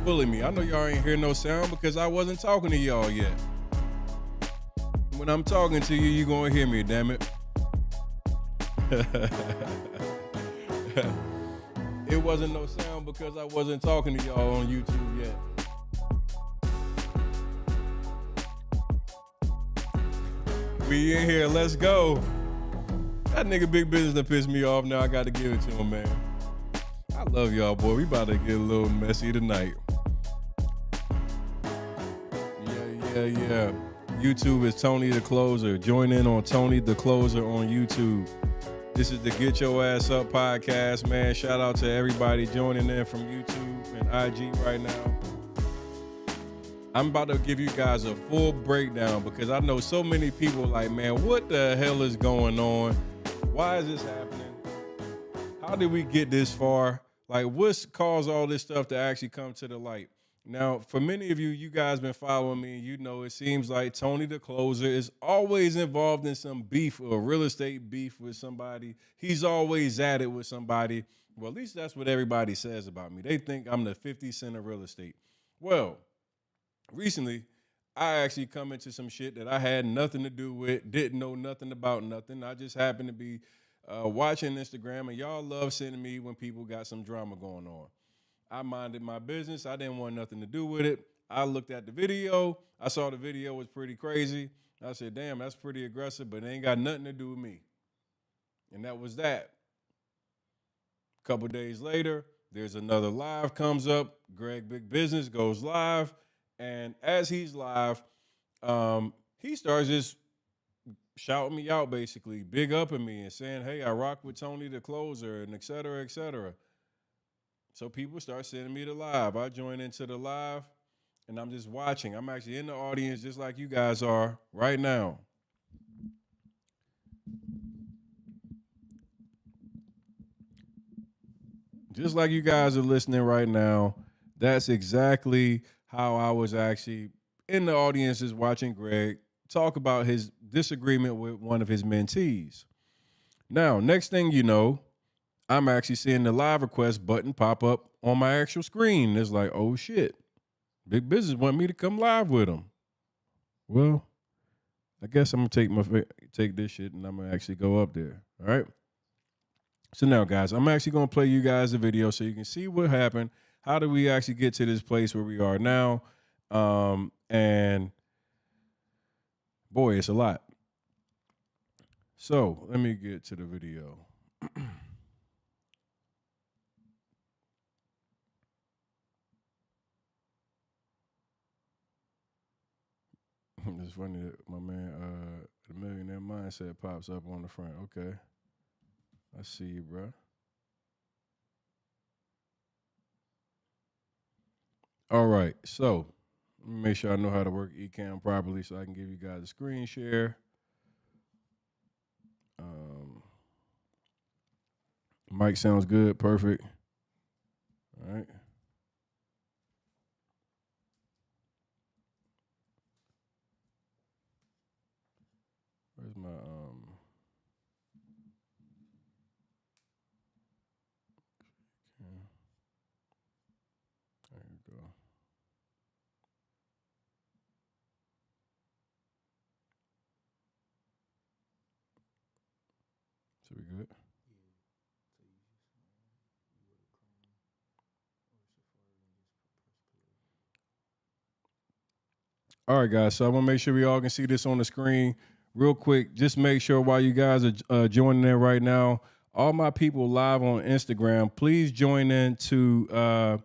bully me. I know y'all ain't hear no sound because I wasn't talking to y'all yet. When I'm talking to you, you gonna hear me, damn it. It wasn't no sound because I wasn't talking to y'all on YouTube yet. We in here, let's go. That nigga Big Business done pissed me off. Now I gotta give it to him, man. I love y'all, boy. We about to get a little messy tonight. Yeah. YouTube is Tony the Closer. Join in on Tony the Closer on YouTube. This is the Get Your Ass Up podcast, man. Shout out to everybody joining in from YouTube and IG right now. I'm about to give you guys a full breakdown because I know so many people like, man, what the hell is going on? Why is this happening? How did we get this far? Like, what's caused all this stuff to actually come to the light? Now, for many of you, you guys been following me, and you know it seems like Tony the Closer is always involved in some beef or real estate beef with somebody. He's always at it with somebody. Well, at least that's what everybody says about me. They think I'm the 50 Cent of real estate. Well, recently, I actually come into some shit that I had nothing to do with, didn't know nothing about nothing. I just happened to be watching Instagram, and y'all love sending me when people got some drama going on. I minded my business. I didn't want nothing to do with it. I looked at the video. I saw the video was pretty crazy. I said, damn, that's pretty aggressive, but it ain't got nothing to do with me. And that was that. A couple days later, there's another live comes up. Greg Big Business goes live. And as he's live, he starts just shouting me out, basically, big upping me and saying, hey, I rock with Tony the Closer, and et cetera, et cetera. So people start sending me the live. I join into the live, and I'm just watching. I'm actually in the audience just like you guys are right now. Just like you guys are listening right now, that's exactly how I was actually in the audience just watching Greg talk about his disagreement with one of his mentees. Now, next thing you know, I'm actually seeing the live request button pop up on my actual screen. It's like, oh shit, Big Business want me to come live with him. Well, I guess I'm gonna take this shit and I'm gonna actually go up there. All right. So now, guys, I'm actually gonna play you guys a video so you can see what happened. How did we actually get to this place where we are now? And boy, it's a lot. So let me get to the video. It's funny that my man, the Millionaire Mindset pops up on the front. Okay. I see you, bro. All right. So let me make sure I know how to work Ecamm properly so I can give you guys a screen share. Mic sounds good. Perfect. All right. Where's my there you go. So we good? All right, guys. So I want to make sure we all can see this on the screen real quick. Just make sure while you guys are joining in right now, all my people live on Instagram, please join in to the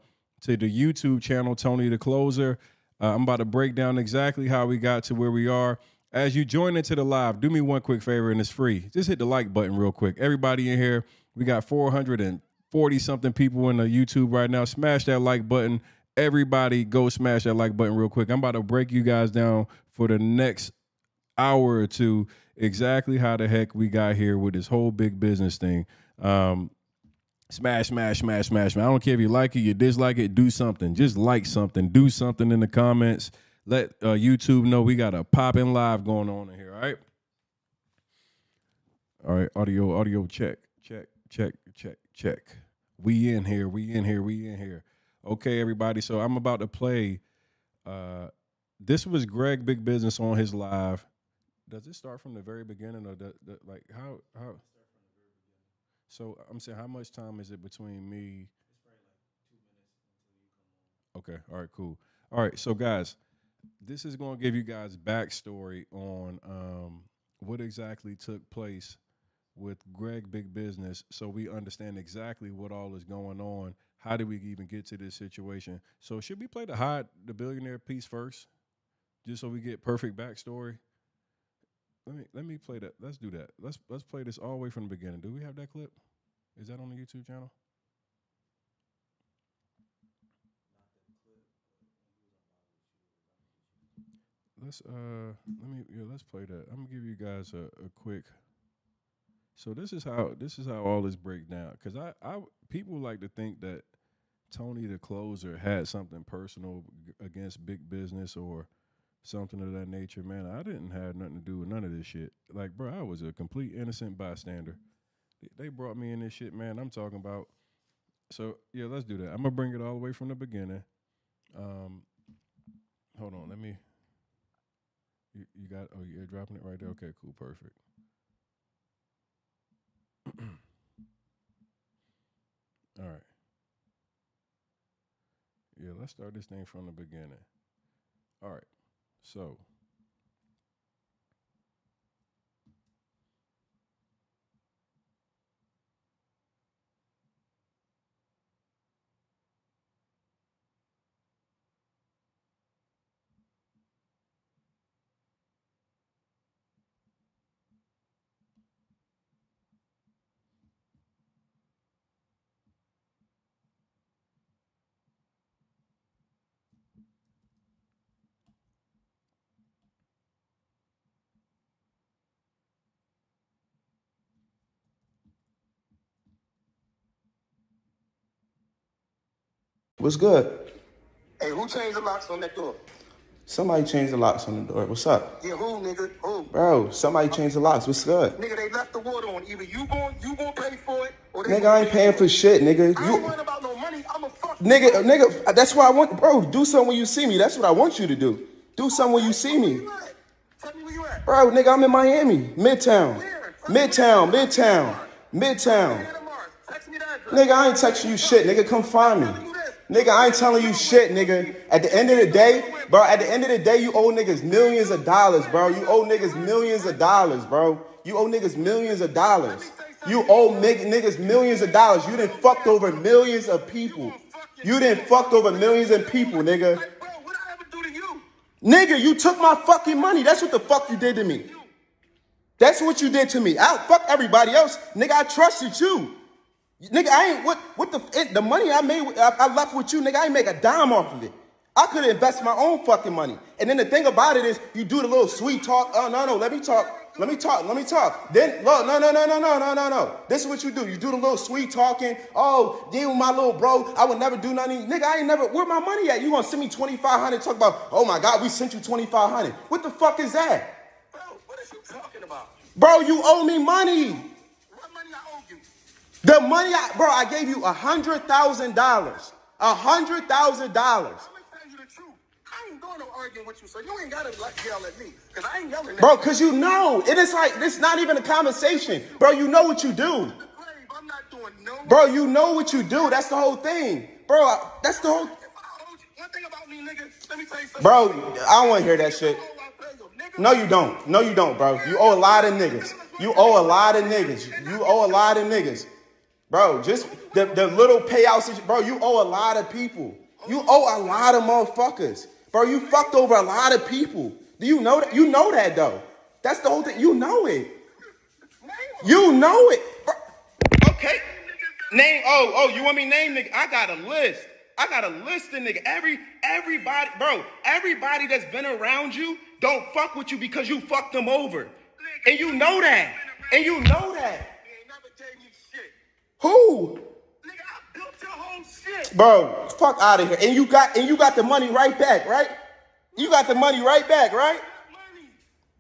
YouTube channel, Tony the Closer. I'm about to break down exactly how we got to where we are. As you join into the live, do me one quick favor, and it's free. Just hit the like button real quick. Everybody in here, we got 440-something people in the YouTube right now. Smash that like button. Everybody go smash that like button real quick. I'm about to break you guys down for the next hour or two exactly how the heck we got here with this whole big business thing. Smash. I don't care if you like it, you dislike it, do something. Just like something. Do something in the comments. Let YouTube know we got a popping live going on in here, all right? All right, audio check. We in here. Okay, everybody. So I'm about to play. This was Greg Big Business on his live. Does it start from the very beginning, or like how? So I'm saying, how much time is it between me? Okay. All right. Cool. All right. So guys, this is going to give you guys backstory on what exactly took place with Greg Big Business, so we understand exactly what all is going on. How did we even get to this situation? So should we play the billionaire piece first, just so we get perfect backstory? Let me play that. Let's do that. Let's play this all the way from the beginning. Do we have that clip? Is that on the YouTube channel? Let's play that. I'm gonna give you guys a quick. So this is how all this breaks down. Cause I people like to think that Tony the Closer had something personal against Big Business or something of that nature. Man, I didn't have nothing to do with none of this shit. Like, bro, I was a complete innocent bystander. They brought me in this shit, man. I'm talking about. So yeah, let's do that. I'm gonna bring it all the way from the beginning. Hold on, let me. You got? Oh, you're dropping it right there. Okay, cool, perfect. All right. Yeah, let's start this thing from the beginning. All right. So, What's good? Hey, who changed the locks on that door? Somebody changed the locks on the door. What's up? Yeah, who, nigga? Who? Bro, somebody changed the locks. What's good? Nigga, they left the water on. Either you gon' pay for it, or they Nigga, I ain't paying for shit, nigga. I ain't worrying about no money. I'm a fuck. Nigga, that's what I want. Bro, do something when you see me. That's what I want you to do. Do something when you see me. Where you at? Tell me where you at. Bro, nigga, I'm in Miami. Midtown. Where? Midtown. Text me that address. Nigga, I ain't texting you shit, nigga. Come find me. Nigga, I ain't telling you shit, nigga. At the end of the day, you owe niggas millions of dollars, bro. You owe niggas millions of dollars, bro. You owe niggas millions of dollars. You owe niggas millions of dollars. You done fucked over millions of people. Nigga. Like, bro, what I ever do to you? Nigga, you took my fucking money. That's what the fuck you did to me. That's what you did to me. Fuck everybody else. Nigga, I trusted you. Nigga, I ain't, the money I made, I left with you, nigga, I ain't make a dime off of it. I could have invested my own fucking money. And then the thing about it is, you do the little sweet talk. Oh, no, let me talk. Then, look, no. This is what you do. You do the little sweet talking. Oh, you my little bro, I would never do nothing. Nigga, I ain't never, where my money at? You gonna send me $2,500, talk about, oh my God, we sent you $2,500. What the fuck is that? Bro, what is you talking about? Bro, you owe me money. What money I owe you? The money, I gave you $100,000. $100,000. I'm gonna tell you the truth. I ain't doing no arguing with you, so you ain't gotta yell at me, cause I ain't yelling at you. Bro, cause you know, it is like, it's not even a conversation. Bro, you know what you do. I'm not doing no. Bro, you know what you do. That's the whole thing. Bro, that's the whole. If I owed you, one thing about me, nigga, let me tell you something. Bro, I don't want to hear that shit. No, you don't. No, you don't, bro. You owe a lot of niggas. You owe a lot of niggas. Bro, just the little payouts, bro, you owe a lot of people. You owe a lot of motherfuckers. Bro, you fucked over a lot of people. Do you know that? You know that, though. That's the whole thing. You know it. You know it. Bro. Okay. Name, you want me to name, nigga? I got a list. Of nigga. Everybody that's been around you don't fuck with you because you fucked them over. And you know that. Who? Nigga, I built your whole shit. Bro, fuck out of here. And you got the money right back, right? You got the money right back, right? Money.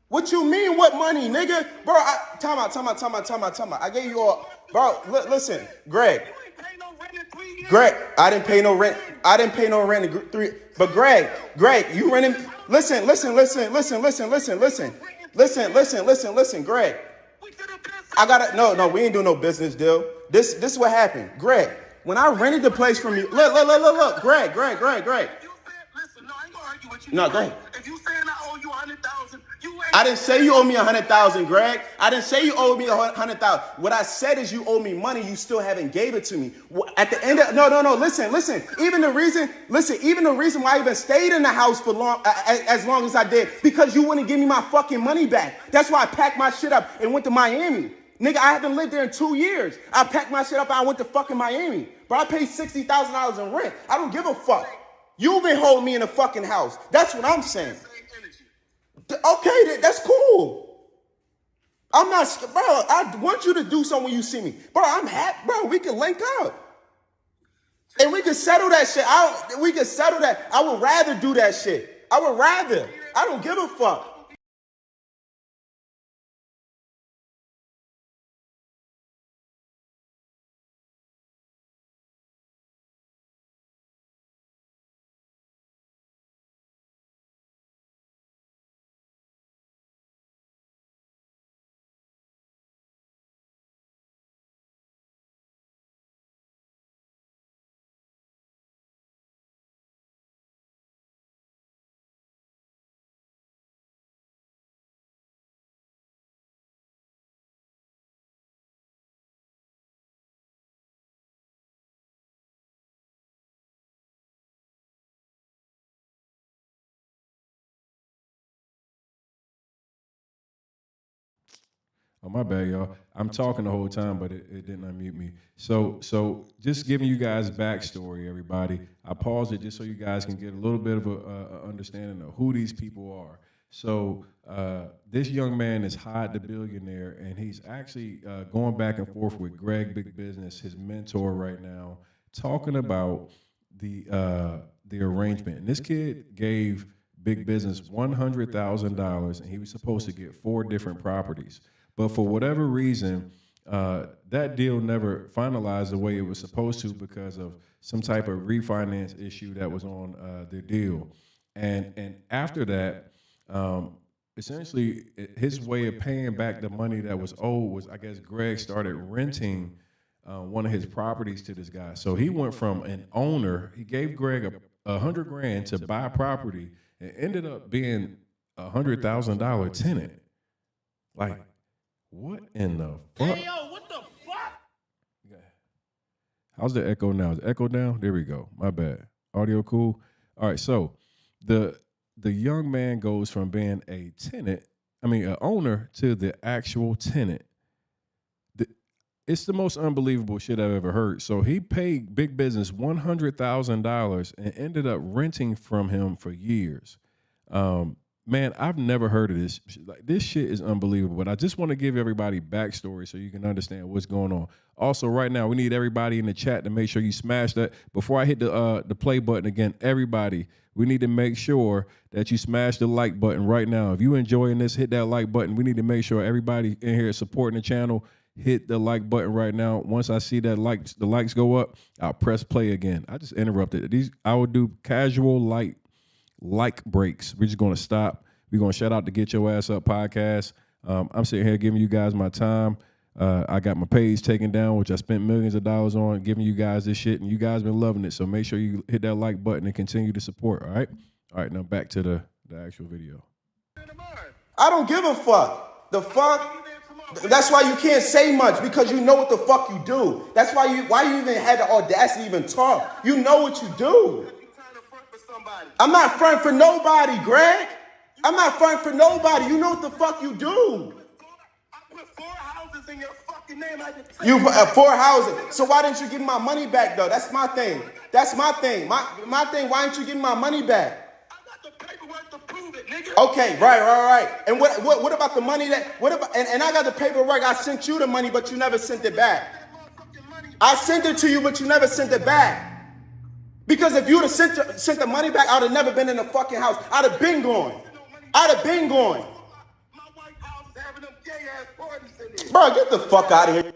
What you mean, what money, nigga? Bro, time out. I gave you all, bro, listen, Greg. You ain't pay no rent Greg, I didn't pay no rent. I didn't pay no rent in 3. But Greg, you rented. Listen, Greg. I gotta no, we ain't doing no business deal. This is what happened, Greg. When I rented the place from you, look, Greg. Listen, no, I ain't gonna argue with you. No, go ahead. If you saying I owe you 100,000, you ain't. I didn't say you owe me 100,000, Greg. I didn't say you owe me 100,000. What I said is you owe me money. You still haven't gave it to me. At the end of no. Listen. Even the reason why I even stayed in the house for as long as I did, because you wouldn't give me my fucking money back. That's why I packed my shit up and went to Miami. Nigga, I haven't lived there in 2 years. I packed my shit up and I went to fucking Miami. But I paid $60,000 in rent. I don't give a fuck. You've been holding me in the fucking house. That's what I'm saying. Okay, that's cool. I'm not, bro, I want you to do something when you see me. Bro, I'm happy, bro, we can link up. And we can settle that shit. We can settle that. I would rather do that shit. I don't give a fuck. Oh, my bad, y'all. I'm talking the whole time, but it didn't unmute me. So just giving you guys backstory, everybody. I paused it just so you guys can get a little bit of a understanding of who these people are. So this young man is Hyde the Billionaire, and he's actually going back and forth with Greg Big Business, his mentor right now, talking about the arrangement. And this kid gave Big Business $100,000, and he was supposed to get 4 different properties. But for whatever reason, that deal never finalized the way it was supposed to because of some type of refinance issue that was on the deal. And after that, essentially, his way of paying back the money that was owed was, I guess, Greg started renting one of his properties to this guy. So he went from an owner, he gave Greg $100,000 to buy property, and ended up being $100,000 tenant. Like, what in the fuck? Hey, yo, what the fuck? How's the echo now? Is the echo down? There we go. My bad. Audio cool? All right, so the young man goes from being an owner to the actual tenant. It's the most unbelievable shit I've ever heard. So he paid Big Business $100,000 and ended up renting from him for years. Man, I've never heard of this. Like, this shit is unbelievable. But I just want to give everybody backstory so you can understand what's going on. Also, right now, we need everybody in the chat to make sure you smash that. Before I hit the play button again, everybody, we need to make sure that you smash the like button right now. If you're enjoying this, hit that like button. We need to make sure everybody in here is supporting the channel. Hit the like button right now. Once I see that the likes go up, I'll press play again. I just interrupted. I will do casual like breaks. We're just going to stop. We're going to shout out the Get Your Ass Up podcast. I'm sitting here giving you guys my time. I got my page taken down, which I spent millions of dollars on, giving you guys this shit, and you guys been loving it. So make sure you hit that like button and continue to support, all right? All right, now back to the actual video. I don't give a fuck. The fuck? That's why you can't say much, because you know what the fuck you do. That's why you even had the audacity to even talk. You know what you do. I'm not fronting for nobody, Greg. I'm not fronting for nobody. You know what the fuck you do. I put 4 houses in your fucking name. You put 4 houses. So why didn't you give me my money back, though? That's my thing. My thing, why didn't you give me my money back? I got the paperwork to prove it, nigga. Okay, right. And what about the money and I got the paperwork. I sent you the money, but you never sent it back. I sent it to you, but you never sent it back. Because if you would have sent the money back, I would have never been in the fucking house. I'd have been going. My white house is having them gay ass parties in there. Bro, get the fuck out of here.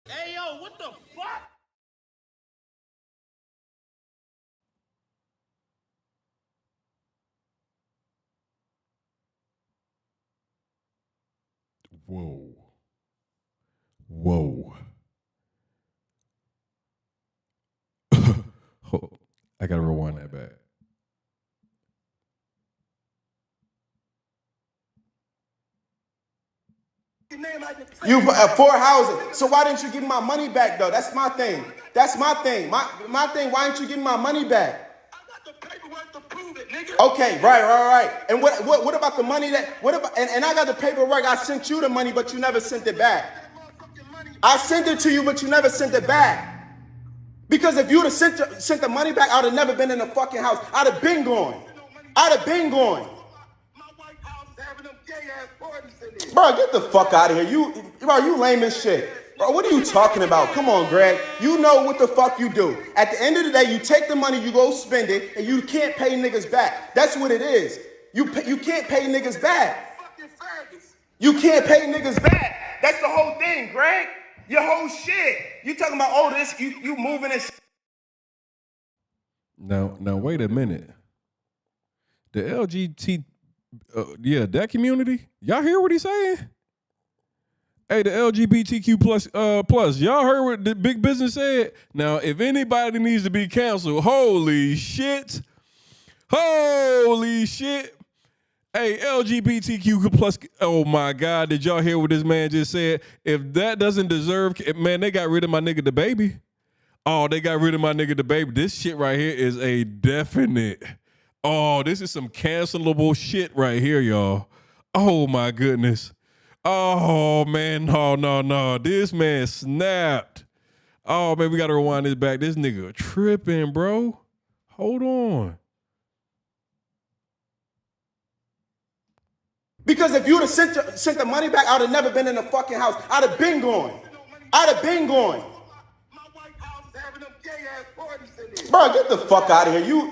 Hey, yo, what the fuck? Whoa. Whoa. I gotta rewind that back. You 4 houses. So why didn't you give me my money back though? That's my thing. That's my thing. My thing. Why didn't you give me my money back? I got the paperwork to prove it, nigga. Okay, right. And what about the money that? What about? And I got the paperwork. I sent you the money, but you never sent it back. I sent it to you, but you never sent it back. Because if you'd have sent the money back, I'd have never been in the fucking house. I'd have been gone. My white house is having them gay ass parties in there. Bro, get the fuck out of here. You lame as shit. Bro, what are you talking about? Come on, Greg. You know what the fuck you do. At the end of the day, you take the money, you go spend it, and you can't pay niggas back. That's what it is. You can't pay niggas back. You can't pay niggas back. That's the whole thing, Greg. Your whole shit. You talking about, oh, this, you moving and shit. Now, wait a minute. The LGBT, that community, y'all hear what he's saying? Hey, the LGBTQ plus, y'all heard what the big business said? Now, if anybody needs to be canceled, holy shit. Hey, LGBTQ plus, oh my God, did y'all hear what this man just said? If that doesn't deserve, man, they got rid of my nigga the baby. Oh, they got rid of my nigga the baby. This shit right here is a definite. Oh, this is some cancelable shit right here, y'all. Oh my goodness. Oh man, no. This man snapped. Oh man, we gotta rewind this back. This nigga tripping, bro. Hold on. Because if you'd have sent the money back, I'd have never been in the fucking house. I'd have been gone. My white house is having them gay ass parties in there. Bro, get the fuck out of here. You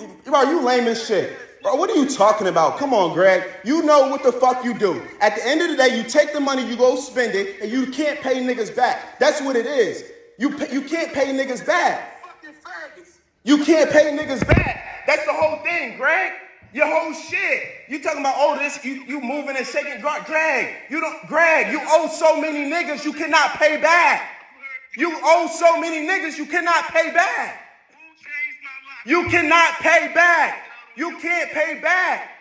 lame as shit. Bro, what are you talking about? Come on, Greg. You know what the fuck you do. At the end of the day, you take the money, you go spend it, and you can't pay niggas back. That's what it is. You can't pay niggas back. You can't pay niggas back. That's the whole thing, Greg. Your whole shit. You talking about, oh, this, you moving and shaking. Greg, you owe so many niggas you cannot pay back. You owe so many niggas you cannot pay back. You cannot pay back. You can't pay back.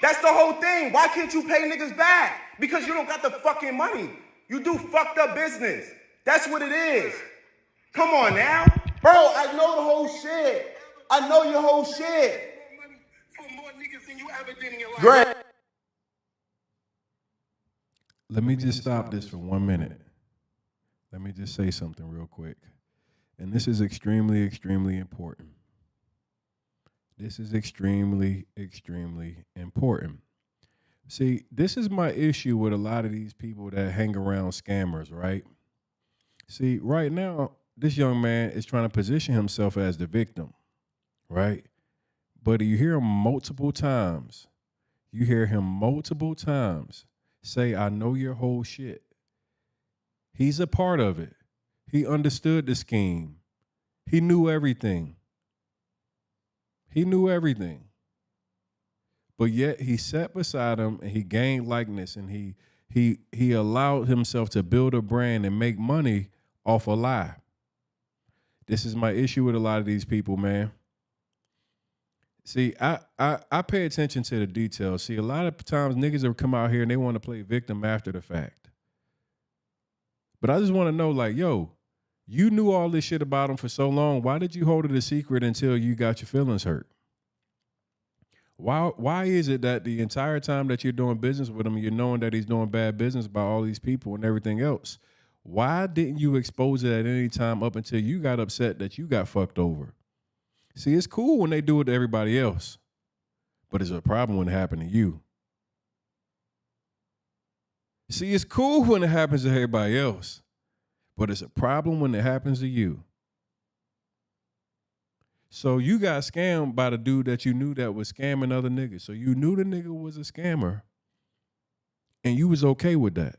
That's the whole thing. Why can't you pay niggas back? Because you don't got the fucking money. You do fucked up business. That's what it is. Come on now. Bro, I know the whole shit. I know your whole shit. More niggas than you ever did in your life. Greg. Let me just stop this for 1 minute. Let me just say something real quick. And this is extremely, extremely important. This is extremely, extremely important. See, this is my issue with a lot of these people that hang around scammers, right? See, right now, this young man is trying to position himself as the victim, right? But you hear him multiple times. Say, I know your whole shit. He's a part of it. He understood the scheme. He knew everything. But yet he sat beside him and he gained likeness and he allowed himself to build a brand and make money off a lie. This is my issue with a lot of these people, man. See, I pay attention to the details. See, a lot of times niggas have come out here and they want to play victim after the fact. But I just want to know, like, yo, you knew all this shit about him for so long. Why did you hold it a secret until you got your feelings hurt? Why is it that the entire time that you're doing business with him, you're knowing that he's doing bad business by all these people and everything else? Why didn't you expose it at any time up until you got upset that you got fucked over? See, it's cool when they do it to everybody else, but it's a problem when it happened to you. See, it's cool when it happens to everybody else, but it's a problem when it happens to you. So you got scammed by the dude that you knew that was scamming other niggas. So you knew the nigga was a scammer, and you was okay with that.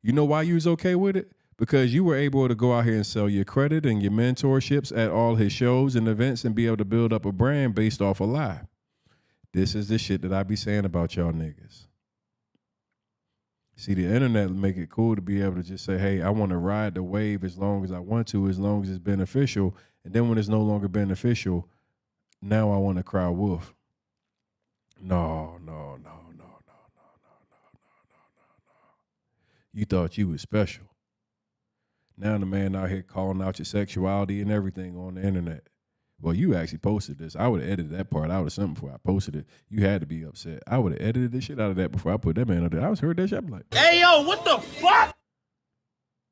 You know why you was okay with it? Because you were able to go out here and sell your credit and your mentorships at all his shows and events and be able to build up a brand based off a lie. This is the shit that I be saying about y'all niggas. See, the internet make it cool to be able to just say, hey, I want to ride the wave as long as I want to, as long as it's beneficial. And then when it's no longer beneficial, now I want to cry wolf. No. You thought you was special. Now the man out here calling out your sexuality and everything on the internet. Well, you actually posted this. I would have edited that part out or something before I posted it. You had to be upset. I would have edited the shit out of that before I put that man up there. I was heard that shit. I'm like, hey, yo, what the fuck?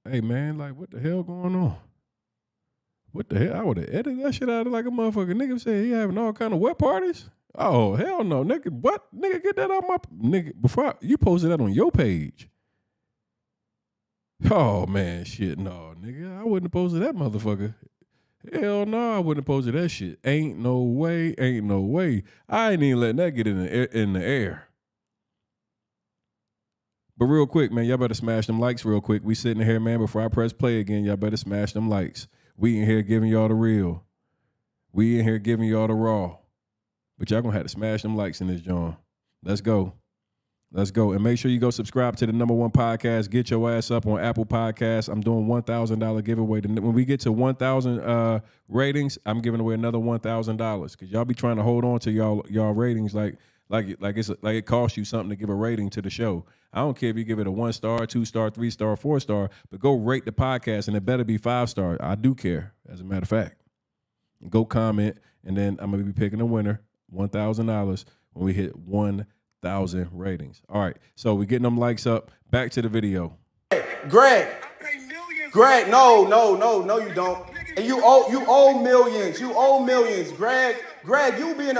Hey, man, like, what the hell going on? What the hell? I would have edited that shit out of like a motherfucker. Nigga said he having all kind of wet parties? Oh, hell no. Nigga, what? Nigga, get that out my... Nigga, you posted that on your page. Oh, man, shit, no, nigga. I wouldn't have posted that motherfucker. Hell no, I wouldn't have posted that shit. Ain't no way. I ain't even letting that get in the air. But real quick, man, y'all better smash them likes real quick. We sitting here, man, before I press play again, y'all better smash them likes. We in here giving y'all the real. We in here giving y'all the raw. But y'all gonna have to smash them likes in this joint. Let's go. And make sure you go subscribe to the #1 podcast. Get your ass up on Apple Podcasts. I'm doing $1,000 giveaway. When we get to 1,000 ratings, I'm giving away another $1,000 because y'all be trying to hold on to y'all ratings like it costs you something to give a rating to the show. I don't care if you give it a 1-star, 2-star, 3-star, 4-star, but go rate the podcast and it better be 5-star. I do care, as a matter of fact. And go comment, and then I'm gonna be picking a winner, $1,000 when we hit 1,000 ratings. All right, so we're getting them likes up. Back to the video. Greg, no, you don't. And you owe millions. You owe millions, Greg. You being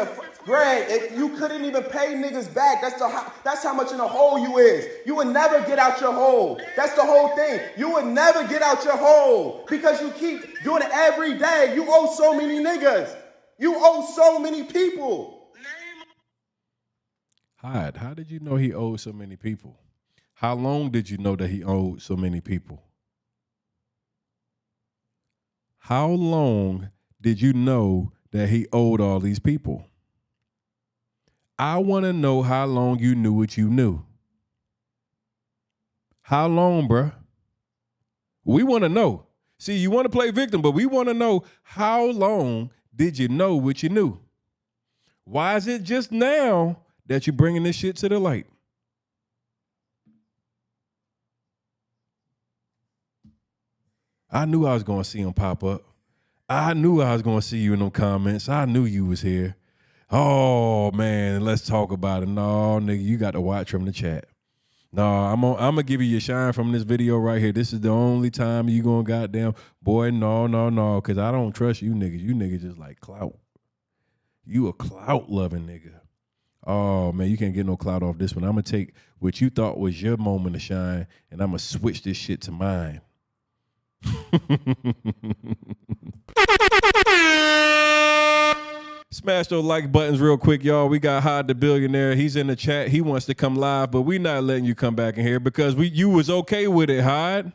you couldn't even pay niggas back. That's how much in a hole you is. You would never get out your hole. That's the whole thing. You would never get out your hole because you keep doing it every day. You owe so many niggas. You owe so many people. Hyde, how did you know he owed so many people? How long did you know that he owed so many people? How long did you know that he owed all these people? I want to know how long you knew what you knew. How long, bruh? We want to know. See, you want to play victim, but we want to know how long did you know what you knew? Why is it just now that you're bringing this shit to the light? I knew I was going to see him pop up. I knew I was going to see you in them comments. I knew you was here. Oh, man, let's talk about it. No, nigga, you got to watch from the chat. No, I'm going to give you your shine from this video right here. This is the only time you going to goddamn, boy, no, because I don't trust you niggas. You niggas just like clout. You a clout-loving nigga. Oh, man, you can't get no clout off this one. I'm going to take what you thought was your moment to shine, and I'm going to switch this shit to mine. Smash those like buttons real quick, y'all. We got Hyde the Billionaire. He's in the chat. He wants to come live, but we not letting you come back in here because you was okay with it, Hyde.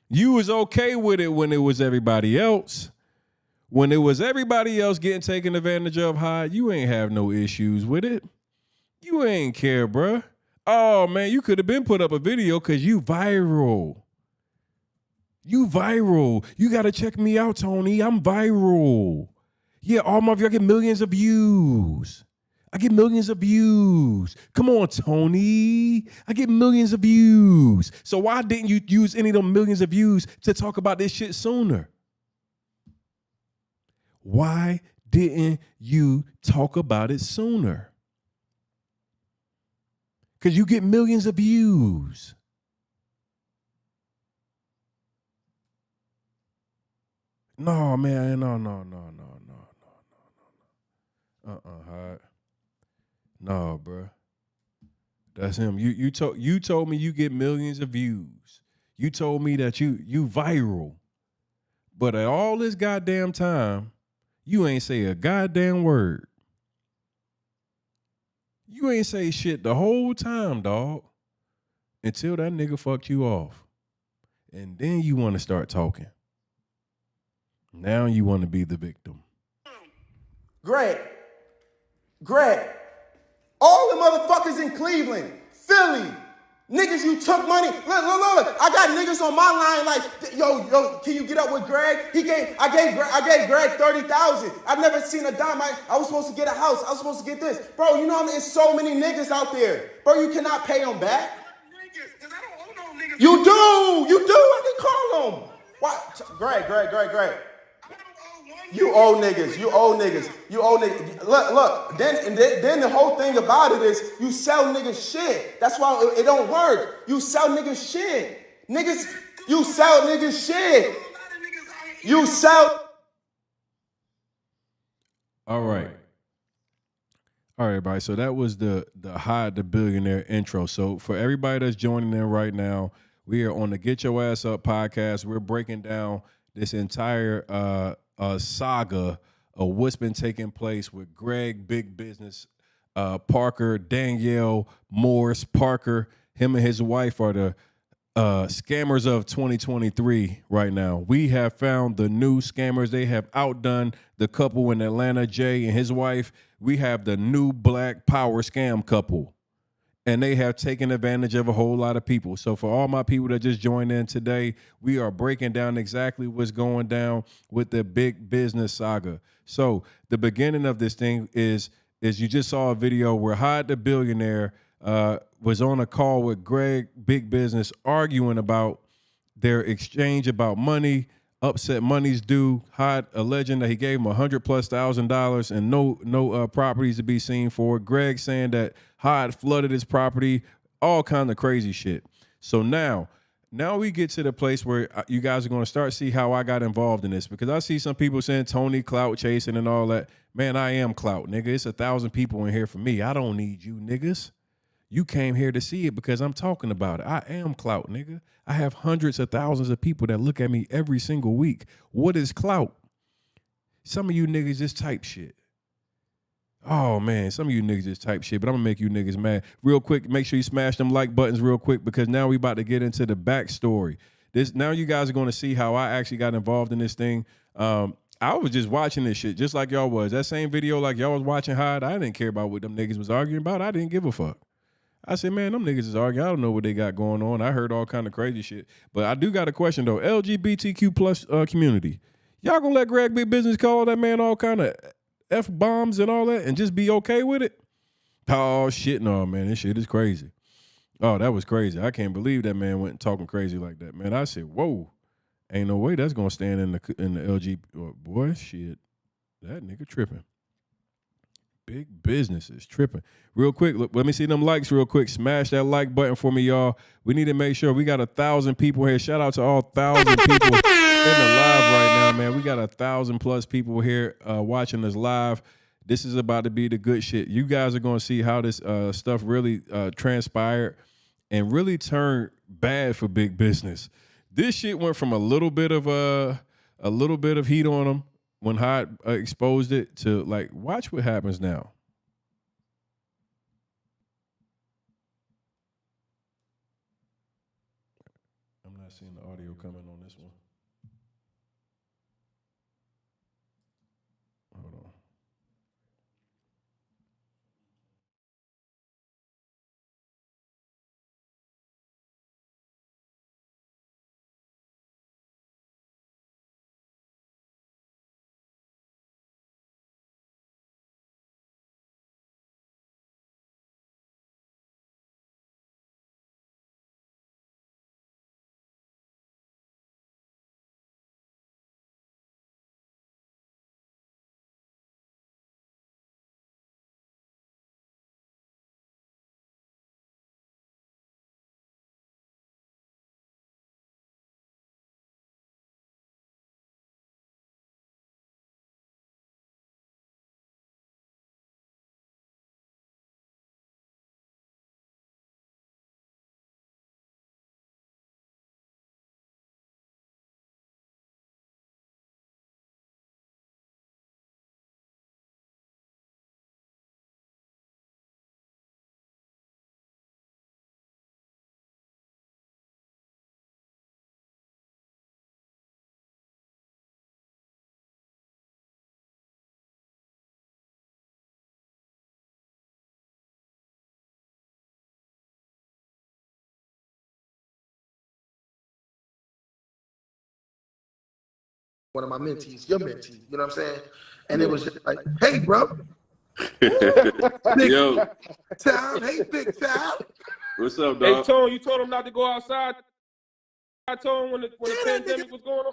You was okay with it when it was everybody else. When it was everybody else getting taken advantage of, Hyde, you ain't have no issues with it. You ain't care, bruh. Oh, man, you could have been put up a video because you viral. You viral. You got to check me out, Tony. I'm viral. Yeah, all my videos, I get millions of views. Come on, Tony. I get millions of views. So why didn't you use any of them millions of views to talk about this shit sooner? Why didn't you talk about it sooner? Because you get millions of views. No, man, no. Hyde. No, bro. That's him. You told me you get millions of views. You told me that you viral. But at all this goddamn time, you ain't say a goddamn word. You ain't say shit the whole time, dog. Until that nigga fucked you off. And then you want to start talking. Now you want to be the victim. Greg, all the motherfuckers in Cleveland, Philly, Niggas, you took money. Look. I got niggas on my line like, yo, can you get up with Greg? I gave Greg 30,000. I've never seen a dime. I was supposed to get a house. I was supposed to get this. Bro, you know what I mean? There's so many niggas out there. Bro, you cannot pay them back. Niggas, 'cause I don't owe no niggas. You do. I can call them. What? Greg. I don't owe one You owe niggas. Look. Then the whole thing about it is you sell niggas shit. That's why it don't work. You sell niggas shit. You sell niggas shit. You sell. All right, everybody. So that was the Hide the Billionaire intro. So for everybody that's joining in right now, we are on the Get Your Ass Up podcast. We're breaking down this entire saga of what's been taking place with Greg, Big Bizzness, Parker, Danielle, Morris, Parker. Him and his wife are the scammers of 2023 right now. We have found the new scammers. They have outdone the couple in Atlanta, Jay and his wife. We have the new black power scam couple. And they have taken advantage of a whole lot of people. So for all my people that just joined in today, we are breaking down exactly what's going down with the Big Bizzness saga. So the beginning of this thing is you just saw a video where Hide the Billionaire was on a call with Greg, Big Bizzness, arguing about their exchange about money. Upset money's due. Hide alleging that he gave him $100,000+ and no properties to be seen for. Greg saying that Hide flooded his property, all kind of crazy shit. So now we get to the place where you guys are going to start see how I got involved in this, because I see some people saying Tony clout chasing and all that. Man, I am clout, nigga. It's 1,000 people in here for me. I don't need you niggas. You came here to see it because I'm talking about it. I am clout, nigga. I have hundreds of thousands of people that look at me every single week. What is clout? Some of you niggas just type shit. Oh, man, some of you niggas just type shit, but I'm going to make you niggas mad. Real quick, make sure you smash them like buttons real quick, because now we about to get into the backstory. Now you guys are going to see how I actually got involved in this thing. I was just watching this shit just like y'all was. That same video like y'all was watching Hide, I didn't care about what them niggas was arguing about. I didn't give a fuck. I said, man, them niggas is arguing. I don't know what they got going on. I heard all kind of crazy shit. But I do got a question, though. LGBTQ plus community. Y'all gonna let Greg Big Bizzness call that man all kind of F-bombs and all that and just be okay with it? Oh, shit, no, man. This shit is crazy. Oh, that was crazy. I can't believe that man went talking crazy like that, man. I said, whoa. Ain't no way that's gonna stand in the LG. Oh, boy, shit. That nigga tripping. Big Bizzness is tripping. Real quick, look, let me see them likes real quick. Smash that like button for me, y'all. We need to make sure we got 1,000 people here. Shout out to all 1,000 people in the live right now, man. We got 1,000+ people here watching us live. This is about to be the good shit. You guys are going to see how this stuff really transpired and really turned bad for Big Bizzness. This shit went from a little bit of heat on them when Hide exposed it to, like, watch what happens now. I'm not seeing the audio coming on this one. Hold on. one of my mentees, your mentee, you know what I'm saying? And it was just like, hey, bro. Yo. Town, hey, big town. What's up, Hey, dog? Tone, you told him not to go outside? I told him when the pandemic was going on?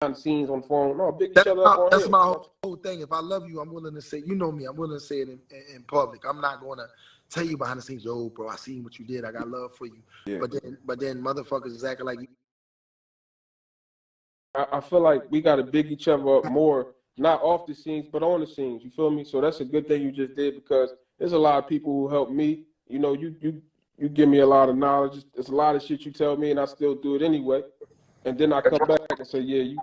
Behind the scenes on the phone. No, big each other up on That's here. my whole thing. If I love you, I'm willing to say, you know me, I'm willing to say it in public. I'm not going to tell you behind the scenes, yo, bro, I seen what you did. I got love for you. Yeah. But then motherfuckers is acting like you. I feel like we got to big each other up more, not off the scenes, but on the scenes. You feel me? So that's a good thing you just did, because there's a lot of people who help me. You know, you give me a lot of knowledge. There's a lot of shit you tell me, and I still do it anyway. And then I come back and say, yeah,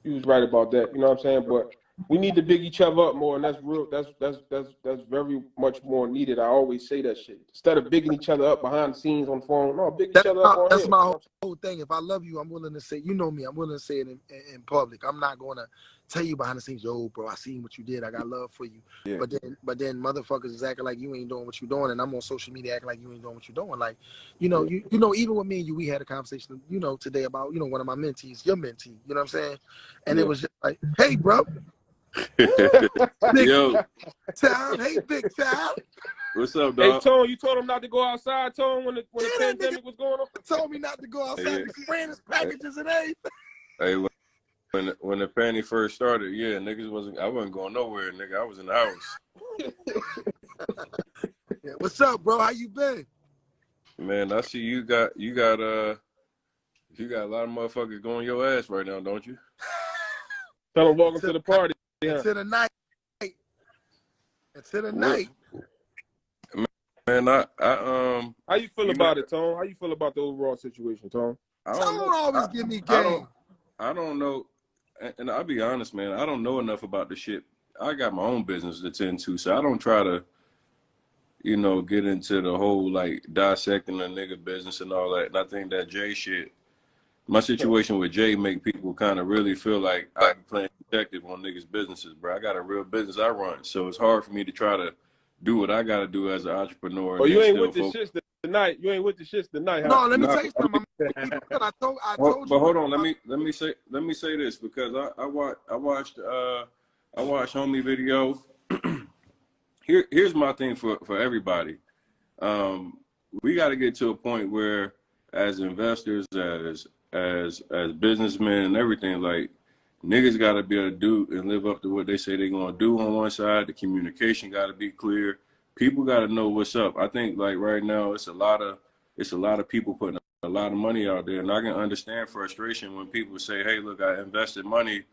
you was right about that. You know what I'm saying? But we need to big each other up more, and that's real. That's very much more needed. I always say that shit. Instead of bigging each other up behind the scenes on the phone, no, big each other up on That's here. my whole thing. If I love you, I'm willing to say, you know me, I'm willing to say it in public. I'm not going to tell you behind the scenes, yo, bro, I seen what you did. I got love for you. Yeah. But then motherfuckers is acting like you ain't doing what you're doing, and I'm on social media acting like you ain't doing what you're doing. Like, you know, even with me and you, we had a conversation, you know, today about, you know, one of my mentees, your mentee, you know what I'm saying? And it was just like, hey, bro. Yo. Town, hey, big town. What's up, Hey, dog? Tone, you told him not to go outside, Tone, when the pandemic was going on? Told me not to go outside, spraying his packages and everything. Hey, when the panty first started, yeah, niggas I wasn't going nowhere, nigga. I was in the house. Yeah, what's up, bro? How you been? Man, I see you got a lot of motherfuckers going your ass right now, don't you? Tell him welcome to the party. Yeah. To the night. To the night. Man, How you feel about it, Tone? How you feel about the overall situation, Tone? Don't always give me game. I don't know, and I'll be honest, man. I don't know enough about the shit. I got my own business to tend to, so I don't try to, you know, get into the whole like dissecting the nigga business and all that. And I think that Jay shit, my situation with Jay make people kind of really feel like I be playing detective on niggas' businesses, bro. I got a real business I run, so it's hard for me to try to do what I got to do as an entrepreneur. Oh, you ain't with the shits tonight. You ain't with the shits tonight, huh? No, let me tell you something. I told you. But hold on, let me say this, because I watched homie video. Here's my thing for everybody. We got to get to a point where, as investors, as businessmen and everything, like, niggas got to be able to do and live up to what they say they're going to do on one side. The communication got to be clear. People got to know what's up. I think, like, right now, it's a lot of people putting a lot of money out there. And I can understand frustration when people say, hey, look, I invested money,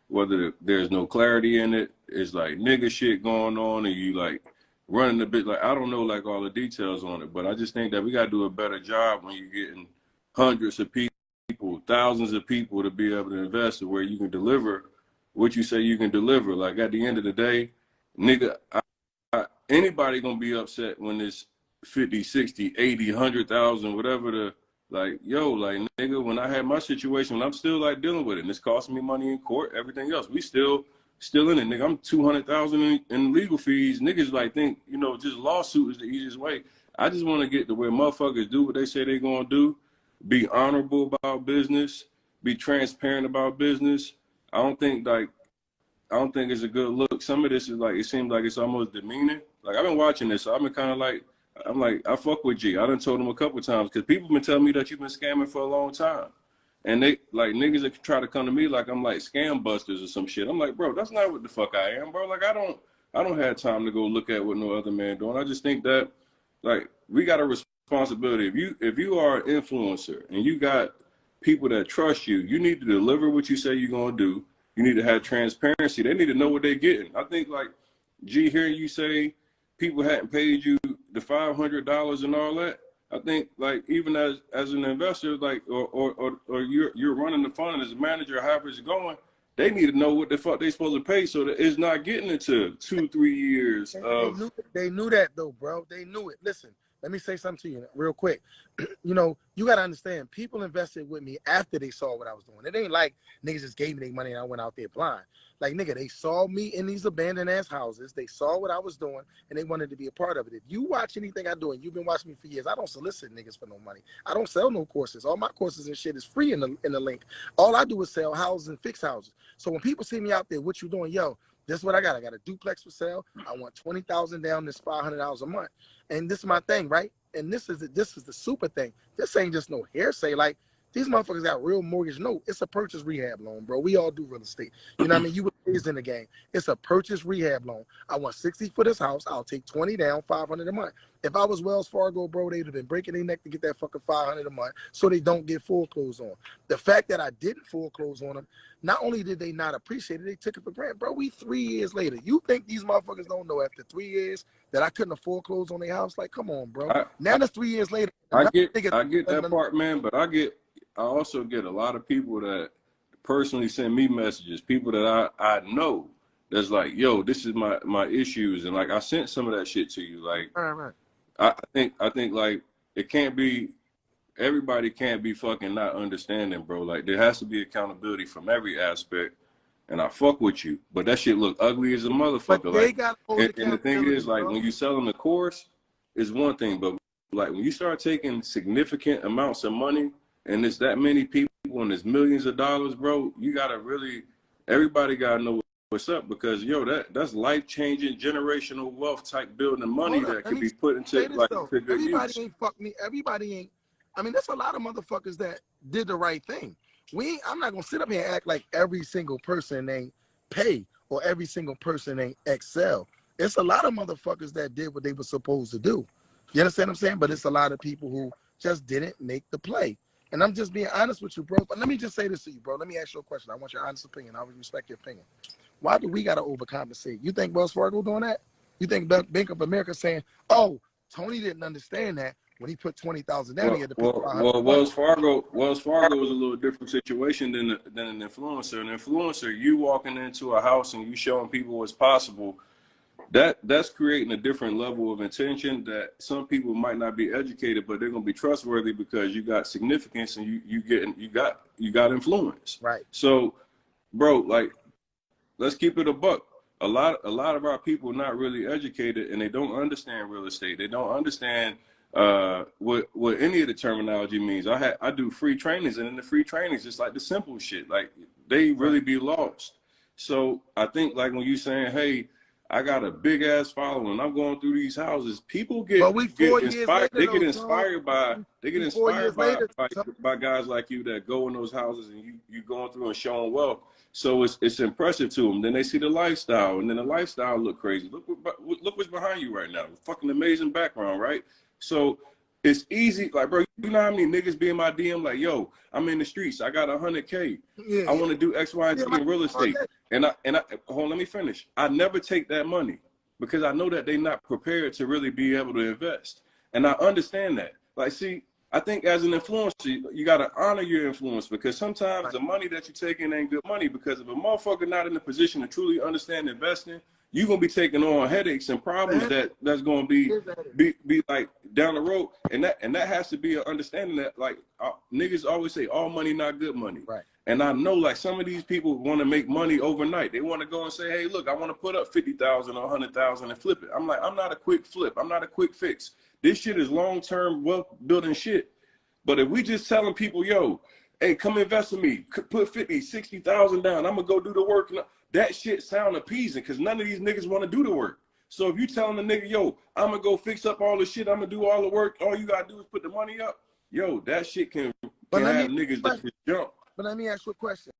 whether there's no clarity in it, it's like nigga shit going on, and you, like, running a bit. Like, I don't know, like, all the details on it. But I just think that we got to do a better job when you're getting hundreds of people, thousands of people to be able to invest where you can deliver what you say you can deliver. Like, at the end of the day, nigga, anybody gonna be upset when it's 50, 60, 80, 100,000, whatever the, like, yo, like, nigga, when I had my situation, when I'm still, like, dealing with it, and it's costing me money in court, everything else, we still in it, nigga. I'm 200,000 in legal fees. Niggas, like, think, you know, just lawsuit is the easiest way. I just want to get to where motherfuckers do what they say they gonna do. Be honorable about business, be transparent about business. I don't think it's a good look. Some of this is like, it seems like it's almost demeaning. Like, I've been watching this, so I've been kind of like, I'm like, I fuck with G. I done told him a couple of times, because people been telling me that you've been scamming for a long time. And they, like, niggas that try to come to me like I'm like scam busters or some shit. I'm like, bro, that's not what the fuck I am, bro. Like, I don't have time to go look at what no other man doing. I just think that, like, we got a responsibility. If you are an influencer and you got people that trust you, you need to deliver what you say you're gonna do. You need to have transparency. They need to know what they're getting. I think, like, G, hearing you say people hadn't paid you the $500 and all that, I think, like, even as an investor, like, or you're running the fund as a manager, however it's going, they need to know what the fuck they supposed to pay, so that it's not getting into 2-3 years of. They knew that though, bro. They knew it. Listen, let me say something to you real quick. You know, you got to understand, people invested with me after they saw what I was doing. It ain't like niggas just gave me their money and I went out there blind. Like, nigga, they saw me in these abandoned ass houses. They saw what I was doing and they wanted to be a part of it. If you watch anything I do, and you've been watching me for years, I don't solicit niggas for no money. I don't sell no courses. All my courses and shit is free in the link. All I do is sell houses and fix houses. So when people see me out there, what you doing? Yo, this is what I got. I got a duplex for sale. I want $20,000 down. This $500 a month. And this is my thing, right? And this is the super thing. This ain't just no hearsay. Like, these motherfuckers got real mortgage note. It's a purchase rehab loan, bro. We all do real estate. You know what I mean? You were raised in the game. It's a purchase rehab loan. I want 60 for this house. I'll take 20 down, 500 a month. If I was Wells Fargo, bro, they'd have been breaking their neck to get that fucking 500 a month so they don't get foreclosed on. The fact that I didn't foreclose on them, not only did they not appreciate it, they took it for granted. Bro, we 3 years later. You think these motherfuckers don't know after 3 years that I couldn't have foreclosed on their house? Like, come on, bro. Now that's 3 years later. I get that part, man, but I also get a lot of people that personally send me messages, people that I know that's like, yo, this is my issues. And like, I sent some of that shit to you. Like, right. I think like it can't be, everybody can't be fucking not understanding, bro. Like, there has to be accountability from every aspect. And I fuck with you, but that shit look ugly as a motherfucker. But they like, got and the thing is, like, when you selling the course is one thing, but like when you start taking significant amounts of money and it's that many people and it's millions of dollars, bro, you gotta really, everybody gotta know what's up, because yo, that's life-changing generational wealth type building money that can be put into like to good everybody use. ain't fuck me. Everybody ain't. I mean, there's a lot of motherfuckers that did the right thing. I'm not gonna sit up here and act like every single person ain't pay or every single person ain't excel. It's a lot of motherfuckers that did what they were supposed to do. You understand what I'm saying? But it's a lot of people who just didn't make the play. And I'm just being honest with you, bro. But let me just say this to you, bro. Let me ask you a question. I want your honest opinion. I would respect your opinion. Why do we got to overcompensate? You think Wells Fargo doing that? You think Bank of America saying, oh, Tony didn't understand that when he put 20,000 down, he had to pay 500. Well, Wells Fargo was a little different situation than an influencer. An influencer, you walking into a house and you showing people what's possible. That's creating a different level of intention that some people might not be educated, but they're gonna be trustworthy because you got significance and you got influence. Right. So, bro, like, let's keep it a buck. A lot of our people are not really educated and they don't understand real estate. They don't understand what any of the terminology means. I do free trainings, and in the free trainings, it's like the simple shit. Like, they really be lost. So I think, like, when you saying, hey, I got a big ass following, I'm going through these houses, people get inspired. They get inspired by guys like you that go in those houses and you going through and showing wealth. So it's impressive to them. Then they see the lifestyle, and then the lifestyle look crazy. Look what's behind you right now. Fucking amazing background, right? So it's easy. Like, bro, you know how many niggas be in my DM like, yo, I'm in the streets. I got 100K. I want to do X, Y, and Z in real estate. And I hold on, let me finish. I never take that money because I know that they're not prepared to really be able to invest. And I understand that. Like, see, I think as an influencer, you got to honor your influence, because sometimes the money that you take in ain't good money, because if a motherfucker not in a position to truly understand investing, you're going to be taking on headaches and problems that's going to be like down the road. And that has to be an understanding that, like, niggas always say all money, not good money. Right. And I know, like, some of these people want to make money overnight. They want to go and say, hey, look, I want to put up 50,000 or 100,000 and flip it. I'm like, I'm not a quick flip. I'm not a quick fix. This shit is long-term wealth building shit. But if we just telling people, yo, hey, come invest in me, put 50, 60,000 down, I'm going to go do the work. That shit sound appeasing, because none of these niggas want to do the work. So if you telling the nigga, yo, I'm going to go fix up all the shit, I'm going to do all the work, all you got to do is put the money up, yo, that shit can have niggas that just jump. But let me ask you a question.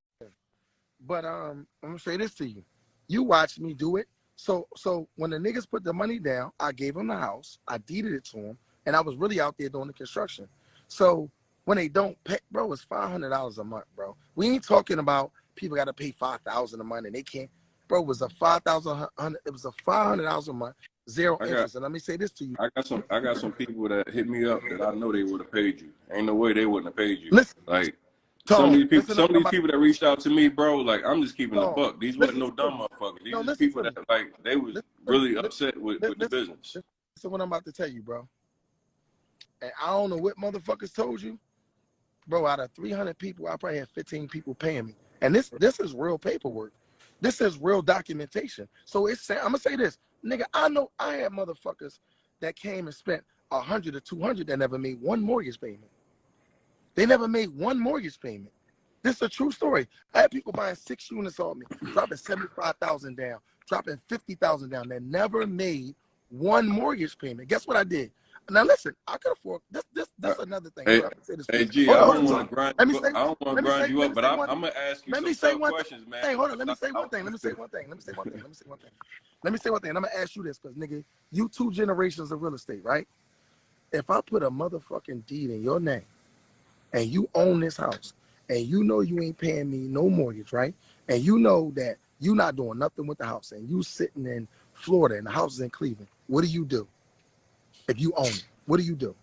But I'm going to say this to you. You watched me do it. So when the niggas put the money down, I gave them the house, I deeded it to them, and I was really out there doing the construction. So when they don't pay, bro, it's $500 a month, bro. We ain't talking about people got to pay $5,000 a month and they can't. Bro, it was a $500 a month, zero interest. And let me say this to you. I got some people that hit me up that I know they would have paid you. Ain't no way they wouldn't have paid you. Listen, like, Tom, some of these people that reached out to me, bro, like, I'm just keeping a buck. These wasn't no dumb motherfuckers. These are people that, like, they was really upset with the business. So what I'm about to tell you, bro. And I don't know what motherfuckers told you. Bro, out of 300 people, I probably had 15 people paying me. And this is real paperwork. This is real documentation. So I'm gonna say this, nigga, I know I had motherfuckers that came and spent 100 or 200 that never made one mortgage payment. They never made one mortgage payment. This is a true story. I had people buying 6 units off me, dropping 75,000 down, dropping 50,000 down. They never made one mortgage payment. Guess what I did? Now listen, I could afford this. That's another thing. Hey, G, I don't want to grind. I don't want to grind you up, but I'm gonna ask you some tough questions, man. Hey, hold on. Let me say one thing. I'm gonna ask you this, because nigga, you 2 generations of real estate, right? If I put a motherfucking deed in your name, and you own this house, and you know you ain't paying me no mortgage, right? And you know that you not doing nothing with the house, and you sitting in Florida and the house is in Cleveland, what do you do? If you own it, what do you do?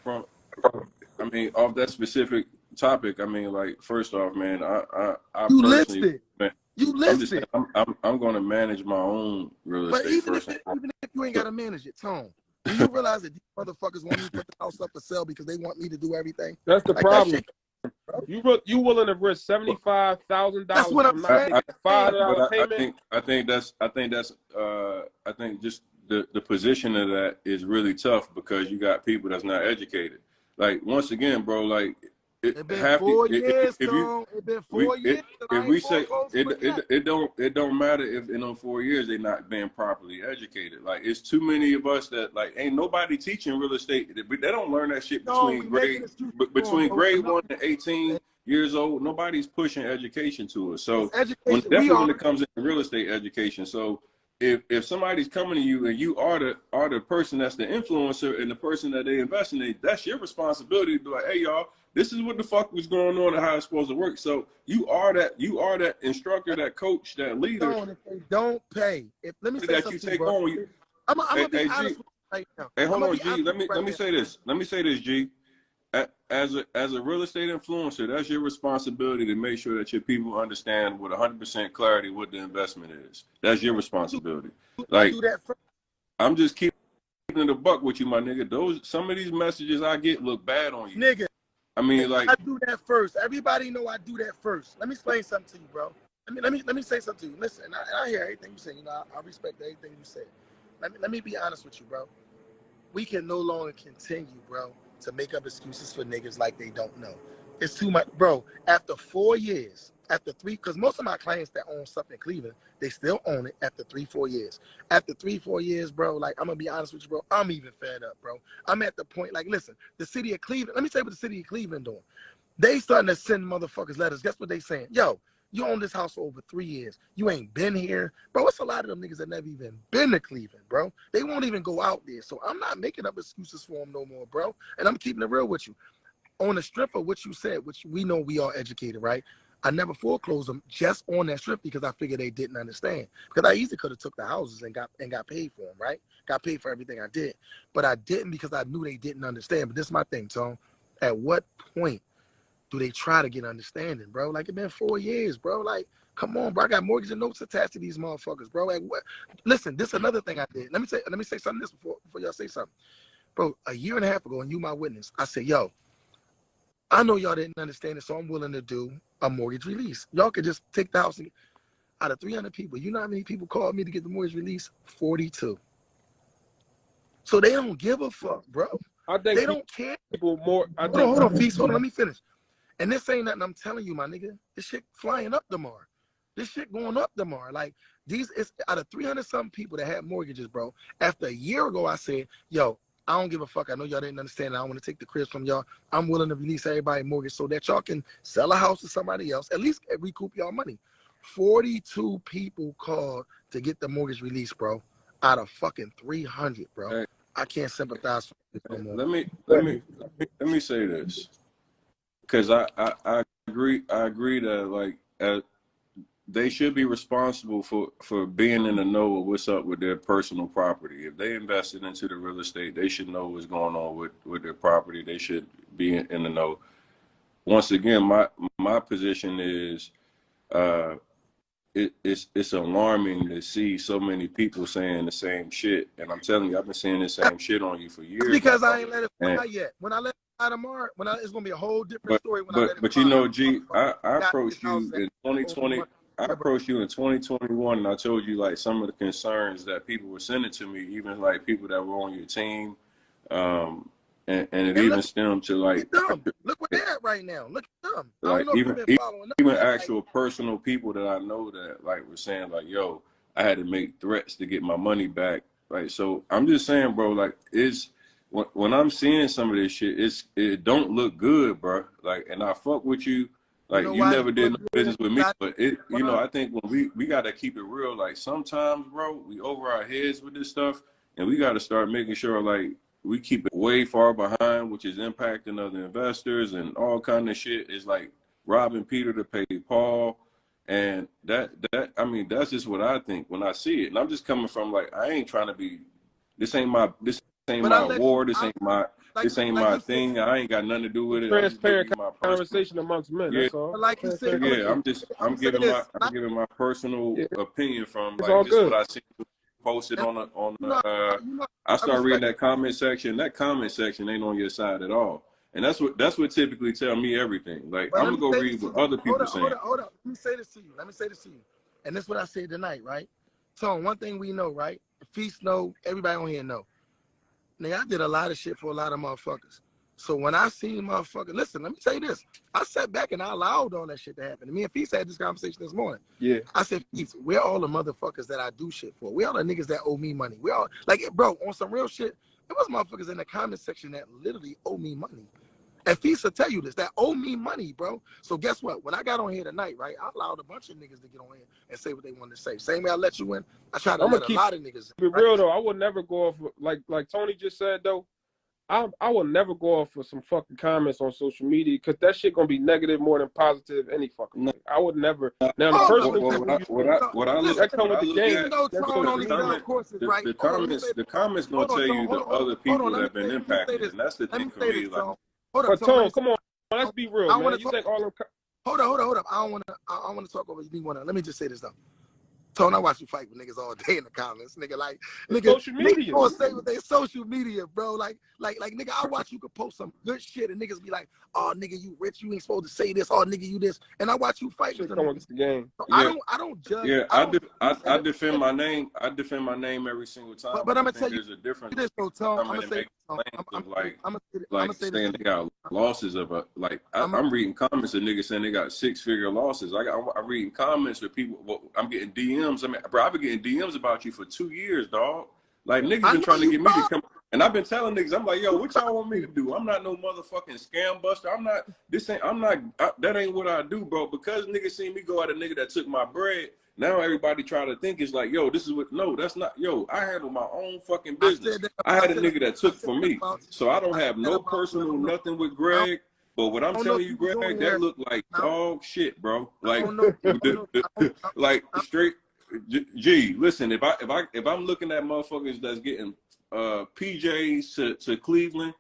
I mean, off that specific topic, I mean, like, first off, man, I you personally, listed. man, You listed. I'm going to manage my own real estate But first. even if you ain't got to manage it, Tone, do you realize that these motherfuckers want me to put the house up for sale because they want me to do everything? That's the Like, problem. that You willing to risk $75,000? That's what I'm saying. $5 payment. I think just the position of that is really tough, because you got people that's not educated. Like, once again, bro, like, It's been 4 years, Tone. It's been 4 years. If we say it don't matter if in those 4 years they're not being properly educated. Like, it's too many of us that, like, ain't nobody teaching real estate. They don't learn that shit between grade 1 and 18 years old. Nobody's pushing education to us. So definitely when it comes into real estate education. So if somebody's coming to you and you are the person that's the influencer and the person that they invest in, that's your responsibility to be like, hey, y'all, this is what the fuck was going on and how it's supposed to work. So you are that instructor, that coach, that leader. If they don't pay, let me say that something, you take bro. on. I'm gonna be honest with you right now. Hey, hold on, G. Let me say this. Let me say this, G. As a real estate influencer, that's your responsibility to make sure that your people understand with 100% clarity what the investment is. That's your responsibility. Like, I'm just keeping the buck with you, my nigga. Some of these messages I get look bad on you, nigga. I mean, like, I do that first. Everybody know I do that first. Let me explain something to you, bro. Let me say something to you. Listen, I hear everything you say. You know, I respect everything you say. Let me be honest with you, bro. We can no longer continue, bro, to make up excuses for niggas like they don't know. It's too much, bro. After 4 years, after 3, because most of my clients that own stuff in Cleveland, they still own it after 3-4 years. After 3-4 years, bro, like, I'm gonna be honest with you, bro, I'm even fed up, bro. I'm at the point, like, listen, the city of Cleveland, let me tell you what the city of Cleveland doing. They starting to send motherfuckers letters. Guess what they saying? Yo, you own this house for over 3 years. You ain't been here. Bro, it's a lot of them niggas that never even been to Cleveland, bro. They won't even go out there. So I'm not making up excuses for them no more, bro. And I'm keeping it real with you. On the strip of what you said, which we know we are educated, right? I never foreclosed them just on that strip because I figured they didn't understand. Because I easily could have took the houses and got paid for them, right? Got paid for everything I did. But I didn't because I knew they didn't understand. But this is my thing, Tom. At what point do they try to get understanding, bro? Like, it's been 4 years, bro. Like, come on, bro. I got mortgage and notes attached to these motherfuckers, bro. Like, what? Listen, this is another thing I did. Let me say something this before y'all say something. Bro, a year and a half ago, and you my witness, I said, yo, I know y'all didn't understand it, so I'm willing to do a mortgage release. Y'all could just take the house out of 300 people. You know how many people called me to get the mortgage release? 42. So they don't give a fuck, bro. I think they don't care. People more. Hold on, Feast. Hold on, let me finish. And this ain't nothing I'm telling you, my nigga. This shit flying up tomorrow. This shit going up tomorrow. Like, it's out of 300 something people that had mortgages, bro. After a year ago, I said, yo, I don't give a fuck. I know y'all didn't understand. I don't want to take the cribs from y'all. I'm willing to release everybody's mortgage so that y'all can sell a house to somebody else, at least recoup y'all money. 42 people called to get the mortgage release, bro, out of fucking 300, bro. Hey, I can't sympathize with this no more. Let me say this, because I agree that, like, they should be responsible for being in the know of what's up with their personal property. If they invested into the real estate, they should know what's going on with their property. They should be in the know. Once again, my position is, it's alarming to see so many people saying the same shit. And I'm telling you, I've been saying the same shit on you for years. Because I ain't let it And, fly yet. When I let it fly tomorrow, it's gonna be a whole different story. When I let it but fly, you know, G, I got approached this house you at in 2020. I approached you in 2021, and I told you like some of the concerns that people were sending to me, even like people that were on your team, and it even stemmed to like look where they're at right now. Look at them. I like don't know if you've been following them. even actual personal people that I know that like were saying like, yo, I had to make threats to get my money back. Like, so I'm just saying, bro, like it's when I'm seeing some of this shit, it don't look good, bro. Like, and I fuck with you. Like, you never did no business with me, but you know, I think when we got to keep it real. Like, sometimes, bro, we over our heads with this stuff, and we got to start making sure, like, we keep it way far behind, which is impacting other investors and all kind of shit. It's like robbing Peter to pay Paul, and I mean, that's just what I think when I see it. And I'm just coming from like, I ain't trying to be. This ain't my war. This ain't my thing. I ain't got nothing to do with it. Transparent conversation amongst men. Yeah. That's all. Like you said, Yeah, I'm giving my personal opinion from It's like all just good. what I see posted I start reading that comment section. That comment section ain't on your side at all. And that's what typically tell me everything. Like, I'm gonna go read what other people saying. Hold up. Let me say this to you. And this is what I said tonight, right? So one thing we know, right? Feast know, everybody on here know. Nigga, I did a lot of shit for a lot of motherfuckers. So when I see motherfuckers, listen, let me tell you this. I sat back and I allowed all that shit to happen. And me and Feast had this conversation this morning. Yeah. I said, Feast, we're all the motherfuckers that I do shit for. We're all the niggas that owe me money. We all, like, bro, on some real shit, there was motherfuckers in the comment section that literally owe me money. And Feast will tell you this, that owe me money, bro. So guess what? When I got on here tonight, right, I allowed a bunch of niggas to get on here and say what they wanted to say. Same way I let you in, I try to let a lot of niggas in. Be real though, I would never go off like Tony just said though. I will never go off for some fucking comments on social media because that shit gonna be negative more than positive any fucking way. I would never. Now the personal what I look that come with the game. The comments gonna tell you the other people that have been impacted, and that's the thing for me. Like, but Tone, come on, let's be real, man. You think all them? Hold up. I don't want to talk over you. Let me just say this though. Tone, I watch you fight with niggas all day in the comments, nigga. Like, nigga, social media. Niggas gonna say what they social media, bro. Like, nigga, I watch you could post some good shit and niggas be like, oh, nigga, you rich, you ain't supposed to say this. Oh, nigga, you this. And I watch you fight with them. The game. So yeah. I don't judge. Yeah, I defend my name. I defend my name every single time. But I'm gonna tell you, there's a difference. This, though, Tone. I'm gonna saying they got losses of I'm reading comments of niggas saying they got 6-figure losses. I'm reading comments with people. Well, I'm getting DMs. I mean, bro, I've been getting DMs about you for 2 years, dog. Like, niggas been trying to get me to come. And I've been telling niggas, I'm like, yo, what y'all want me to do? I'm not no motherfucking scam buster. That ain't what I do, bro. Because niggas seen me go at a nigga that took my bread. Now everybody try to think it's like, yo, this is what, no, that's not, yo, I handle my own fucking business. I had a nigga that took for me. So I don't have no personal nothing with Greg. But what I'm telling you, Greg, that look like dog shit, bro. Like, like straight, G, listen, if I'm looking at motherfuckers that's getting PJs to Cleveland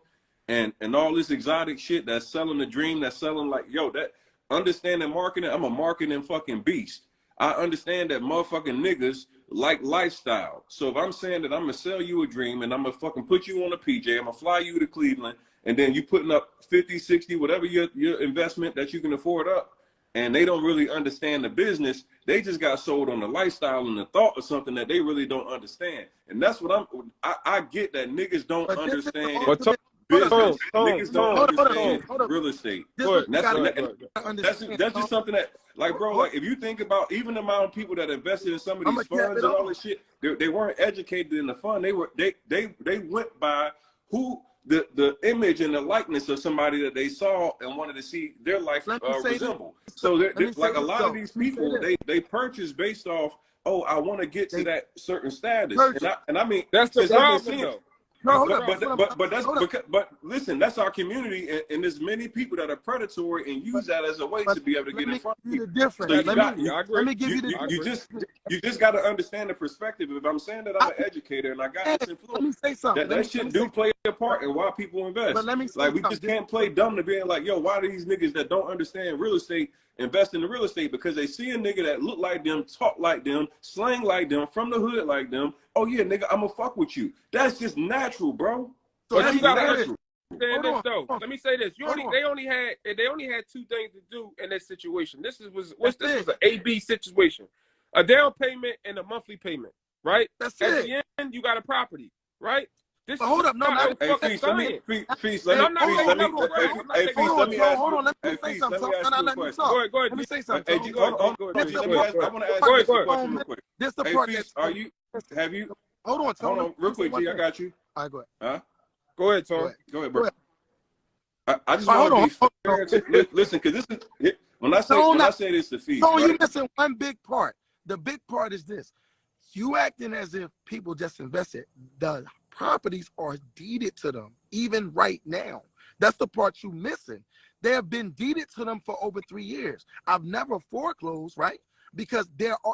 and all this exotic shit that's selling the dream, that's selling like, yo, that understanding marketing, I'm a marketing fucking beast. I understand that motherfucking niggas like lifestyle. So if I'm saying that I'm gonna sell you a dream and I'm gonna fucking put you on a PJ, I'm gonna fly you to Cleveland, and then you putting up 50, 60, whatever your investment that you can afford up, and they don't really understand the business, they just got sold on the lifestyle and the thought of something that they really don't understand. And that's what I get, that niggas don't understand business. Niggas don't understand real estate. That's just something that, like, bro, like, if you think about even the amount of people that invested in some of these funds and all this shit, they weren't educated in the fund. They went by who the image and the likeness of somebody that they saw and wanted to see their life resemble. So like a lot of these people, they purchase based off, oh, I want to get to that certain status. And I mean, that's the problem though. No, hold but, up. but listen, that's our community, and there's many people that are predatory and use that as a way to be able to get in front of people. Different. So Let me give you the you just got to understand the perspective. If I'm saying that I'm an educator and I got this influence, let me say something. that shit do play a part in why people invest. But let me say like we something. just can't play dumb to being like, yo, why do these niggas that don't understand real estate invest in the real estate? Because they see a nigga that look like them, talk like them, slang like them, from the hood like them. Oh yeah, nigga, I'ma fuck with you. That's just natural, bro. So that's you gotta natural. understand this though. Let me say this: they only had two things to do in this situation. This was an A/B situation: a down payment and a monthly payment, right? That's At it. the end, you got a property, right? This But hold up, no, Hey, Feast, let me ask you a question. Go ahead. Let me say something. Go ahead. I want to ask you a question real quick. This the Hey, part Feast, that's hold on, real quick, G, I got you. All right, go ahead. Huh? Go ahead, Tom. Go ahead, bro. I just want to be fair to listen, because this is when I say this to Feast. So right? you missing one big part. The big part is this: you acting as if people just invested. The properties are deeded to them, even right now. That's the part you missing. They have been deeded to them for over 3 years. I've never foreclosed, right? Because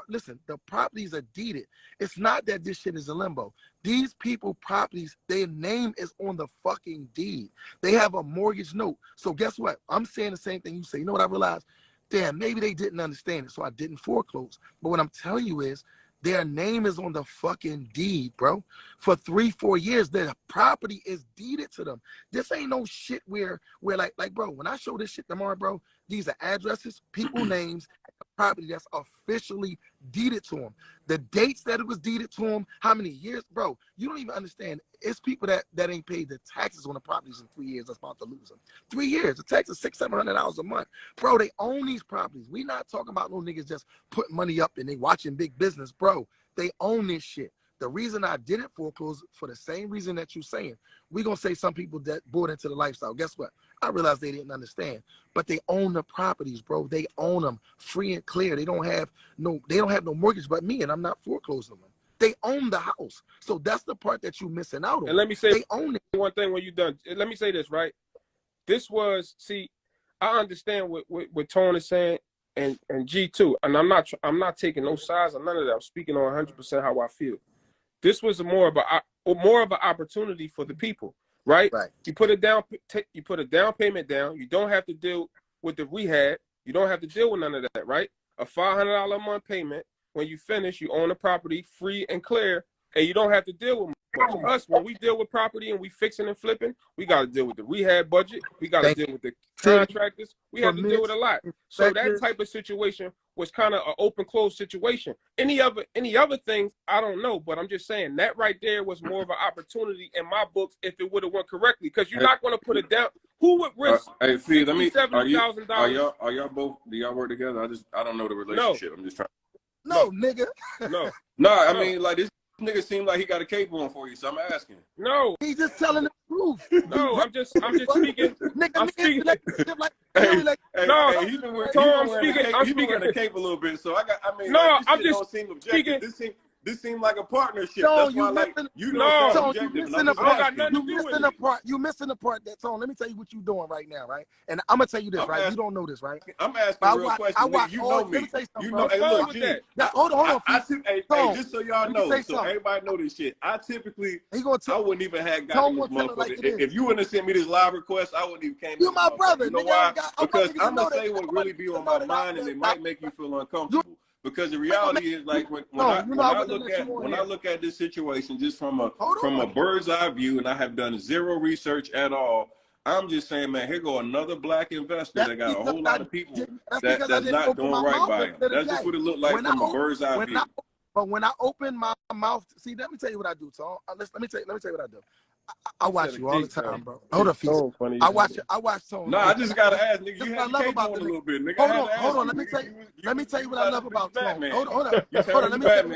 listen, the properties are deeded. It's not that this shit is a limbo. These people properties, their name is on the fucking deed. They have a mortgage note. So guess what? I'm saying the same thing you say. You know what I realized? Damn, maybe they didn't understand it, so I didn't foreclose. But what I'm telling you is, their name is on the fucking deed, bro. For 3-4 years, their property is deeded to them. This ain't no shit where like, bro, when I show this shit tomorrow, bro, these are addresses, people names, property that's officially deeded to them. The dates that it was deeded to them, how many years, bro, you don't even understand. It's people that ain't paid the taxes on the properties in 3 years that's about to lose them. 3 years, the tax is $600-$700 a month. Bro, they own these properties. We not talking about no niggas just putting money up and they watching big business, bro. They own this shit. The reason I didn't foreclose for the same reason that you're saying. We're going to say some people that bought into the lifestyle. Guess what? I realized they didn't understand. But they own the properties, bro. They own them free and clear. They don't have no mortgage but me, and I'm not foreclosing them. They own the house. So that's the part that you're missing out on. And let me say they own it. one thing when you're done. Let me say this, right? This was, see, I understand what Tone is saying and G too. And I'm not taking no sides or none of that. I'm speaking on 100% how I feel. This was more of an opportunity for the people, right? Right. You put a down payment down. You don't have to deal with the rehab. You don't have to deal with none of that, right? A $500 a month payment. When you finish, you own the property free and clear, and you don't have to deal with much. Us, when we deal with property and we fixing and flipping, we got to deal with the rehab budget. We got to deal with the contractors. We have to deal with a lot. So that type of situation was kind of an open-closed situation. Any other things, I don't know, but I'm just saying that right there was more of an opportunity in my books if it would have went correctly, because you're not going to put it down. Who would risk? Hey, Fee, let me. $70,000? Are y'all both? Do y'all work together? I don't know the relationship. I'm just trying. No, nigga. No, I mean, like, this nigga seemed like he got a cape on for you, so I'm asking. No. He's just telling the truth. No, I'm just speaking. Nigga, I'm speaking. He's been wearing a cape a little bit, so I'm just don't seem objective. speaking. This seemed like a partnership. Tone, That's why, like, you know, you missing the part. You missing the part that, Tone, let me tell you what you're doing right now, right? And I'm gonna tell you this, right? You don't know this, right? I'm asking a real question. You know me. You know, hey, look, G. Hold on. Hey, just so y'all know, so everybody know this shit. I typically, I wouldn't even have gotten this motherfucker. If you wouldn't have sent me this live request, I wouldn't even came. You my brother. You know why? Because I'm gonna say what really be on my mind, and it might make you feel uncomfortable. Because the reality is, like, when I look at this situation just from a bird's eye view, and I have done zero research at all, I'm just saying, man, here go another black investor that got a whole lot of people that's not doing right by him. That's just what it looked like from a bird's eye view. But when I open my mouth, see, let me tell you what I do, Tom. Let me tell you what I do. I watch you all the time, bro. Hold up, Feast. I watch Tone. No, I just gotta ask, nigga. You had to cape on a little bit, nigga. Hold on. Let me tell you what I love about Tone. Hold on. Let me tell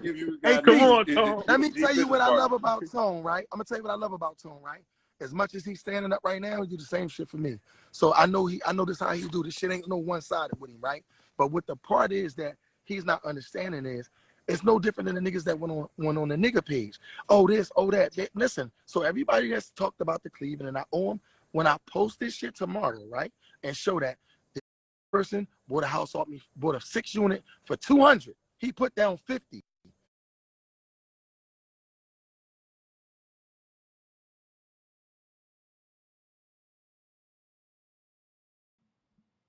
you. Hey, come on, Tone. Let me tell you what I love about Tone, right? I'm gonna tell you what I love about Tone, right? As much as he's standing up right now, he do the same shit for me. So I know this how he do. This shit ain't no one-sided with him, right? But what the part is that he's not understanding is It's no different than the niggas that went on the nigga page. Oh, this, oh, that. Listen, so everybody that's talked about the Cleveland, and I owe them, when I post this shit tomorrow, right, and show that this person bought a house off me, bought a 6-unit for 200. He put down 50.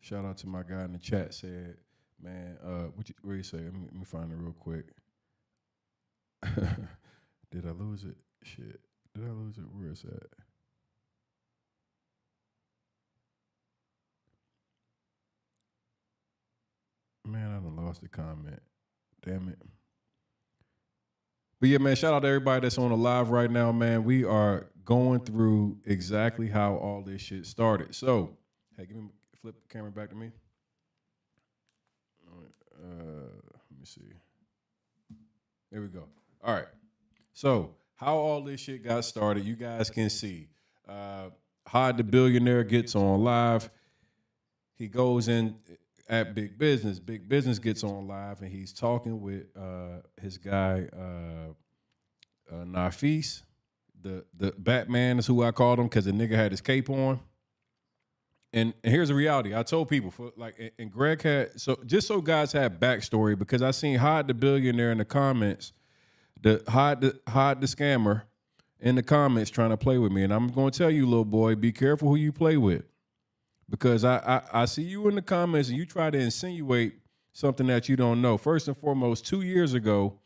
Shout out to my guy in the chat said, man, what do you say? Let me find it real quick. Did I lose it? Shit. Did I lose it? Where is that? Man, I done lost the comment. Damn it. But yeah, man, shout out to everybody that's on the live right now, man. We are going through exactly how all this shit started. So, hey, flip the camera back to me. Let me see. There we go. All right. So, how all this shit got started, you guys can see. Hod the Billionaire gets on live. He goes in at Big Bizzness. Big Bizzness gets on live, and he's talking with his guy, Nafis. The Batman is who I called him because the nigga had his cape on. And here's the reality. I told people, and Greg had, so guys had backstory, because I seen Hod the Billionaire in the comments, Hod the scammer in the comments trying to play with me. And I'm going to tell you, little boy, be careful who you play with. Because I see you in the comments and you try to insinuate something that you don't know. First and foremost, 2 years ago,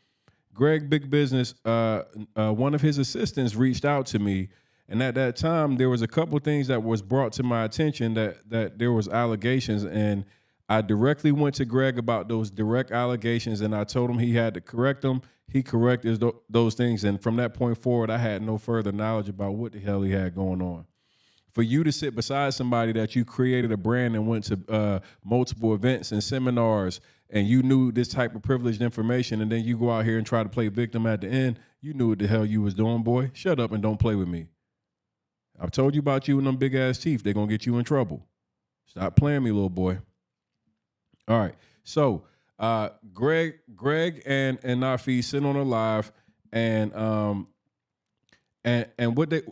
Greg Big Bizzness, one of his assistants reached out to me. And at that time, there was a couple things that was brought to my attention that there was allegations. And I directly went to Greg about those direct allegations, and I told him he had to correct them. He corrected those things. And from that point forward, I had no further knowledge about what the hell he had going on. For you to sit beside somebody that you created a brand and went to multiple events and seminars, and you knew this type of privileged information, and then you go out here and try to play victim at the end, you knew what the hell you was doing, boy. Shut up and don't play with me. I've told you about you and them big-ass teeth. They're going to get you in trouble. Stop playing me, little boy. All right. So Greg and Nafi sitting on a live, and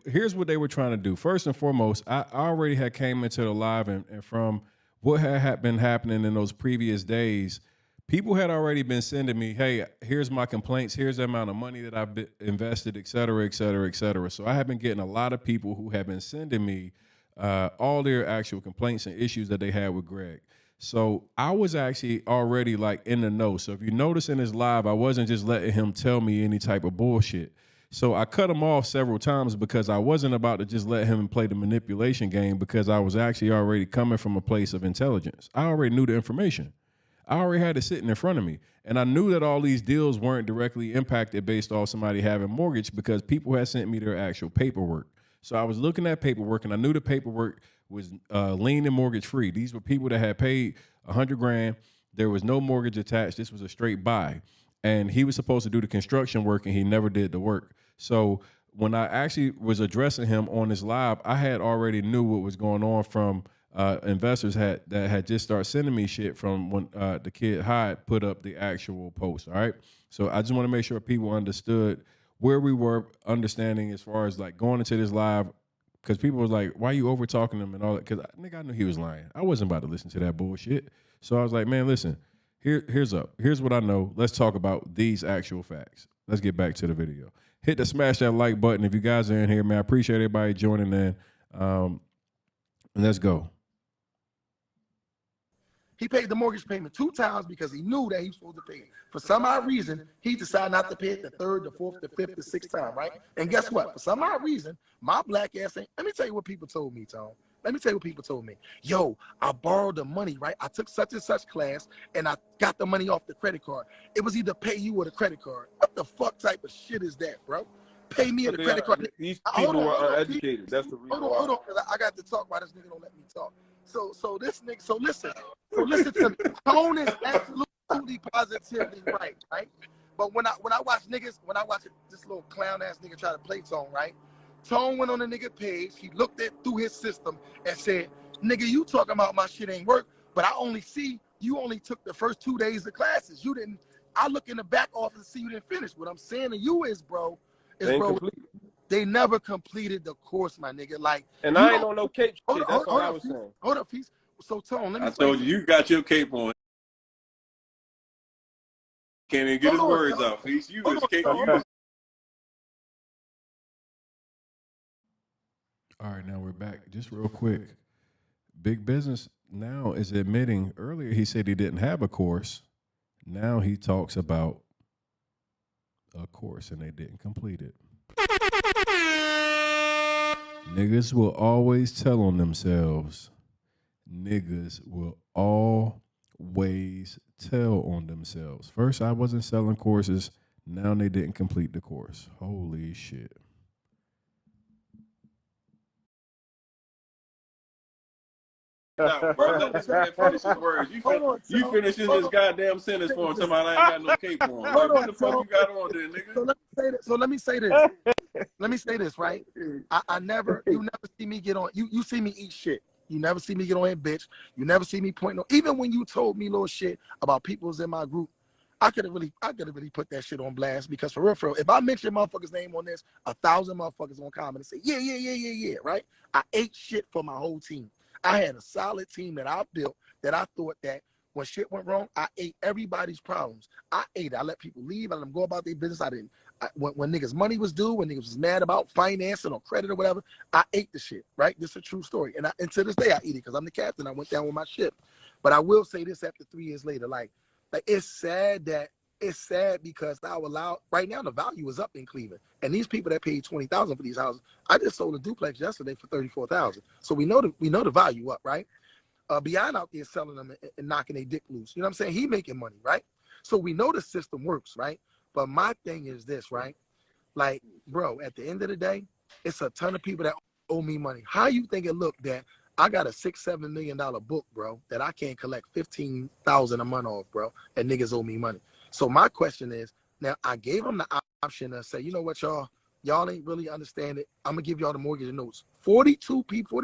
here's what they were trying to do. First and foremost, I already had came into the live, and from what had been happening in those previous days, people had already been sending me, hey, here's my complaints, here's the amount of money that I've invested, et cetera, et cetera, et cetera. So I have been getting a lot of people who have been sending me all their actual complaints and issues that they had with Greg. So I was actually already like in the know. So if you notice in his live, I wasn't just letting him tell me any type of bullshit. So I cut him off several times because I wasn't about to just let him play the manipulation game, because I was actually already coming from a place of intelligence. I already knew the information. I already had it sitting in front of me. And I knew that all these deals weren't directly impacted based off somebody having mortgage, because people had sent me their actual paperwork. So I was looking at paperwork, and I knew the paperwork was lien and mortgage free. These were people that had paid $100,000. There was no mortgage attached. This was a straight buy. And he was supposed to do the construction work, and he never did the work. So when I actually was addressing him on this live, I had already knew what was going on from investors that had just started sending me shit from when the kid Hyde put up the actual post. All right. So I just want to make sure people understood where we were, understanding as far as like going into this live, because people was like, why you over talking him and all that? Because I knew he was lying. I wasn't about to listen to that bullshit. So I was like, man, listen, here's what I know. Let's talk about these actual facts. Let's get back to the video. Hit the smash that like button if you guys are in here, man. I appreciate everybody joining in. And let's go. He paid the mortgage payment 2 times because he knew that he was supposed to pay it. For some odd reason, he decided not to pay it the 3rd, the 4th, the 5th, the 6th time, right? And guess what? For some odd reason, my black ass ain't. Let me tell you what people told me, Tom. Let me tell you what people told me. Yo, I borrowed the money, right? I took such and such class, and I got the money off the credit card. It was either pay you or the credit card. What the fuck type of shit is that, bro? Pay me at the credit card. These people are uneducated. That's the reason. Hold on, because I got to talk while this nigga don't let me talk. So this nigga, so listen to me. Tone is absolutely positively right? But when I watch this little clown ass nigga try to play Tone, right? Tone went on the nigga page, he looked through his system and said, nigga, you talking about my shit ain't work, but I only see you only took the first 2 days of classes. You didn't I look in the back office and see you didn't finish. What I'm saying to you is, bro, they never completed the course, my nigga. Like, and I ain't on no cape shit. That's all I was saying. Hold up, Feast. So, Tone, let me. I told you got your cape on. Can't even get his words out, Feast. You was cape. All right, now we're back. Just real quick. Big Business now is admitting, earlier he said he didn't have a course. Now he talks about a course and they didn't complete it. Niggas will always tell on themselves. Niggas will always tell on themselves. First, I wasn't selling courses. Now they didn't complete the course. Holy shit. No, bro, let this man finish his words. You finishing this goddamn sentence for him. Somebody I ain't got no cape on. Like, what the fuck you got on there, nigga? So let me say this. Let me say this, right? You never see me get on. You see me eat shit. You never see me get on here, bitch. You never see me point no. Even when you told me little shit about people's in my group, I could have really put that shit on blast, because for real, if I mention motherfuckers' name on this, 1,000 motherfuckers gonna comment and say, yeah, right? I ate shit for my whole team. I had a solid team that I built that I thought that when shit went wrong, I ate everybody's problems. I let people leave. I let them go about their business. When niggas' money was due, when niggas was mad about financing or credit or whatever, I ate the shit, right? This is a true story. And to this day, I eat it because I'm the captain. I went down with my ship. But I will say this after 3 years later, like it's sad because right now the value is up in Cleveland. And these people that paid $20,000 for these houses, I just sold a duplex yesterday for $34,000. So we know the value up, right? Beyond out there selling them and knocking their dick loose. You know what I'm saying? He making money, right? So we know the system works, right? But my thing is this, right? Like, bro, at the end of the day, it's a ton of people that owe me money. How you think it look that I got a $6-7 million book, bro, that I can't collect $15,000 a month off, bro, and niggas owe me money? So my question is, now I gave them the option to say, you know what, y'all ain't really understand it. I'm gonna give y'all the mortgage and notes. 42 people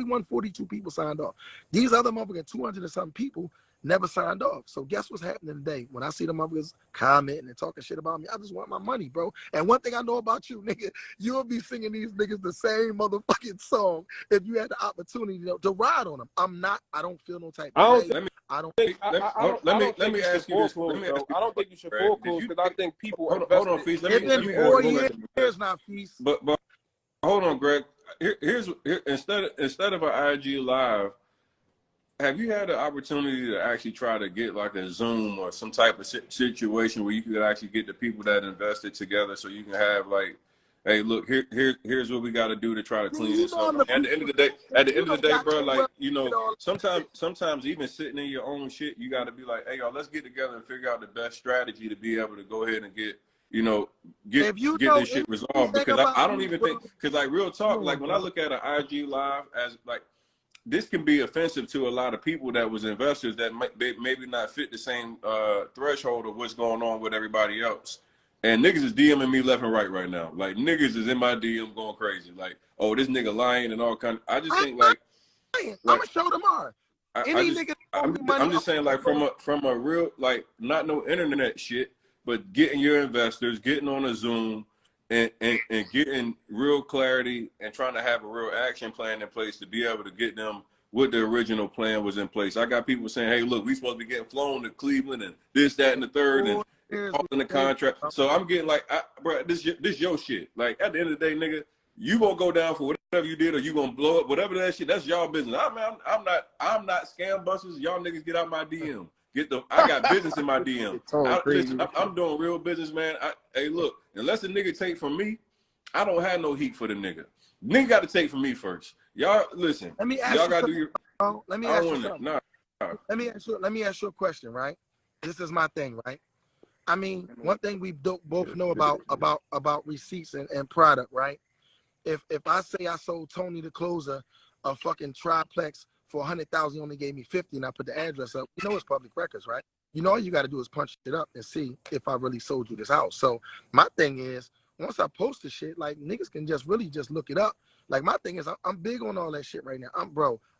signed off. These other motherfuckers, 200 and something people, never signed off. So guess what's happening today? When I see the motherfuckers commenting and talking shit about me, I just want my money, bro. And one thing I know about you, nigga, you'll be singing these niggas the same motherfucking song if you had the opportunity to ride on them. I don't feel no type of way. Let me ask you this. I don't think you should foreclose, because I think people hold on, Feast. It's been 4 years now, Feast. But hold on, Greg. Here's instead of an IG live, have you had the opportunity to actually try to get like a Zoom or some type of situation where you could actually get the people that invested together, so you can have like, hey, look, here's what we got to do to try to clean this up. At the end of the day, bro, like, you know, sometimes even sitting in your own shit, you got to be like, hey, y'all, let's get together and figure out the best strategy to be able to go ahead and get this shit resolved. Because I don't even think, because like real talk, like when I look at an IG live as like, this can be offensive to a lot of people that was investors that maybe not fit the same threshold of what's going on with everybody else. And niggas is DMing me left and right now. Like, niggas is in my DM going crazy. Like, oh, this nigga lying and all kind of, I just think like I'm gonna show tomorrow. I'm just saying, like, from a real, like, not no internet shit, but getting your investors, getting on a Zoom, and getting real clarity and trying to have a real action plan in place to be able to get them what the original plan was in place. I got people saying, hey, look, we supposed to be getting flown to Cleveland and this, that, and the third, and all in the contract. So I'm getting like, bro, this your shit. Like, at the end of the day, nigga, you gonna go down for whatever you did, or you gonna blow up, whatever that shit, that's y'all business. I'm not scam busters. Y'all niggas get out my DM. I got business in my DM. Listen, I'm doing real business, man. Hey, look, unless a nigga take from me, I don't have no heat for the nigga. Nigga got to take from me first. Y'all, listen. Let me ask y'all you got to do your. Let me ask you something. Let me ask you a question, right? This is my thing, right? I mean, one thing we both know about receipts and product, right? If I say I sold Tony the Closer a fucking triplex for 100,000, he only gave me 50, and I put the address up, you know it's public records, right? You know all you got to do is punch it up and see if I really sold you this house. So my thing is, once I post the shit, like, niggas can just really just look it up. Like my thing is, I'm big on all that shit right now.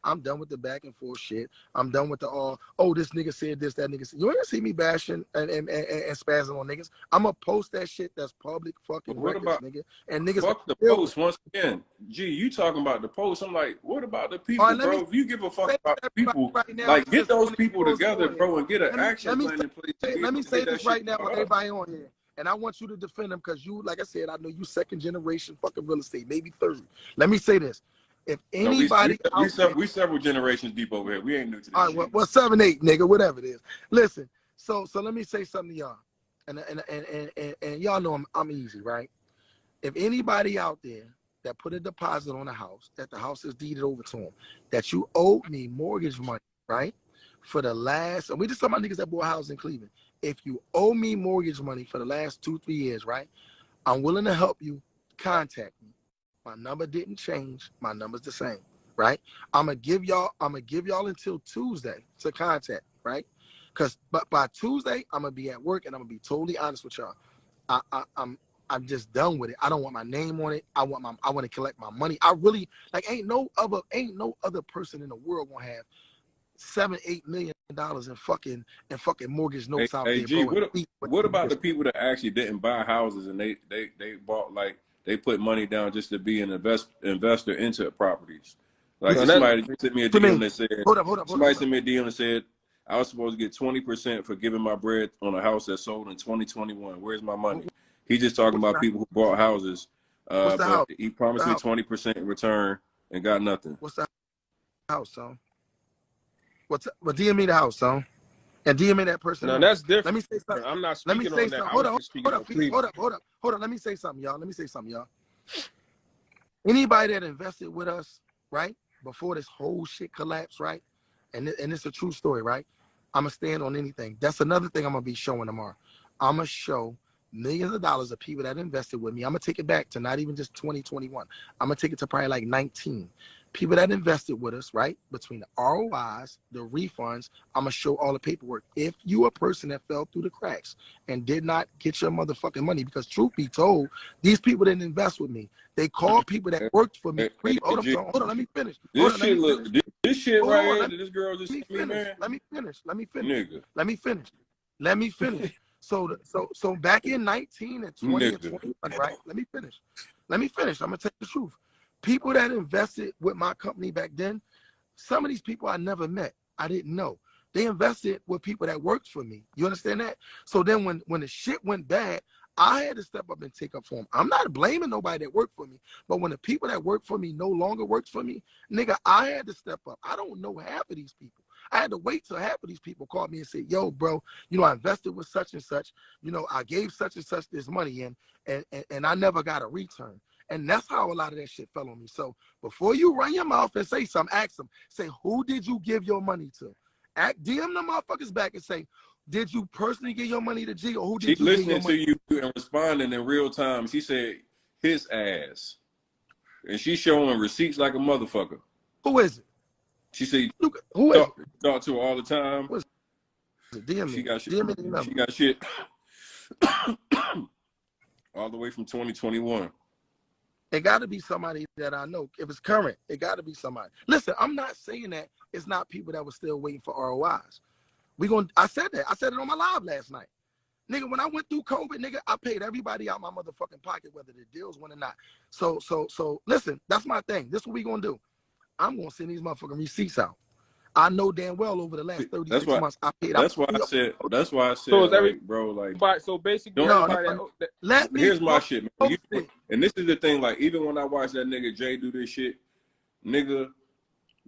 I'm done with the back and forth shit. I'm done with the oh, this nigga said this, that nigga said. You ain't gonna see me bashing and spazzing on niggas. I'm gonna post that shit that's public fucking But what records, about nigga. And niggas fuck the feel post once again? Gee, you talking about the post? I'm like, what about the all people, right, let me bro? If you give a fuck say about the people, right now, like get since those Tony people Close is together, on here. bro, and get an Let action me plan in place to let me get say that this shit right now up. with everybody on here. And I want you to defend them because you, like I said, I know you second generation fucking real estate, maybe third. Let me say this. If No, anybody out there, we several generations deep over here. We ain't new to all this right, shit. well, 7, 8, nigga, whatever it is. Listen, so let me say something to y'all. And y'all know I'm easy, right? If anybody out there that put a deposit on a house, that the house is deeded over to them, that you owe me mortgage money, right? For the last, and we just talking about niggas that bought a house in Cleveland. If you owe me mortgage money for the last 2-3 years, right? I'm willing to help you. Contact me. My number didn't change. My number's the same, right? I'm gonna give y'all until Tuesday to contact, right? But by Tuesday, I'm gonna be at work and I'm gonna be totally honest with y'all. I'm just done with it. I don't want my name on it. I want to collect my money. I really like ain't no other person in the world gonna have $7-8 million in fucking mortgage notes out Hey, there, G, bro. what about the people that actually didn't buy houses and they bought, like, they put money down just to be an investor into properties? Like, What No, you somebody sent me a mean? DM that said, Hold up. somebody sent me a DM that said I was supposed to get 20% for giving my bread on a house that sold in 2021. Where's my money? He just talking What's about the, people who bought houses, what's the but house? he promised me What's 20% in return and got nothing. the house, son? What DM me the house, son? And DM me that person. no, that's Let me different. say something. I'm not Let me speaking say on that. something. I was just speaking on Cleveland. Hold up. Let me say something, y'all. Anybody that invested with us, right, before this whole shit collapsed, right, and it's a true story, right? I'm gonna stand on anything. That's another thing I'm gonna be showing tomorrow. I'm gonna show millions of dollars of people that invested with me. I'm gonna take it back to not even just 2021. I'm gonna take it to probably like 19. People that invested with us, right? Between the ROIs, the refunds, I'm gonna show all the paperwork. If you a person that fell through the cracks and did not get your motherfucking money, because truth be told, these people didn't invest with me. They called people that worked for me. Hold on, let me finish. This shit Hold right on, here that this girl just sent me, man. Let me finish. Nigga. Let me finish. So back in 19 and 20 and Nigga. 21, right? Let me finish. I'm gonna tell you the truth. People that invested with my company back then, some of these people I never met. I didn't know. They invested with people that worked for me. You understand that? So then when the shit went bad, I had to step up and take up for them. I'm not blaming nobody that worked for me, but when the people that worked for me no longer works for me, nigga, I had to step up. I don't know half of these people. I had to wait till half of these people called me and said, yo, bro, I invested with such and such. I gave such and such this money in, and I never got a return. And that's how a lot of that shit fell on me. So before you run your mouth and say something, ask them. Say, who did you give your money to? DM the motherfuckers back and say, did you personally give your money to G, or who did you give your money? She's listening to you and responding in real time. She said, his ass. And she's showing receipts like a motherfucker. Who is it? She said, who is talk to her all the time. Who is it? DM me. She got shit. DM me the number. She got shit all the way from 2021. It got to be somebody that I know. If it's current, it got to be somebody. Listen, I'm not saying that it's not people that were still waiting for ROIs. I said that. I said it on my live last night. Nigga, when I went through COVID, nigga, I paid everybody out my motherfucking pocket, whether the deals went or not. So listen, that's my thing. This is what we gonna do. I'm gonna send these motherfucking receipts out. I know damn well over the last 36 months I paid out. That's why I said, So is like, bro, like, so basically, here's my shit, man. And this is the thing, like, even when I watch that nigga Jay do this shit, nigga,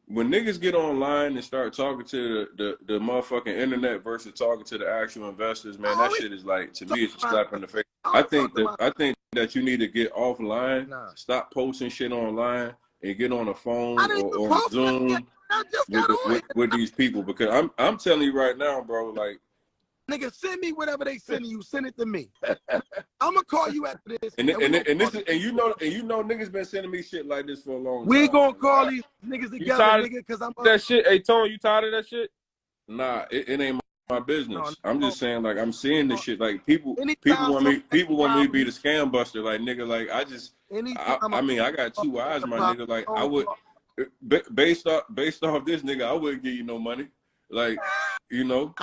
when niggas get online and start talking to the motherfucking internet versus talking to the actual investors, man, that shit is like, to me, it's a slap in the face. I think that you need to get offline, stop posting shit online, and get on a phone or on Zoom with these people, because I'm telling you right now, bro, like, nigga, send me whatever they send you. Send it to me. I'm gonna call you after this. And you know niggas been sending me shit like this for a long time. We gonna call these niggas together, nigga, because I'm that shit. Hey, Tone, you tired of that shit? Nah, it ain't my business. I'm just saying, like, I'm seeing this shit. Like, people want me to be the scam buster. Like, nigga, like, I mean, I got two eyes, my nigga. Like, I would, based off this nigga, I wouldn't give you no money. Like, you know,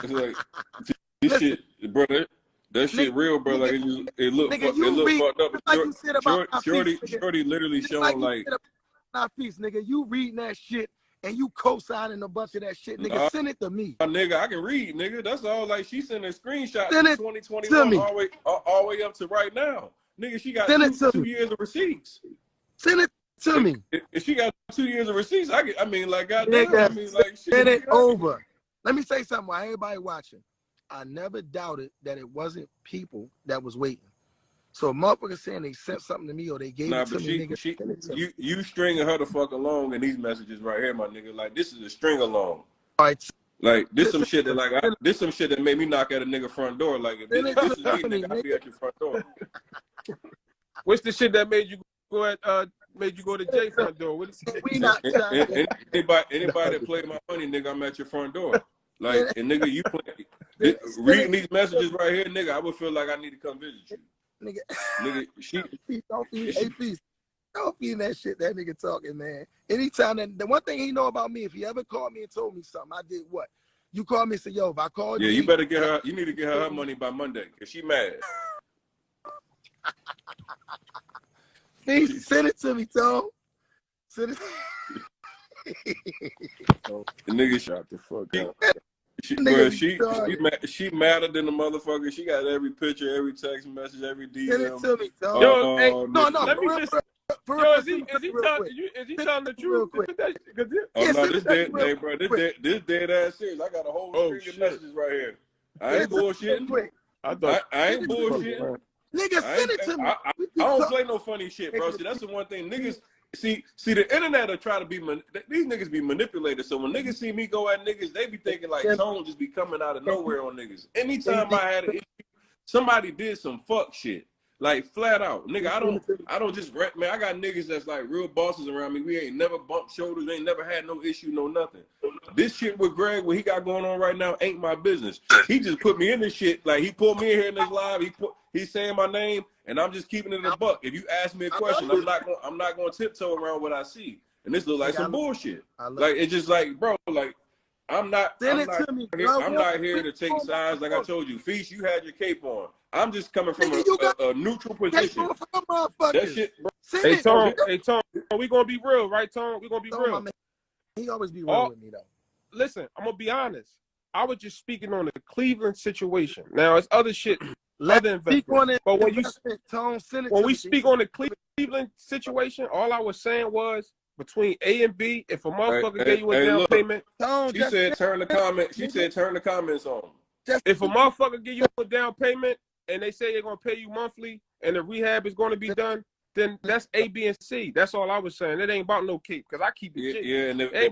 it's like this shit, brother. That shit real, bro. Like it look fucked up. Like Shorty literally showing like piece, nigga. You reading that shit and you co-signing a bunch of that shit, nigga. Send it to me. Nigga, I can read, nigga. That's all. Like she sent a screenshot from 2021 all the way up to right now. Nigga, she got two years of receipts. Send it to me. If she got 2 years of receipts, I mean, like, goddamn, I mean, like, shit. Send it over. Let me say something while everybody watching. I never doubted that it wasn't people that was waiting. So motherfuckers saying they sent something to me or they gave it to me, nigga. You stringing her the fuck along in these messages right here, my nigga. Like, this is a string along. All right. Like, this some shit that this some shit that made me knock at a nigga front door. Like, if this is me, nigga, I'll be at your front door. What's the shit that made you go to Jay front door? What is it? Anybody that played my money, nigga, I'm at your front door. Like, and nigga, you reading these messages right here, nigga, I would feel like I need to come visit you. Nigga, don't feed that shit that nigga talking, man. Anytime the one thing he know about me, if he ever called me and told me something, I did what? You called me and said, yo, if I called you. Yeah, you better get her, you need to get her money by Monday, because she mad. Send it to me, Tom. Send it. The nigga shot the fuck out. She madder than the motherfucker. She got every picture, every text message, every DM. Send it to me, Tom. Yo, hey, no. Let me just. Yo, is he telling the truth? Oh no, this dead, hey, bro. This dead ass serious. I got a whole string of messages right here. I ain't bullshitting. I ain't bullshitting. Nigga, send it to me. I don't play no funny shit, bro. See, that's the one thing niggas. See, the internet will try to be these niggas be manipulated. So when niggas see me go at niggas, they be thinking like Tone just be coming out of nowhere on niggas. Anytime I had an issue, somebody did some fuck shit. Like flat out. Nigga, I don't just rent, man. I got niggas that's like real bosses around me. We ain't never bumped shoulders, ain't never had no issue, no nothing. This shit with Greg, what he got going on right now ain't my business. He just put me in this shit. Like he pulled me in here in this live, he's saying my name, and I'm just keeping it a buck. If you ask me a question, I'm not gonna tiptoe around what I see. And this looks like some bullshit. Like it's just like, bro, like I'm not here to take sides. Like I told you, Feast, you had your cape on. I'm just coming from a neutral position. That shit, bro. Hey, Tom, we gonna be real, right, Tom? We gonna be real. He always be real with me, though. Listen, I'm gonna be honest. I was just speaking on the Cleveland situation. Now, it's other shit, other investments. But when we speak on the Cleveland situation, all I was saying was between A and B, if a motherfucker gave you a down payment, she said turn the comments on. If a motherfucker give you a down payment and they say they're gonna pay you monthly and the rehab is gonna be done, then that's A, B, and C. That's all I was saying. It ain't about no cape, because I keep it. Yeah, and if a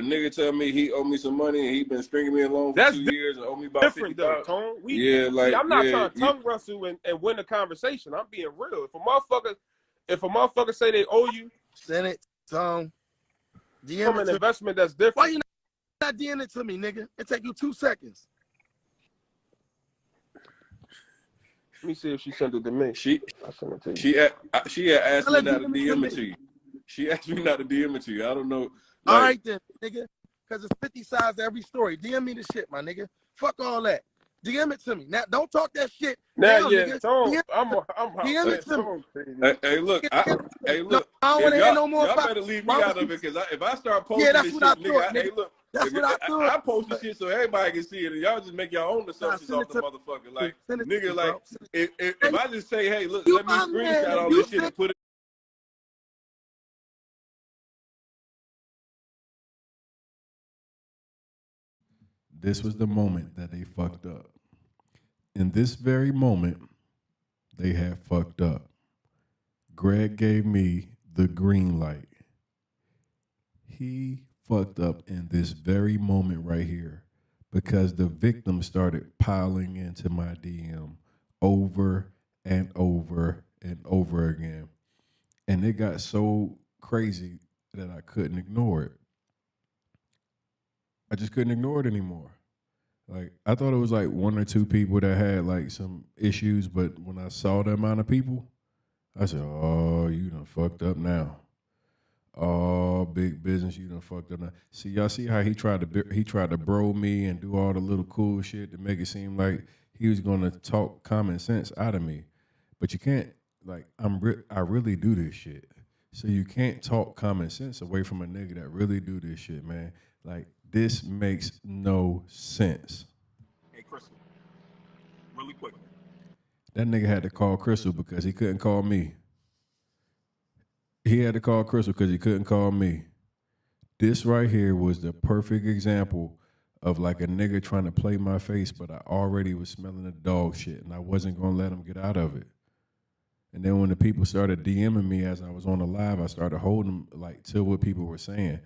nigga tell me he owe me some money and he been stringing me along for 2 years and owe me about different though, Tone. I'm not trying to tongue wrestle and win the conversation. I'm being real. If a motherfucker say they owe you, send it, Tom. From an investment that's different. Why you not DMing it to me, nigga? It take you 2 seconds. Let me see if she sent it to me. She had asked me not to DM it to you. She asked me not to DM it to you. I don't know. All right then, nigga. Because it's 50 sides to every story. DM me the shit, my nigga. Fuck all that. DM it to me. Now, don't talk that shit. Now, yeah, nigga. Tone, DM it to me. Hey, look. I don't want to hear no more. Y'all better leave me out of it, because if I start posting this shit, nigga, hey, look. That's what I thought. I post the shit so everybody can see it, and y'all just make your own assumptions off the motherfucker. Like, nigga, like, if I just say, hey, look, let me screenshot all this shit and put it. This was the moment that they fucked up. In this very moment, they had fucked up. Greg gave me the green light. He fucked up in this very moment right here, because the victim started piling into my DM over and over and over again. And it got so crazy that I couldn't ignore it. I just couldn't ignore it anymore. Like I thought it was like one or two people that had like some issues, but when I saw the amount of people, I said, "Oh, you done fucked up now. Oh, big business, you done fucked up now." See, y'all see how he tried to bro me and do all the little cool shit to make it seem like he was gonna talk common sense out of me, but you can't. Like I really do this shit, so you can't talk common sense away from a nigga that really do this shit, man. Like this makes no sense. Hey, Crystal, really quickly. That nigga had to call Crystal because he couldn't call me. He had to call Crystal because he couldn't call me. This right here was the perfect example of like a nigga trying to play my face, but I already was smelling the dog shit and I wasn't gonna let him get out of it. And then when the people started DMing me as I was on the live, I started holding like to what people were saying.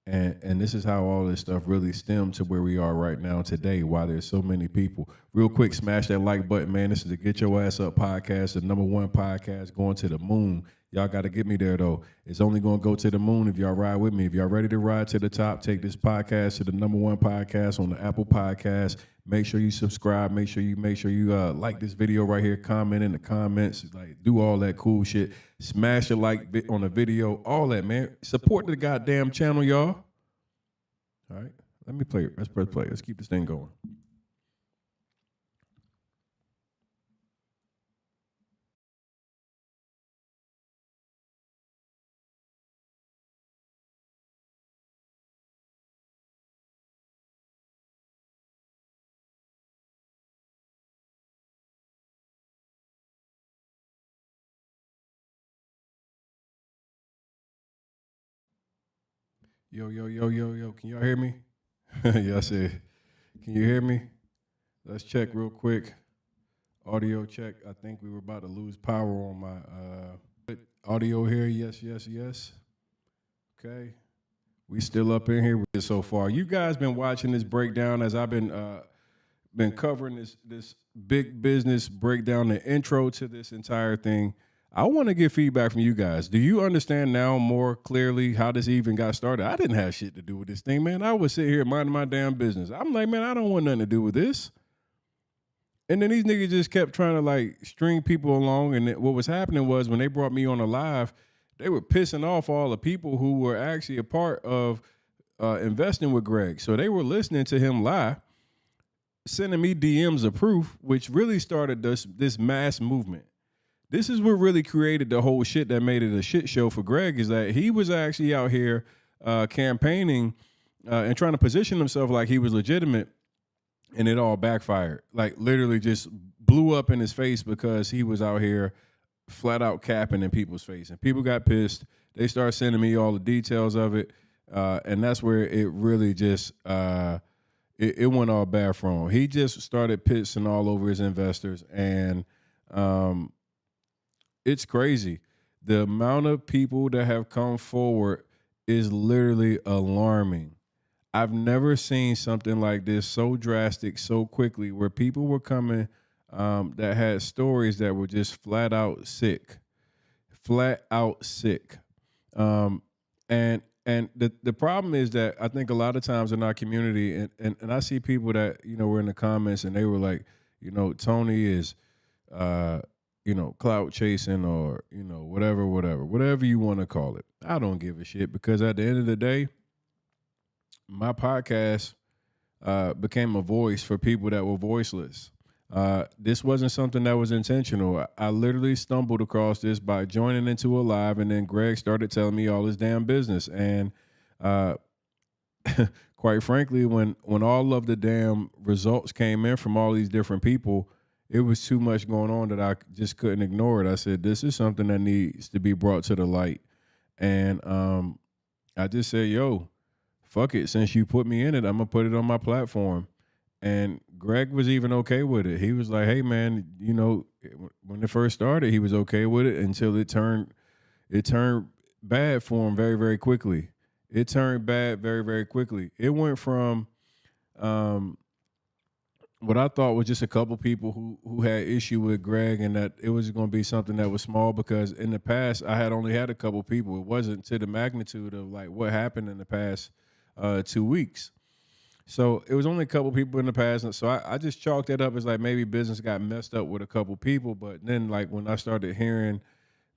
And this is how all this stuff really stemmed to where we are right now today, why there's so many people. Real quick, smash that like button, man. This is the Get Your Ass Up podcast, the #1 podcast going to the moon. Y'all got to get me there, though. It's only going to go to the moon if y'all ride with me. If y'all ready to ride to the top, take this podcast to the #1 podcast on the Apple Podcast. Make sure you subscribe. Make sure you like this video right here. Comment in the comments. Like, do all that cool shit. Smash the like on the video. All that, man. Support the goddamn channel, y'all. All right. Let me play it. Let's press play. Let's keep this thing going. Yo. Can y'all hear me? Yeah, I said, can you hear me? Let's check real quick. Audio check. I think we were about to lose power on my audio here. Yes. Okay. We still up in here with it so far. You guys been watching this breakdown as I've been covering this big business breakdown, the intro to this entire thing. I want to get feedback from you guys. Do you understand now more clearly how this even got started? I didn't have shit to do with this thing, man. I was sitting here minding my damn business. I'm like, man, I don't want nothing to do with this. And then these niggas just kept trying to like string people along. And what was happening was when they brought me on a live, they were pissing off all the people who were actually a part of investing with Greg. So they were listening to him lie, sending me DMs of proof, which really started this mass movement. This is what really created the whole shit that made it a shit show for Greg, is that he was actually out here campaigning and trying to position himself like he was legitimate, and it all backfired. Like literally just blew up in his face because he was out here flat out capping in people's face. And people got pissed. They started sending me all the details of it. And that's where it really just, it went all bad for him. He just started pissing all over his investors. And it's crazy. The amount of people that have come forward is literally alarming. I've never seen something like this so drastic so quickly, where people were coming that had stories that were just flat out sick. And the problem is that I think a lot of times in our community, and I see people that, were in the comments and they were like, Tony is, clout chasing or, whatever you want to call it. I don't give a shit, because at the end of the day, my podcast became a voice for people that were voiceless. This wasn't something that was intentional. I literally stumbled across this by joining into a live, and then Greg started telling me all his damn business. And quite frankly, when all of the damn results came in from all these different people, it was too much going on that I just couldn't ignore it. I said, this is something that needs to be brought to the light. And I just said, yo, fuck it. Since you put me in it, I'm going to put it on my platform. And Greg was even okay with it. He was like, hey, man, when it first started, he was okay with it until it turned bad for him very, very quickly. It turned bad very, very quickly. It went from what I thought was just a couple people who had issue with Greg, and that it was going to be something that was small, because in the past I had only had a couple people. It wasn't to the magnitude of like what happened in the past 2 weeks. So it was only a couple people in the past. And so I just chalked that up as like maybe business got messed up with a couple people. But then like when I started hearing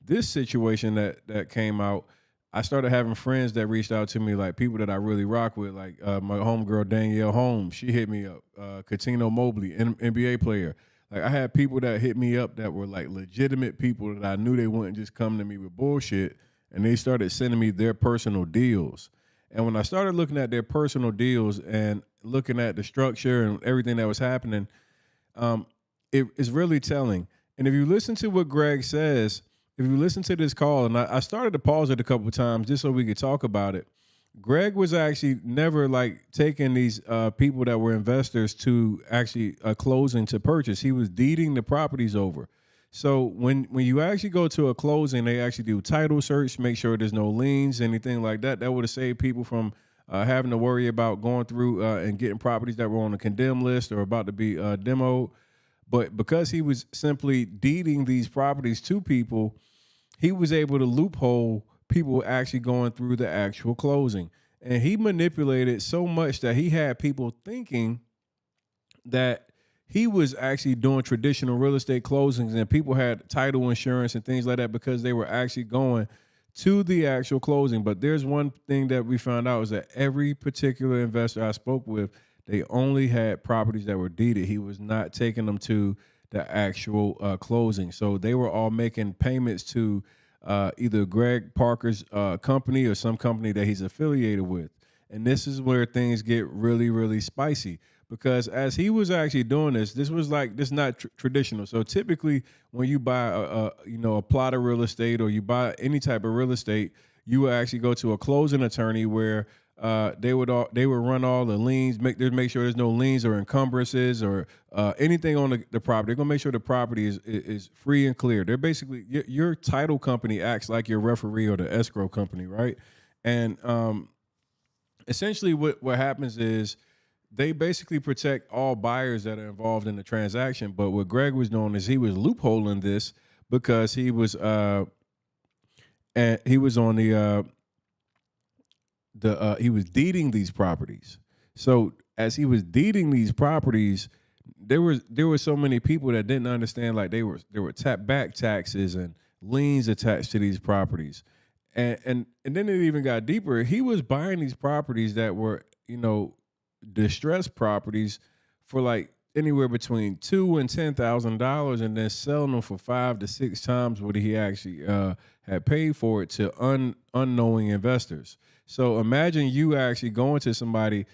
this situation that came out, I started having friends that reached out to me, like people that I really rock with, like my homegirl Danielle Holmes. She hit me up. Katino Mobley, NBA player. Like I had people that hit me up that were like legitimate people that I knew they wouldn't just come to me with bullshit, and they started sending me their personal deals. And when I started looking at their personal deals and looking at the structure and everything that was happening, it's really telling. And if you listen to what Greg says, if you listen to this call, and I started to pause it a couple of times just so we could talk about it, Greg was actually never like taking these people that were investors to actually a closing to purchase. He was deeding the properties over. So when you actually go to a closing, they actually do title search, make sure there's no liens, anything like that. That would have saved people from having to worry about going through and getting properties that were on the condemned list or about to be demoed. But because he was simply deeding these properties to people, he was able to loophole people actually going through the actual closing. And he manipulated so much that he had people thinking that he was actually doing traditional real estate closings, and people had title insurance and things like that because they were actually going to the actual closing. But there's one thing that we found out is that every particular investor I spoke with, they only had properties that were deeded. He was not taking them to the actual closing. So they were all making payments to either Greg Parker's company or some company that he's affiliated with. And this is where things get really, really spicy. Because as he was actually doing this was like, this is not traditional. So typically when you buy a plot of real estate or you buy any type of real estate, you would actually go to a closing attorney where they would run all the liens, make sure there's no liens or encumbrances or anything on the property. They're gonna make sure the property is free and clear. They're basically, your title company acts like your referee or the escrow company, right? And essentially what happens is they basically protect all buyers that are involved in the transaction. But what Greg was doing is he was loopholing this because he was on he was deeding these properties. So as he was deeding these properties, there were so many people that didn't understand, like there were back taxes and liens attached to these properties. And then it even got deeper. He was buying these properties that were, distressed properties for like anywhere between $2,000 and $10,000, and then selling them for 5 to 6 times what he actually had paid for it to unknowing investors. So imagine you actually going to somebody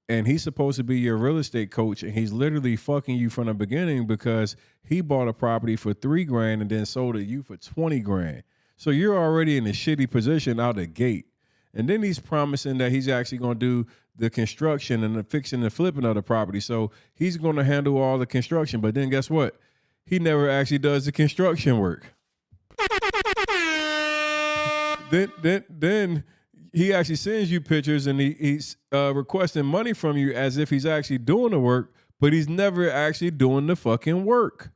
and he's supposed to be your real estate coach, and he's literally fucking you from the beginning because he bought a property for $3,000 and then sold it to you for $20,000. So you're already in a shitty position out the gate. And then he's promising that he's actually going to do the construction and the fixing and flipping of the property. So he's going to handle all the construction. But then guess what? He never actually does the construction work. Then he actually sends you pictures and he's requesting money from you as if he's actually doing the work, but he's never actually doing the fucking work.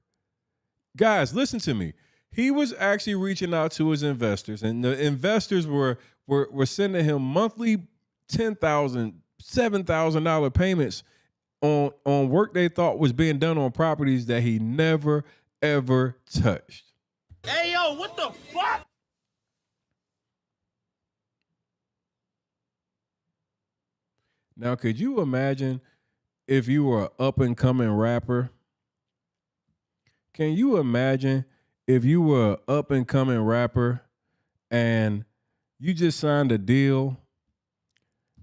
Guys, listen to me. He was actually reaching out to his investors, and the investors were sending him monthly $10,000, $7,000 payments on work they thought was being done on properties that he never, ever touched. Hey, yo, what the fuck? Now, could you imagine if you were an up-and-coming rapper? Can you imagine if you were an up-and-coming rapper and you just signed a deal,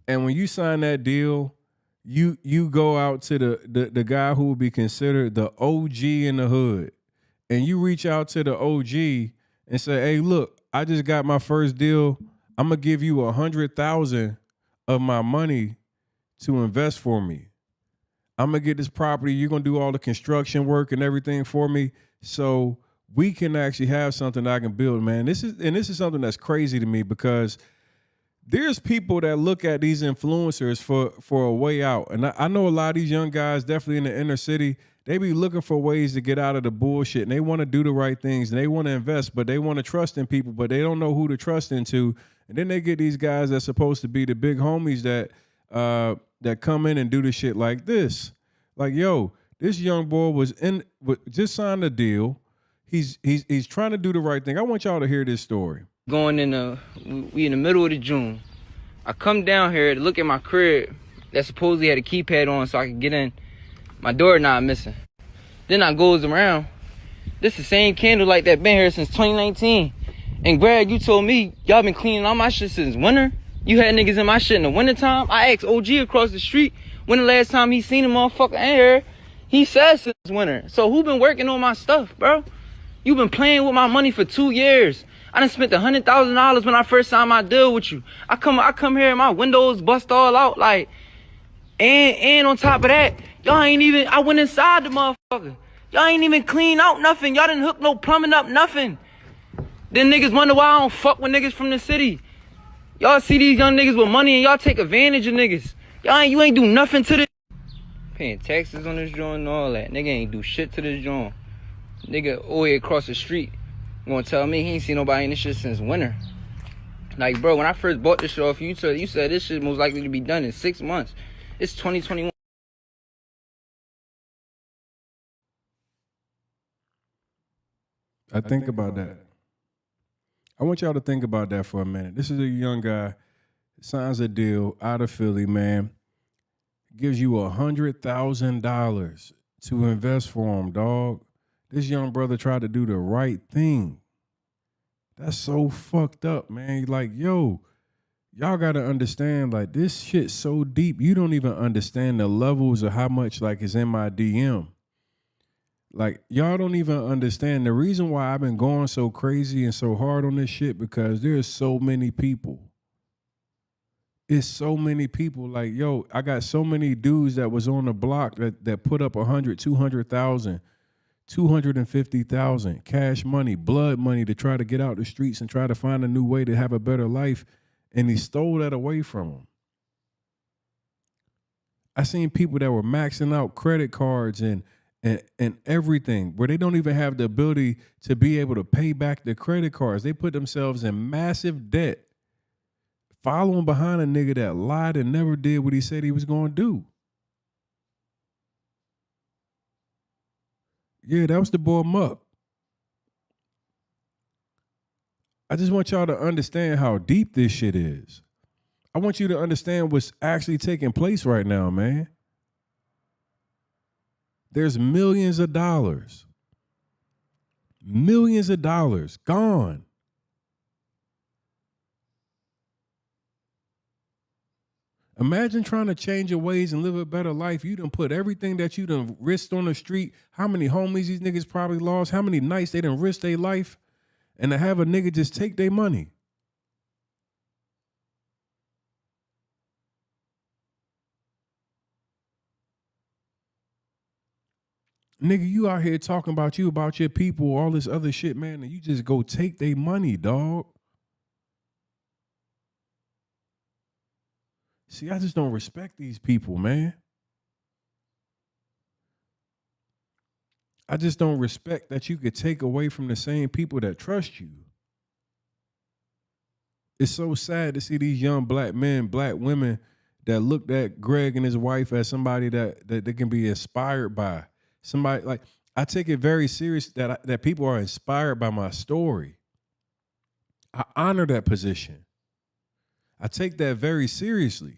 and when you sign that deal, you go out to the guy who would be considered the OG in the hood, and you reach out to the OG and say, hey, look, I just got my first deal. I'm going to give you $100,000 of my money to invest for me. I'm going to get this property. You're going to do all the construction work and everything for me, so we can actually have something that I can build, man. This is something that's crazy to me, because there's people that look at these influencers for a way out. And I know a lot of these young guys, definitely in the inner city, they be looking for ways to get out of the bullshit, and they want to do the right things, and they want to invest, but they want to trust in people, but they don't know who to trust into. And then they get these guys that's supposed to be the big homies that that come in and do the shit like this. Like, yo, this young boy was just signed a deal. He's trying to do the right thing. I want y'all to hear this story. We in the middle of the June. I come down here to look at my crib that supposedly had a keypad on so I could get in. My door not missing. Then I goes around. This the same candle light that been here since 2019. And Greg, you told me y'all been cleaning all my shit since winter. You had niggas in my shit in the wintertime. I asked OG across the street when the last time he seen a motherfucker in here. He said since winter. So who been working on my stuff, bro? You been playing with my money for 2 years. I done spent $100,000 when I first signed my deal with you. I come here and my windows bust all out, like, and on top of that, y'all ain't even, I went inside the motherfucker. Y'all ain't even clean out nothing. Y'all didn't hook no plumbing up, nothing. Then niggas wonder why I don't fuck with niggas from the city. Y'all see these young niggas with money and y'all take advantage of niggas. You ain't do nothing to this. Paying taxes on this joint and all that. Nigga ain't do shit to this joint. Nigga all the way across the street gonna tell me he ain't seen nobody in this shit since winter. Like, bro, when I first bought this shit off you said this shit most likely to be done in 6 months. It's 2021. I think about that. I want y'all to think about that for a minute. This is a young guy, signs a deal out of Philly, man. Gives you $100,000 to invest for him, dog. This young brother tried to do the right thing. That's so fucked up, man. Like, yo, y'all got to understand, like, this shit's so deep. You don't even understand the levels of how much, like, is in my DM. Like, y'all don't even understand the reason why I've been going so crazy and so hard on this shit, because there's so many people. It's so many people. Like, yo, I got so many dudes that was on the block that put up 100, 200,000, 250,000 cash money, blood money to try to get out the streets and try to find a new way to have a better life. And he stole that away from them. I seen people that were maxing out credit cards and everything where they don't even have the ability to be able to pay back the credit cards. They put themselves in massive debt, following behind a nigga that lied and never did what he said he was going to do. Yeah, that was the boy Muck. I just want y'all to understand how deep this shit is. I want you to understand what's actually taking place right now, man. There's millions of dollars gone. Imagine trying to change your ways and live a better life. You done put everything that you done risked on the street. How many homies these niggas probably lost? How many nights they done risked their life? And to have a nigga just take their money. Nigga, you out here talking about your people, all this other shit, man, and you just go take their money, dog. See, I just don't respect these people, man. I just don't respect that you could take away from the same people that trust you. It's so sad to see these young black men, black women that looked at Greg and his wife as somebody that they can be inspired by. Somebody, like, I take it very serious that people are inspired by my story. I honor that position. I take that very seriously.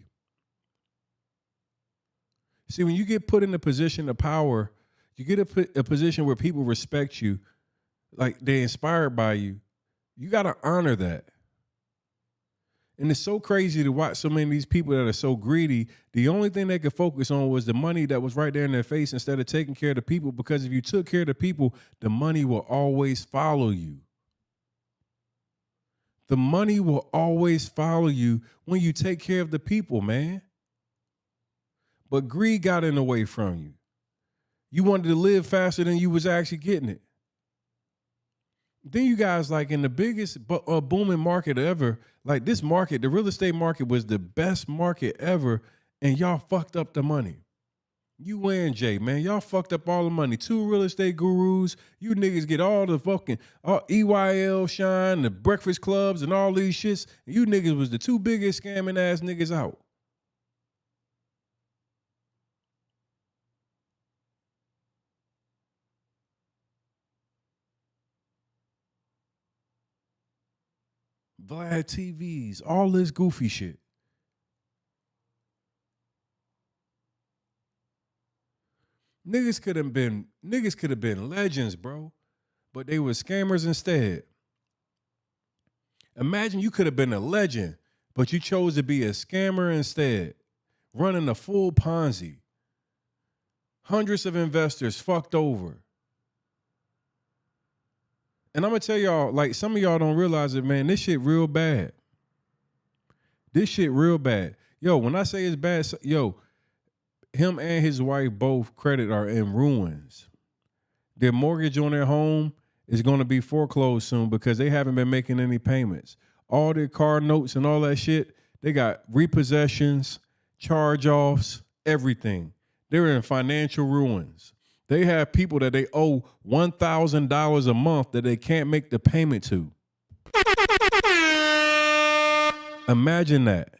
See, when you get put in a position of power, you get a position where people respect you, like they're inspired by you. You got to honor that. And it's so crazy to watch so many of these people that are so greedy. The only thing they could focus on was the money that was right there in their face instead of taking care of the people. Because if you took care of the people, the money will always follow you. The money will always follow you when you take care of the people, man. But greed got in the way from you. You wanted to live faster than you was actually getting it. Then you guys, like, in the biggest booming market ever, like this market, the real estate market was the best market ever, and y'all fucked up the money. You and Jay, man, y'all fucked up all the money. 2 real estate gurus, you niggas get all the fucking EYL shine, the breakfast clubs, and all these shits. And you niggas was the 2 biggest scamming ass niggas out. Vlad TVs, all this goofy shit. Niggas could have been legends, bro, but they were scammers instead. Imagine you could have been a legend, but you chose to be a scammer instead, running a full Ponzi. Hundreds of investors fucked over. And I'm gonna tell y'all, like, some of y'all don't realize it, man. This shit real bad. This shit real bad. Yo, when I say it's bad, yo, him and his wife both credit are in ruins. Their mortgage on their home is going to be foreclosed soon because they haven't been making any payments. All their car notes and all that shit, they got repossessions, charge-offs, everything. They're in financial ruins. They have people that they owe $1,000 a month that they can't make the payment to. Imagine that.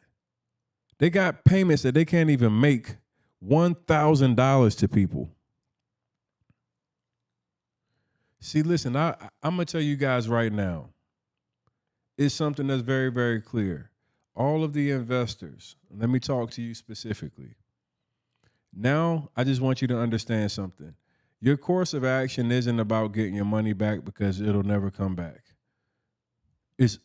They got payments that they can't even make $1,000 to people. See, listen, I'm going to tell you guys right now, it's something that's very, very clear. All of the investors, let me talk to you specifically. Now, I just want you to understand something. Your course of action isn't about getting your money back because it'll never come back. It's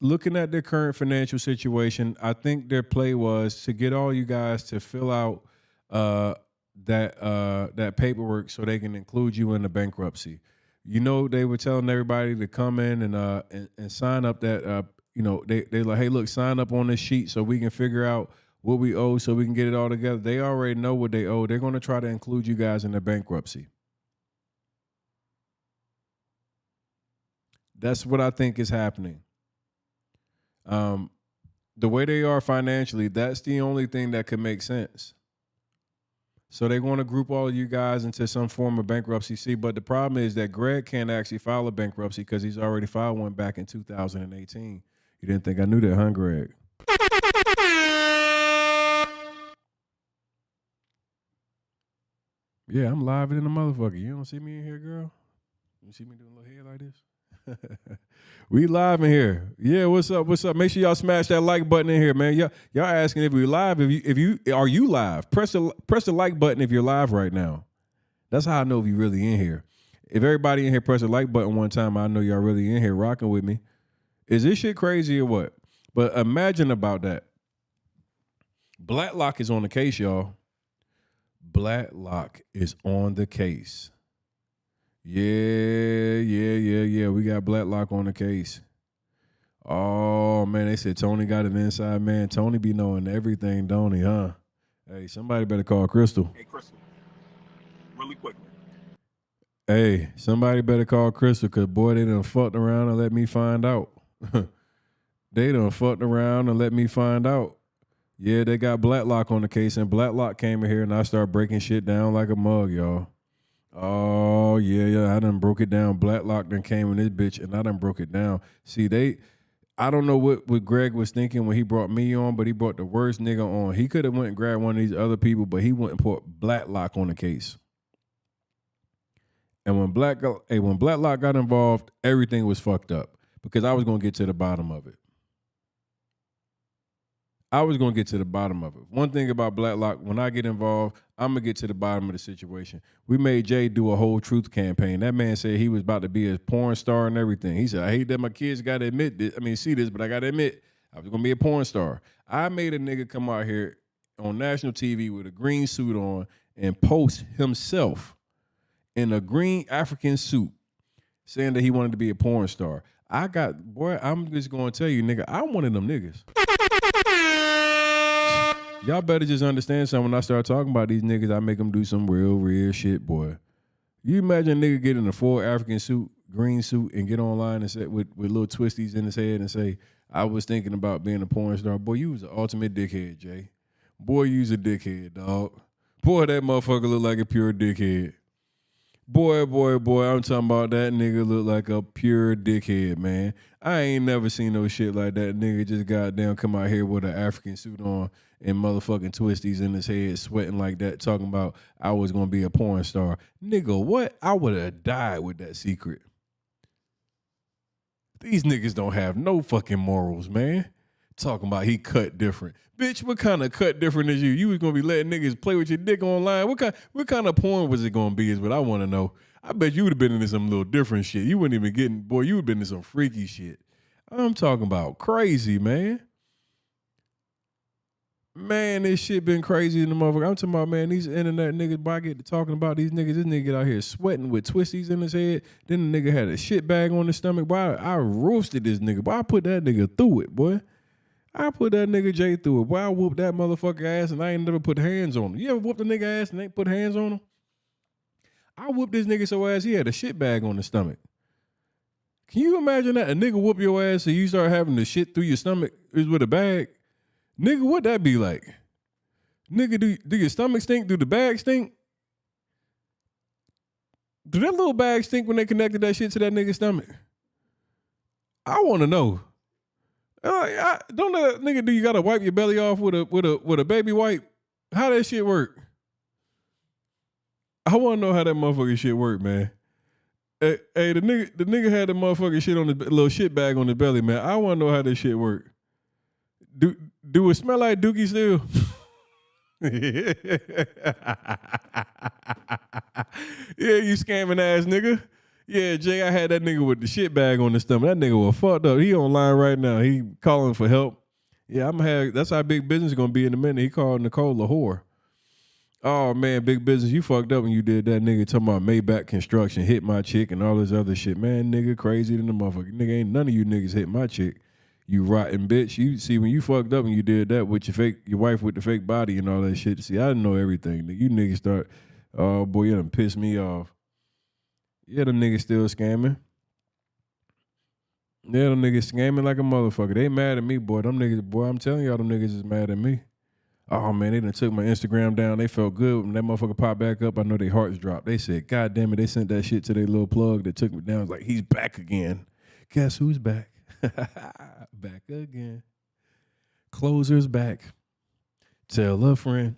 looking at their current financial situation. I think their play was to get all you guys to fill out that paperwork so they can include you in the bankruptcy. You know, they were telling everybody to come in and sign up that they like, hey, look, sign up on this sheet so we can figure out what we owe so we can get it all together. They already know what they owe. They're going to try to include you guys in the bankruptcy. That's what I think is happening. The way they are financially, that's the only thing that could make sense. So they want to group all of you guys into some form of bankruptcy. See, but the problem is that Greg can't actually file a bankruptcy because he's already filed one back in 2018. You didn't think I knew that, huh, Greg? Yeah, I'm live in the motherfucker. You don't see me in here, girl? You see me doing a little head like this? We live in here. Yeah, what's up? What's up? Make sure y'all smash that like button in here, man. Y'all asking if we live. If you are you live? Press the like button if you're live right now. That's how I know if you really in here. If everybody in here press the like button one time, I know y'all really in here rocking with me. Is this shit crazy or what? But imagine about that. Blacklock is on the case, y'all. Blacklock is on the case. Yeah. We got Blacklock on the case. Oh, man, they said Tony got an inside man. Tony be knowing everything, don't he, huh? Hey, somebody better call Crystal. Hey, Crystal, really quickly. Hey, somebody better call Crystal because, boy, they done fucked around and let me find out. They done fucked around and let me find out. Yeah, they got Blacklock on the case, and Blacklock came in here, and I started breaking shit down like a mug, y'all. Oh, yeah, I done broke it down. Blacklock done came in this bitch, and I done broke it down. See, I don't know what Greg was thinking when he brought me on, but he brought the worst nigga on. He could have went and grabbed one of these other people, but he went and put Blacklock on the case. And when Blacklock got involved, everything was fucked up because I was going to get to the bottom of it. One thing about Blacklock, when I get involved, I'm going to get to the bottom of the situation. We made Jay do a whole truth campaign. That man said he was about to be a porn star and everything. He said, I hate that my kids got to admit this. See this, but I got to admit, I was going to be a porn star. I made a nigga come out here on national TV with a green suit on and post himself in a green African suit saying that he wanted to be a porn star. I'm just going to tell you, nigga, I'm one of them niggas. Y'all better just understand something. When I start talking about these niggas, I make them do some real shit, boy. You imagine a nigga get in a full African suit, green suit, and get online and say with little twisties in his head and say, I was thinking about being a porn star. Boy, you was the ultimate dickhead, Jay. Boy, you was a dickhead, dog. Boy, that motherfucker look like a pure dickhead. Boy, I'm talking about that nigga look like a pure dickhead, man. I ain't never seen no shit like that. Nigga just goddamn come out here with an African suit on and motherfucking twisties in his head, sweating like that, talking about I was gonna be a porn star. Nigga, what? I would have died with that secret. These niggas don't have no fucking morals, man. Talking about he cut different. Bitch, what kind of cut different is you? You was gonna be letting niggas play with your dick online? What kind of porn was it gonna be is what I wanna know. I bet you would have been into some little different shit. You wouldn't even getting, boy, you would have been into some freaky shit. I'm talking about crazy, man. Man, this shit been crazy in the motherfucker. I'm talking about, man, these internet niggas, boy, I get to talking about these niggas. This nigga out here sweating with twisties in his head. Then the nigga had a shit bag on his stomach. Boy, I roasted this nigga. Boy, I put that nigga through it, boy. I put that nigga Jay through it. Boy, I whooped that motherfucker ass and I ain't never put hands on him. You ever whooped a nigga ass and ain't put hands on him? I whooped this nigga so ass he had a shit bag on his stomach. Can you imagine that? A nigga whoop your ass and you start having the shit through your stomach is with a bag? Nigga, what that be like? Nigga, do your stomach stink? Do the bag stink? Do that little bag stink when they connected that shit to that nigga's stomach? I want to know. Don't that nigga do you gotta wipe your belly off with a baby wipe? How that shit work? I want to know how that motherfucking shit work, man. Hey, the nigga had the motherfucking shit on his little shit bag on his belly, man. I want to know how this shit work. Do it smell like dookie still? Yeah, you scamming ass nigga. Yeah, Jay, I had that nigga with the shit bag on his stomach. That nigga was fucked up. He online right now. He calling for help. Yeah, that's how Big Business gonna be in a minute. He called Nicole a whore. Oh man, Big Business, you fucked up when you did that. Nigga talking about Maybach Construction, hit my chick and all this other shit. Man, nigga, crazy than the motherfucker. Nigga, ain't none of you niggas hit my chick. You rotten bitch. You see, when you fucked up and you did that with your wife with the fake body and all that shit. See, I didn't know everything. You niggas start, oh boy, you done pissed me off. Yeah, the niggas still scamming. Yeah, them niggas scamming like a motherfucker. They mad at me, boy. Them niggas, boy, I'm telling y'all, them niggas is mad at me. Oh man, they done took my Instagram down. They felt good when that motherfucker popped back up. I know their hearts dropped. They said, God damn it, they sent that shit to their little plug that took me down. It's like, he's back again. Guess who's back? Back again. Closer's back. Tell a friend.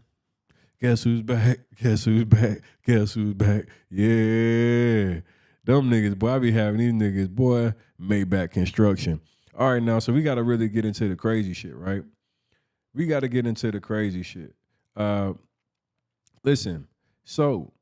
Guess who's back? Guess who's back? Guess who's back? Yeah. Them niggas, boy, I be having these niggas, boy, Maybach Construction. All right, now, so we got to really get into the crazy shit, right? We got to get into the crazy shit. Listen, so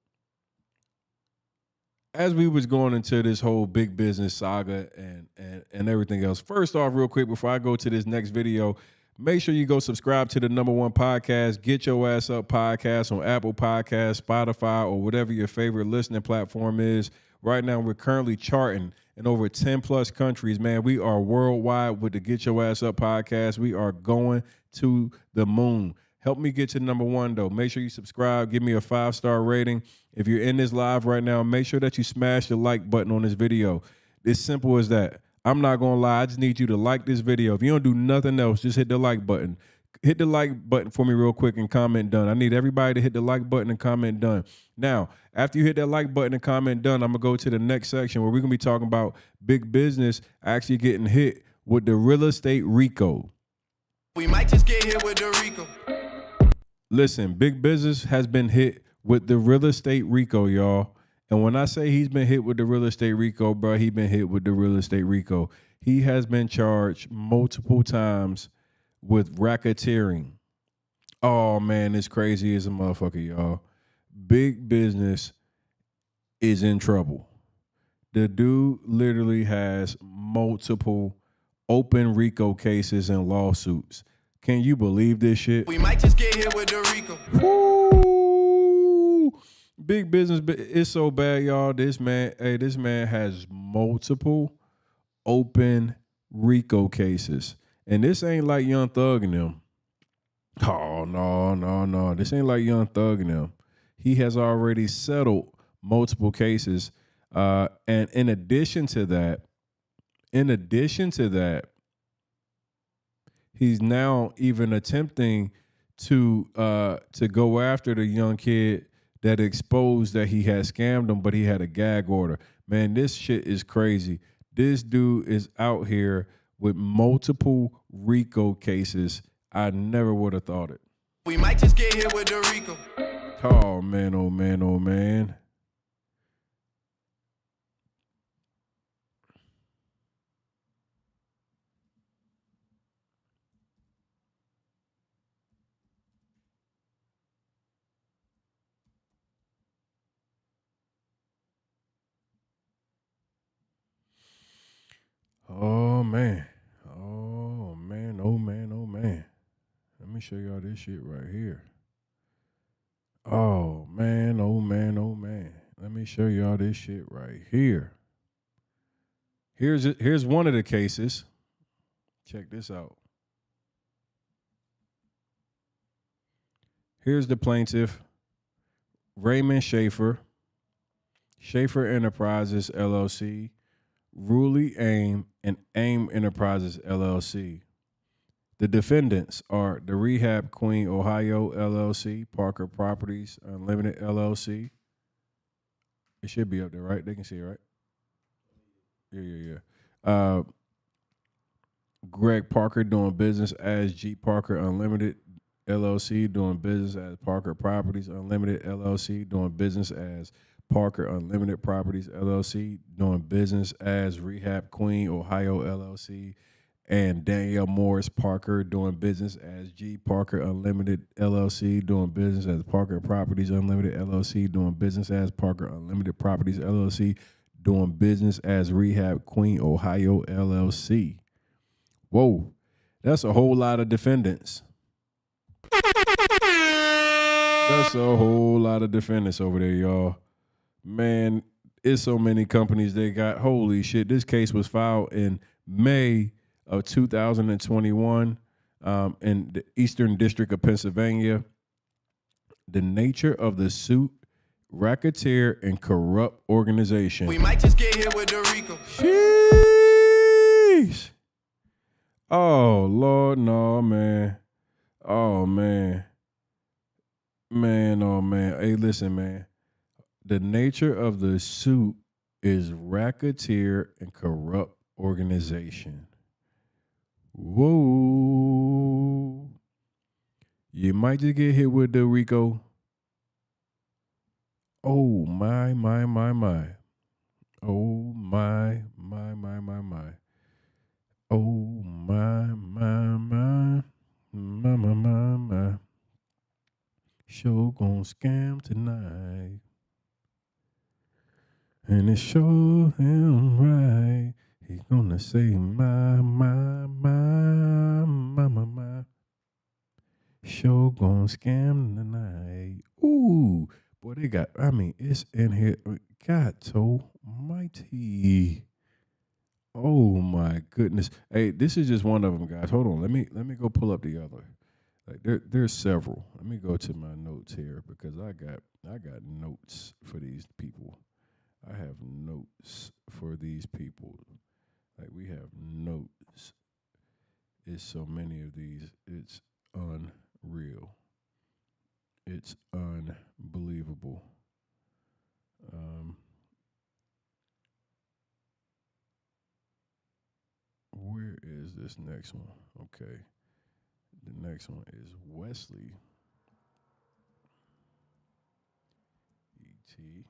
as we was going into this whole big business saga and everything else, first off, real quick, before I go to this next video, make sure you go subscribe to the #1 podcast, Get Your Ass Up podcast on Apple Podcasts, Spotify, or whatever your favorite listening platform is. Right now, we're currently charting in over 10 plus countries, man. We are worldwide with the Get Your Ass Up podcast. We are going to the moon. Help me get to #1, though. Make sure you subscribe. Give me a 5-star rating. If you're in this live right now, make sure that you smash the like button on this video. It's simple as that. I'm not going to lie. I just need you to like this video. If you don't do nothing else, just hit the like button. Hit the like button for me real quick and comment done. I need everybody to hit the like button and comment done. Now, after you hit that like button and comment done, I'm going to go to the next section where we're going to be talking about Big Business actually getting hit with the real estate RICO. We might just get hit with the RICO. Listen, Big Business has been hit with the real estate RICO, y'all. And when I say he's been hit with the real estate RICO, bro, he been hit with the real estate RICO. He has been charged multiple times with racketeering. Oh, man, it's crazy as a motherfucker, y'all. Big Business is in trouble. The dude literally has multiple open RICO cases and lawsuits. Can you believe this shit? We might just get hit with the RICO. Woo! Big Business is so bad, y'all. This man has multiple open RICO cases. And this ain't like Young Thug and them. Oh, no. This ain't like Young Thug and them. He has already settled multiple cases. And in addition to that, he's now even attempting to go after the young kid that exposed that he had scammed him, but he had a gag order. Man, this shit is crazy. This dude is out here with multiple RICO cases. I never would have thought it. We might just get hit with the RICO. Oh, man, oh, man, oh, man. man. Oh man, oh man, oh man. Let me show y'all this shit right here. Oh man, oh man, oh man. Let me show y'all this shit right here. Here's one of the cases. Check this out. Here's the plaintiff, Raymond Schaefer, Schaefer Enterprises LLC, Ruley AIM, and AIM Enterprises LLC. The defendants are the Rehab Queen Ohio LLC, Parker Properties Unlimited LLC. It should be up there, right? They can see it, right? Yeah. Greg Parker doing business as G Parker Unlimited LLC, doing business as Parker Properties Unlimited LLC, doing business as Parker Unlimited Properties LLC, doing business as Rehab Queen Ohio LLC, and Danielle Morris Parker doing business as G Parker Unlimited LLC, doing business as Parker Properties Unlimited LLC, doing business as Parker Unlimited Properties LLC, doing business as Rehab Queen Ohio LLC. Whoa, that's a whole lot of defendants. That's a whole lot of defendants over there, y'all. Man, it's so many companies they got. Holy shit, this case was filed in May of 2021 in the Eastern District of Pennsylvania. The nature of the suit, racketeer and corrupt organization. We might just get hit with the RICO. Sheesh. Oh, Lord, no, man. Oh, man. Man, oh, man. Hey, listen, man. The nature of the suit is racketeer and corrupt organization. Whoa. You might just get hit with the RICO. Oh, my. Oh, my. Oh, my. Show gon' scam tonight. And it sure him right. He's gonna say, my. Show gon' scam tonight. Ooh, boy, they got, I mean, it's in here. God almighty. Oh my goodness. Hey, this is just one of them, guys. Hold on. Let me go pull up the other. Like there's several. Let me go to my notes here because I got notes for these people. I have notes for these people. Like we have notes. It's so many of these. It's unreal. It's unbelievable. Where is this next one? Okay. The next one is Wesley. E-T-A-L.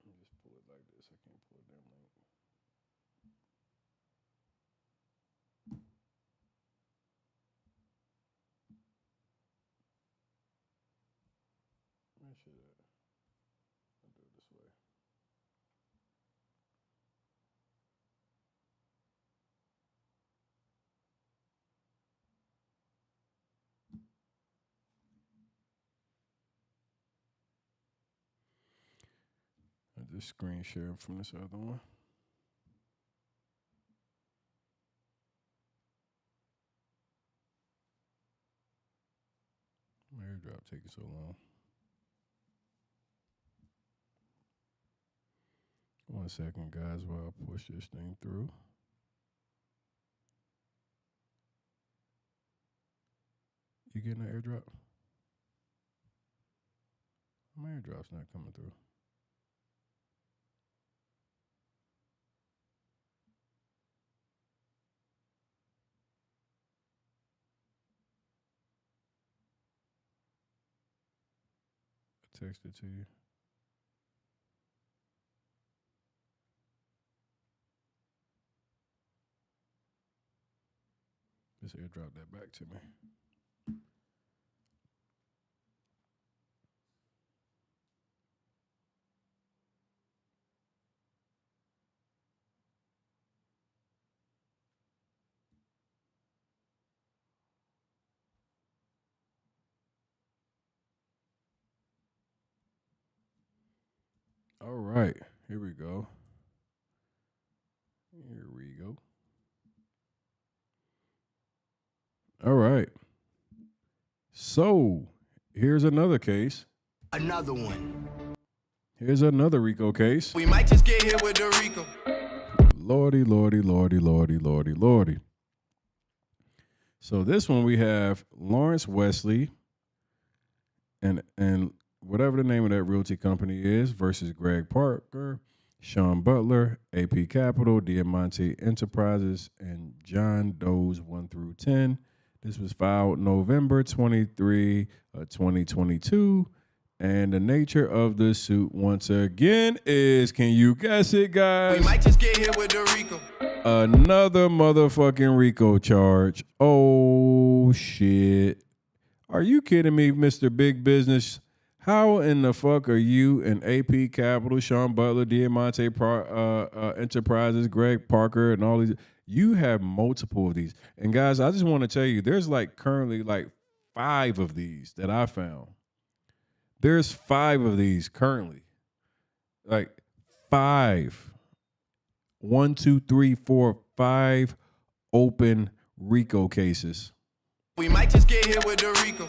Just pull it like this. I can't pull it down like. Where should I? I'll do it this way. I just screen share from this other one. My airdrop taking so long. 1 second, guys, while I push this thing through. You getting an airdrop? My airdrop's not coming through. I texted it to you. Just airdrop that back to me. All right, here we go. Here we go. All right. So, here's another case. Another one. Here's another RICO case. We might just get hit with the RICO. Lordy, lordy, lordy, lordy, lordy, lordy. So this one we have Lawrence Wesley and whatever the name of that realty company is versus Greg Parker, Sean Butler, AP Capital, Diamante Enterprises, and John Doe's 1 through 10. This was filed November 23, 2022. And the nature of the suit, once again, is, can you guess it, guys? We might just get hit with the RICO. Another motherfucking RICO charge. Oh, shit. Are you kidding me, Mr. Big Business? How in the fuck are you and AP Capital, Sean Butler, Diamante Enterprises, Greg Parker, and all these? You have multiple of these. And guys, I just want to tell you, there's like currently like 5 of these that I found. There's 5 of these currently. Like 5. 1, 2, 3, 4, 5 open RICO cases. We might just get hit with the RICO.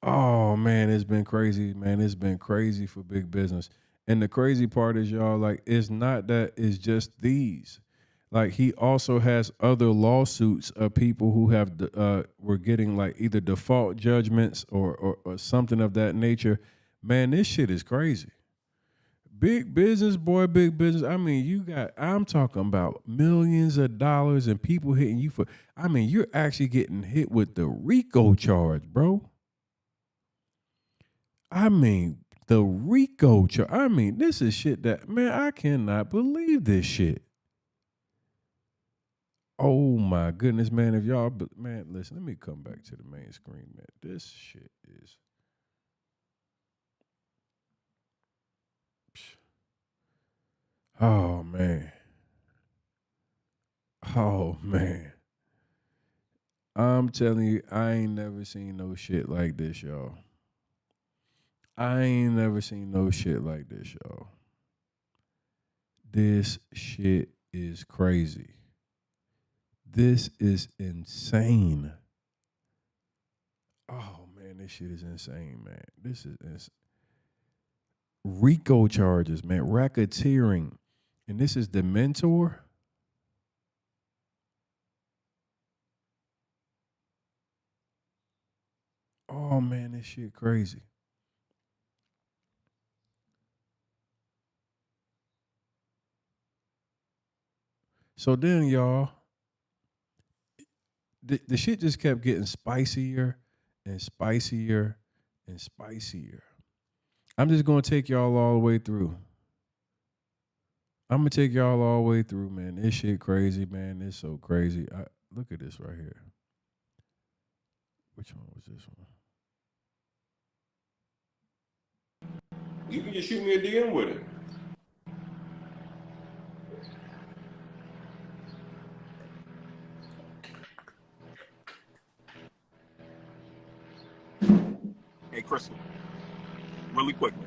Oh man, it's been crazy, man. It's been crazy for big business. And the crazy part is, y'all, like, it's not that it's just these. Like, he also has other lawsuits of people who have were getting like either default judgments or something of that nature. Man, this shit is crazy. Big business, boy, big business. I mean, I'm talking about millions of dollars and people hitting you for, I mean, you're actually getting hit with the RICO charge, bro. I mean, the RICO charge. I mean, this is shit that, man, I cannot believe this shit. Oh my goodness, man. If y'all, man, listen, let me come back to the main screen, man. This shit is. Oh man. Oh man. I'm telling you, I ain't never seen no shit like this, y'all. I ain't never seen no shit like this, y'all. This shit is crazy. This is insane. Oh man, this shit is insane, man. This is insane. RICO charges, man, racketeering. And this is the mentor. Oh man, this shit crazy. So then, y'all, the shit just kept getting spicier and spicier and spicier. I'm just going to take y'all all the way through. I'm going to take y'all all the way through, man. This shit crazy, man. It's so crazy. Look at this right here. Which one was this one? You can just shoot me a DM with it. Hey, Crystal, really quickly,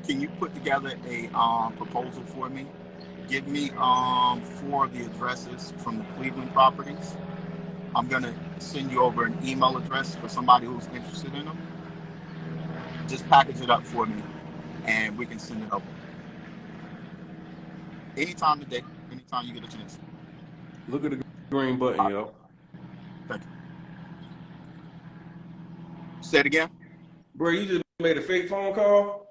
can you put together a proposal for me? Give me 4 of the addresses from the Cleveland properties. I'm gonna send you over an email address for somebody who's interested in them. Just package it up for me, and we can send it over. Anytime today, anytime you get a chance. Look at the green button, yo. Thank you. Say it again. Bro, you just made a fake phone call?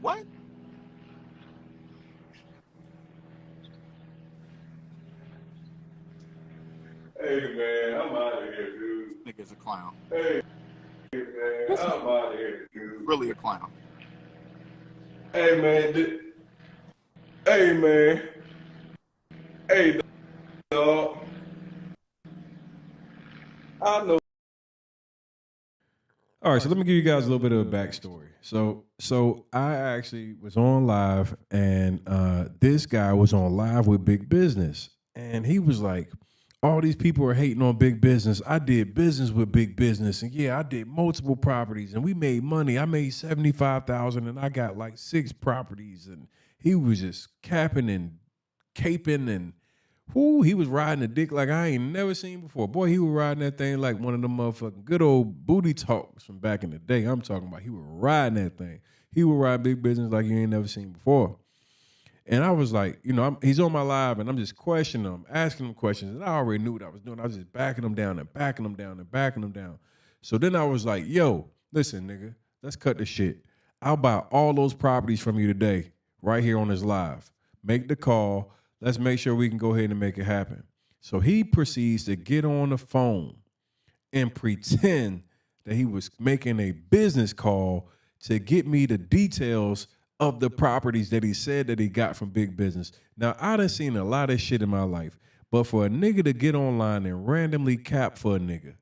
What? Hey, man, I'm out of here, dude. Nigga's a clown. Hey, man, I'm out of here, dude. Really a clown. Hey, man. Hey, man. Hey, dog. I know. All right, so let me give you guys a little bit of a backstory. So I actually was on live, and this guy was on live with Big Business, and he was like, all these people are hating on Big Business. I did business with Big Business, and yeah, I did multiple properties, and we made money. I made $75,000, and I got like 6 properties, and he was just capping and caping, and he was riding a dick like I ain't never seen before. Boy, he was riding that thing like one of them motherfucking good old booty talks from back in the day. I'm talking about he was riding that thing. He would ride Big Business like you ain't never seen before. And I was like, he's on my live, and I'm just questioning him, asking him questions. And I already knew what I was doing. I was just backing him down and backing him down and backing him down. So then I was like, yo, listen, nigga, let's cut the shit. I'll buy all those properties from you today, right here on this live. Make the call. Let's make sure we can go ahead and make it happen. So he proceeds to get on the phone and pretend that he was making a business call to get me the details of the properties that he said that he got from Big Business. Now, I done seen a lot of shit in my life, but for a nigga to get online and randomly cap for a nigga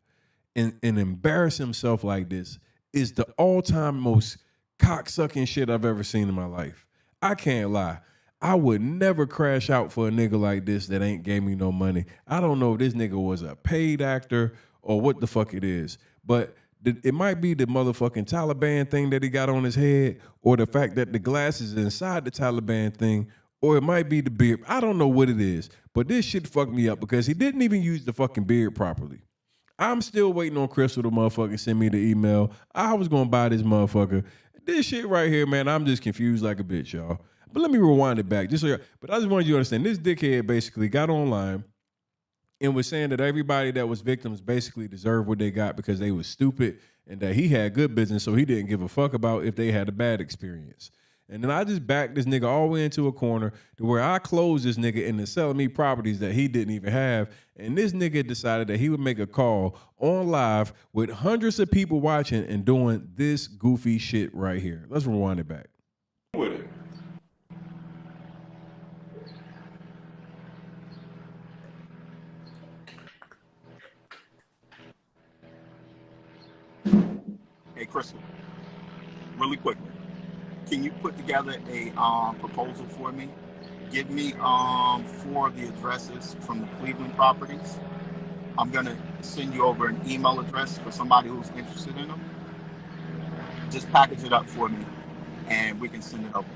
and embarrass himself like this is the all-time most cocksucking shit I've ever seen in my life. I can't lie. I would never crash out for a nigga like this that ain't gave me no money. I don't know if this nigga was a paid actor or what the fuck it is, but it might be the motherfucking Taliban thing that he got on his head, or the fact that the glasses inside the Taliban thing, or it might be the beard. I don't know what it is, but this shit fucked me up because he didn't even use the fucking beard properly. I'm still waiting on Crystal to motherfucking send me the email. I was gonna buy this motherfucker. This shit right here, man, I'm just confused like a bitch, y'all. But let me rewind it back. But I just wanted you to understand, this dickhead basically got online and was saying that everybody that was victims basically deserved what they got because they was stupid, and that he had good business, so he didn't give a fuck about if they had a bad experience. And then I just backed this nigga all the way into a corner to where I closed this nigga into selling me properties that he didn't even have. And this nigga decided that he would make a call on live with hundreds of people watching and doing this goofy shit right here. Let's rewind it back. With it. Hey, Crystal, really quickly, can you put together a proposal for me? Give me 4 of the addresses from the Cleveland properties. I'm gonna send you over an email address for somebody who's interested in them. Just package it up for me, and we can send it over.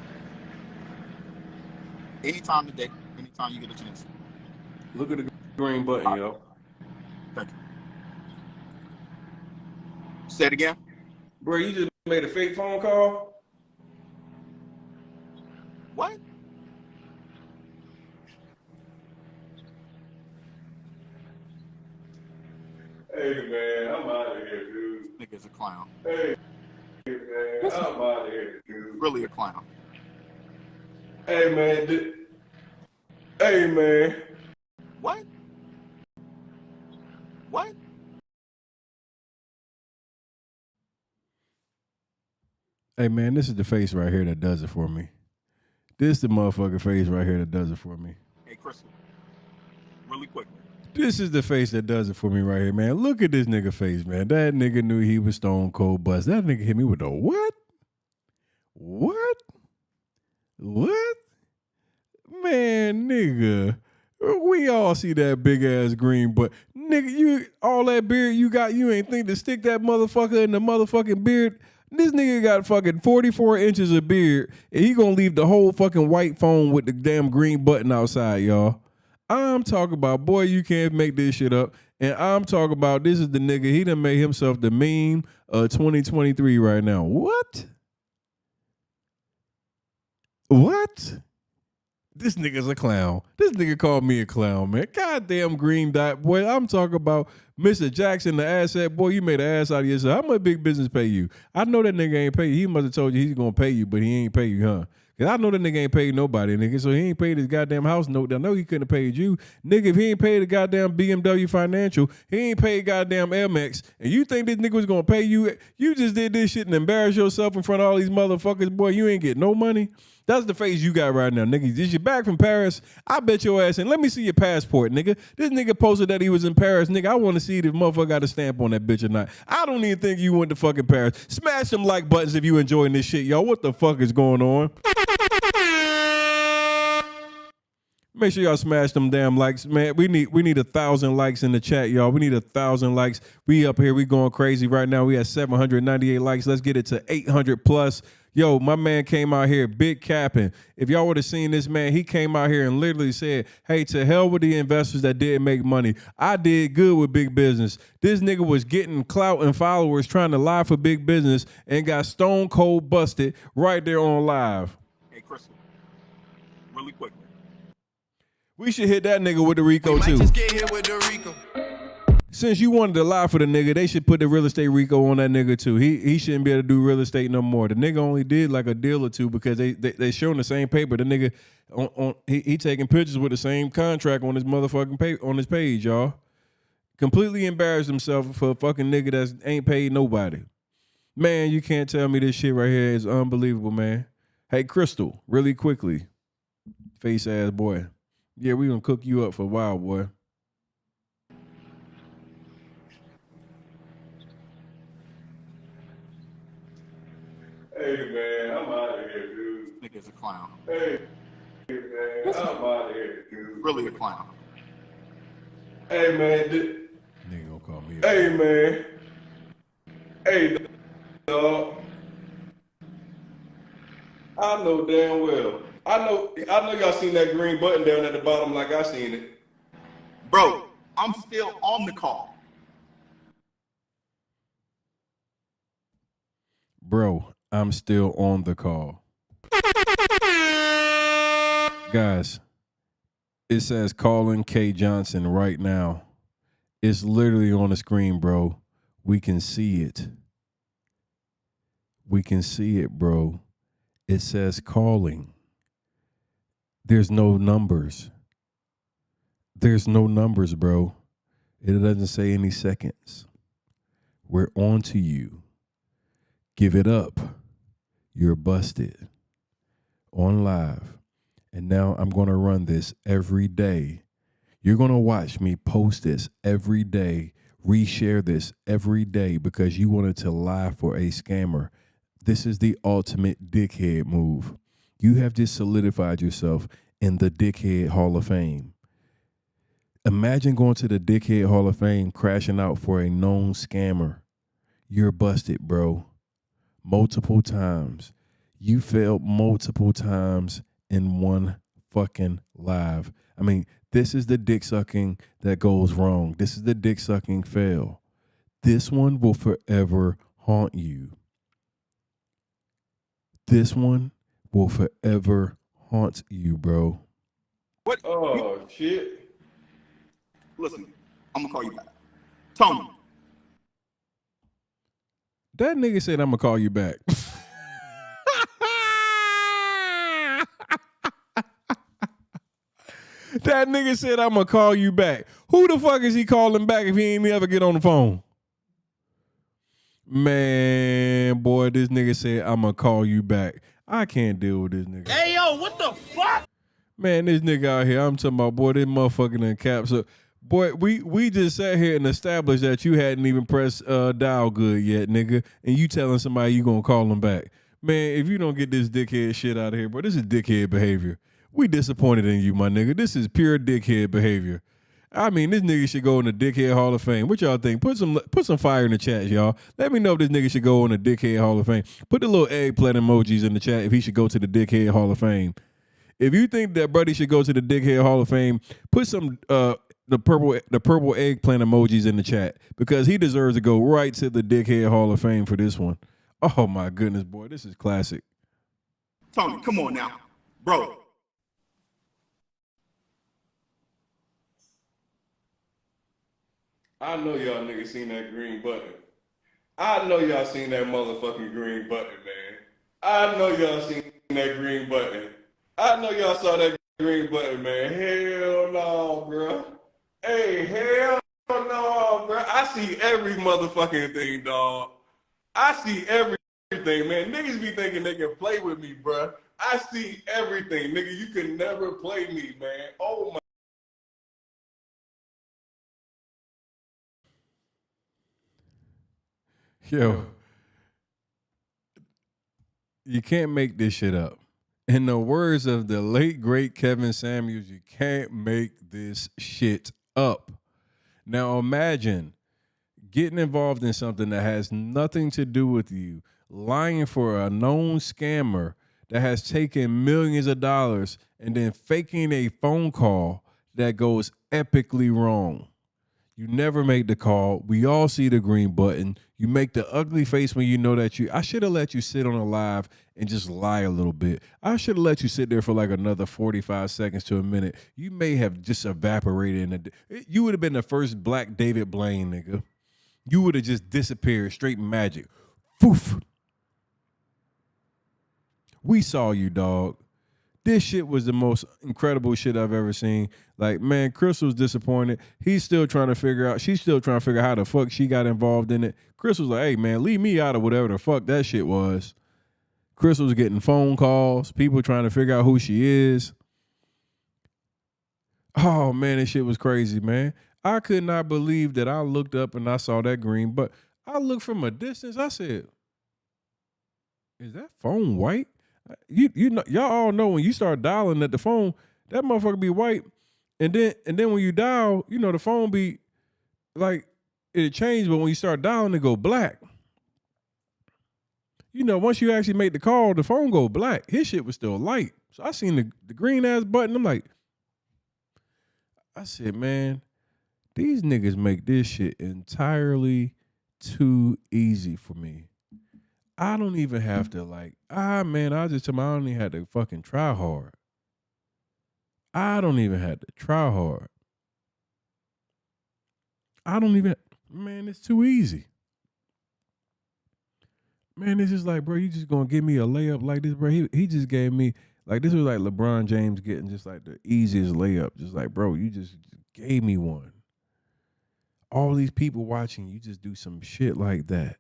Anytime today, anytime you get a chance. Look at the green button, yo. Thank you. Say it again. Bro, you just made a fake phone call? What? Hey, man, I'm out of here, dude. Nigga's a clown. Hey, man, I'm out of here, dude. Really a clown. Hey, man. Hey, man. What? What? Hey, man, this is the face right here that does it for me. This the motherfucking face right here that does it for me. Hey, Crystal, really quickly. This is the face that does it for me right here, man. Look at this nigga face, man. That nigga knew he was stone cold bust. That nigga hit me with a what? What? What? Man, nigga. We all see that big ass green, but nigga, you all that beard you got, you ain't think to stick that motherfucker in the motherfucking beard. This nigga got fucking 44 inches of beard, and he gonna leave the whole fucking white phone with the damn green button outside, y'all. I'm talking about, boy, you can't make this shit up. And I'm talking about, this is the nigga, he done made himself the meme of 2023 right now. What? What? This nigga's a clown. This nigga called me a clown, man. Goddamn green dot, boy. I'm talking about Mr. Jackson, the asset. Boy, you made an ass out of yourself. How much big business pay you? I know that nigga ain't pay you. He must have told you he's going to pay you, but he ain't pay you, huh? Because I know that nigga ain't paid nobody, nigga. So he ain't paid his goddamn house note. I know he couldn't have paid you. Nigga, if he ain't paid the goddamn BMW Financial, he ain't paid goddamn Amex. And you think this nigga was going to pay you? You just did this shit and embarrassed yourself in front of all these motherfuckers. Boy, you ain't get no money. That's the face you got right now, nigga. Is you back from Paris? I bet your ass in. Let me see your passport, nigga. This nigga posted that he was in Paris, nigga. I want to see if motherfucker got a stamp on that bitch or not. I don't even think you went to fucking Paris. Smash them like buttons if you enjoying this shit, y'all. What the fuck is going on? Make sure y'all smash them damn likes, man. We need 1,000 likes in the chat, y'all. We need 1,000 likes. We up here, we going crazy right now. We at 798 likes. Let's get it to 800 plus. Yo, my man came out here big capping. If y'all would have seen this man, he came out here and literally said, hey, to hell with the investors that didn't make money. I did good with big business. This nigga was getting clout and followers trying to lie for big business and got stone cold busted right there on live. Hey, Crystal, really quickly. We should hit that nigga with the Rico We might too. just get hit with the Rico. Since you wanted to lie for the nigga, they should put the real estate Rico on that nigga too. He shouldn't be able to do real estate no more. The nigga only did like a deal or two because they showing the same paper. The nigga he taking pictures with the same contract on his motherfucking on his page, y'all. Completely embarrassed himself for a fucking nigga that ain't paid nobody. Man, you can't tell me this shit right here is unbelievable, man. Hey, Crystal, really quickly, face ass boy. Yeah, we gonna cook you up for a while, boy. Hey man, I'm out of here, dude. Nigga's a clown. Hey man, I'm out of here, dude. Really a clown. Hey man, nigga gonna call me. Hey man, hey dog. I know damn well. I know y'all seen that green button down at the bottom like I seen it. Bro, I'm still on the call. Bro, I'm still on the call. Guys, it says calling K. Johnson right now. It's literally on the screen, bro. We can see it. We can see it, bro. It says calling. There's no numbers. There's no numbers, bro. It doesn't say any seconds. We're on to you. Give it up. You're busted. On live. And now I'm going to run this every day. You're going to watch me post this every day, reshare this every day because you wanted to lie for a scammer. This is the ultimate dickhead move. You have just solidified yourself in the Dickhead Hall of Fame. Imagine going to the Dickhead Hall of Fame, crashing out for a known scammer. You're busted, bro. Multiple times. You failed multiple times in one fucking live. I mean, this is the dick sucking that goes wrong. This is the dick sucking fail. This one will forever haunt you. This one will forever haunt you, bro. What? Oh, shit. Listen, I'm gonna call you back. Tony. That nigga said I'm gonna call you back. That nigga said I'm gonna call you back. Who the fuck is he calling back if he ain't ever get on the phone? Man, boy, this nigga said I'm gonna call you back. I can't deal with this nigga. Hey, yo, what the fuck? Man, this nigga out here, I'm talking about, boy, this motherfucking in caps. So, boy, we just sat here and established that you hadn't even pressed dial good yet, nigga, and you telling somebody you gonna call him back. Man, if you don't get this dickhead shit out of here, bro, this is dickhead behavior. We disappointed in you, my nigga. This is pure dickhead behavior. I mean, this nigga should go in the Dickhead Hall of Fame. What y'all think? Put some fire in the chat, y'all. Let me know if this nigga should go in the Dickhead Hall of Fame. Put the little eggplant emojis in the chat if he should go to the Dickhead Hall of Fame. If you think that Buddy should go to the Dickhead Hall of Fame, put some the purple eggplant emojis in the chat because he deserves to go right to the Dickhead Hall of Fame for this one. Oh my goodness, boy, this is classic. Tony, come on now. Bro. I know y'all niggas seen that green button. I know y'all seen that motherfucking green button, man. I know y'all seen that green button. I know y'all saw that green button, man. Hell no, bro. Hey, hell no, bro. I see every motherfucking thing, dog. I see everything, man. Niggas be thinking they can play with me, bro. I see everything, nigga. You can never play me, man. Oh my. Yo, you can't make this shit up. In the words of the late great Kevin Samuels, you can't make this shit up. Now imagine getting involved in something that has nothing to do with you, lying for a known scammer that has taken millions of dollars, and then faking a phone call that goes epically wrong. You never make the call. We all see the green button. You make the ugly face when you know that I should have let you sit on a live and just lie a little bit. I should have let you sit there for like another 45 seconds to a minute. You may have just evaporated. You would have been the first Black David Blaine, nigga. You would have just disappeared, straight magic. Poof. We saw you, dog. This shit was the most incredible shit I've ever seen. Like, man, Crystal's disappointed. She's still trying to figure out how the fuck she got involved in it. Crystal's like, hey, man, leave me out of whatever the fuck that shit was. Crystal's getting phone calls, people trying to figure out who she is. Oh, man, this shit was crazy, man. I could not believe that I looked up and I saw that green, but I looked from a distance. I said, is that phone white? You know, y'all all know when you start dialing at the phone, that motherfucker be white, and then when you dial, you know the phone be like it change, but when you start dialing, it go black. You know, once you actually make the call, the phone go black. His shit was still light, so I seen the green ass button. I'm like, I said, man, these niggas make this shit entirely too easy for me. I don't even have to I just tell me I don't even have to fucking try hard. I don't even have to try hard. Man, it's too easy. Man, it's just like, bro, you just gonna give me a layup like this, bro. He just gave me, like, this was like LeBron James getting just like the easiest layup. Just like, bro, you just gave me one. All these people watching, you just do some shit like that.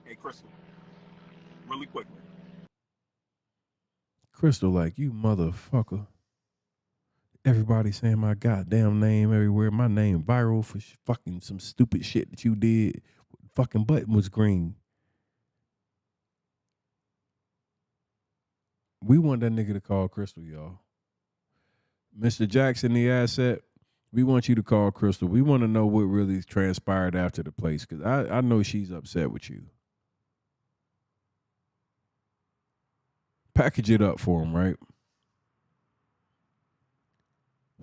Hey, Crystal. Really quickly. Crystal, like, you motherfucker. Everybody saying my goddamn name everywhere. My name viral for fucking some stupid shit that you did. Fucking button was green. We want that nigga to call Crystal, y'all. Mr. Jackson, the asset, we want you to call Crystal. We want to know what really transpired after the place, because I know she's upset with you. Package it up for him, right?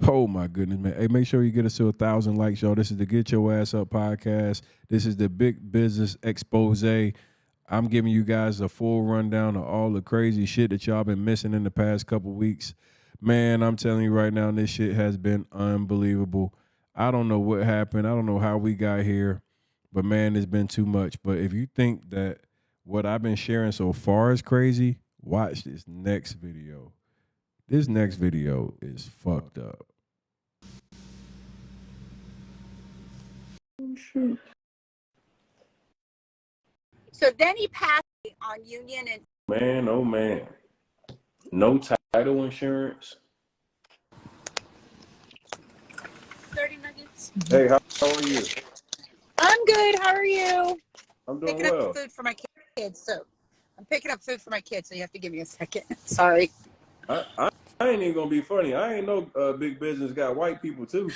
Oh my goodness, man. Hey, make sure you get us to 1,000 likes, y'all. This is the Get Your Ass Up podcast. This is the Big Business Expose. I'm giving you guys a full rundown of all the crazy shit that y'all been missing in the past couple weeks. Man, I'm telling you right now, this shit has been unbelievable. I don't know what happened. I don't know how we got here, but man, it's been too much. But if you think that what I've been sharing so far is crazy, watch this next video. This next video is fucked up. Oh, shoot. So then he passed on Union and Man, oh man. No title insurance. 30 nuggets. Hey, how are you? I'm good. How are you? I'm doing Picking well. up food for my kids. So I'm picking up food for my kids. So you have to give me a second. Sorry. I ain't even gonna be funny. I ain't know Big Business got white people too.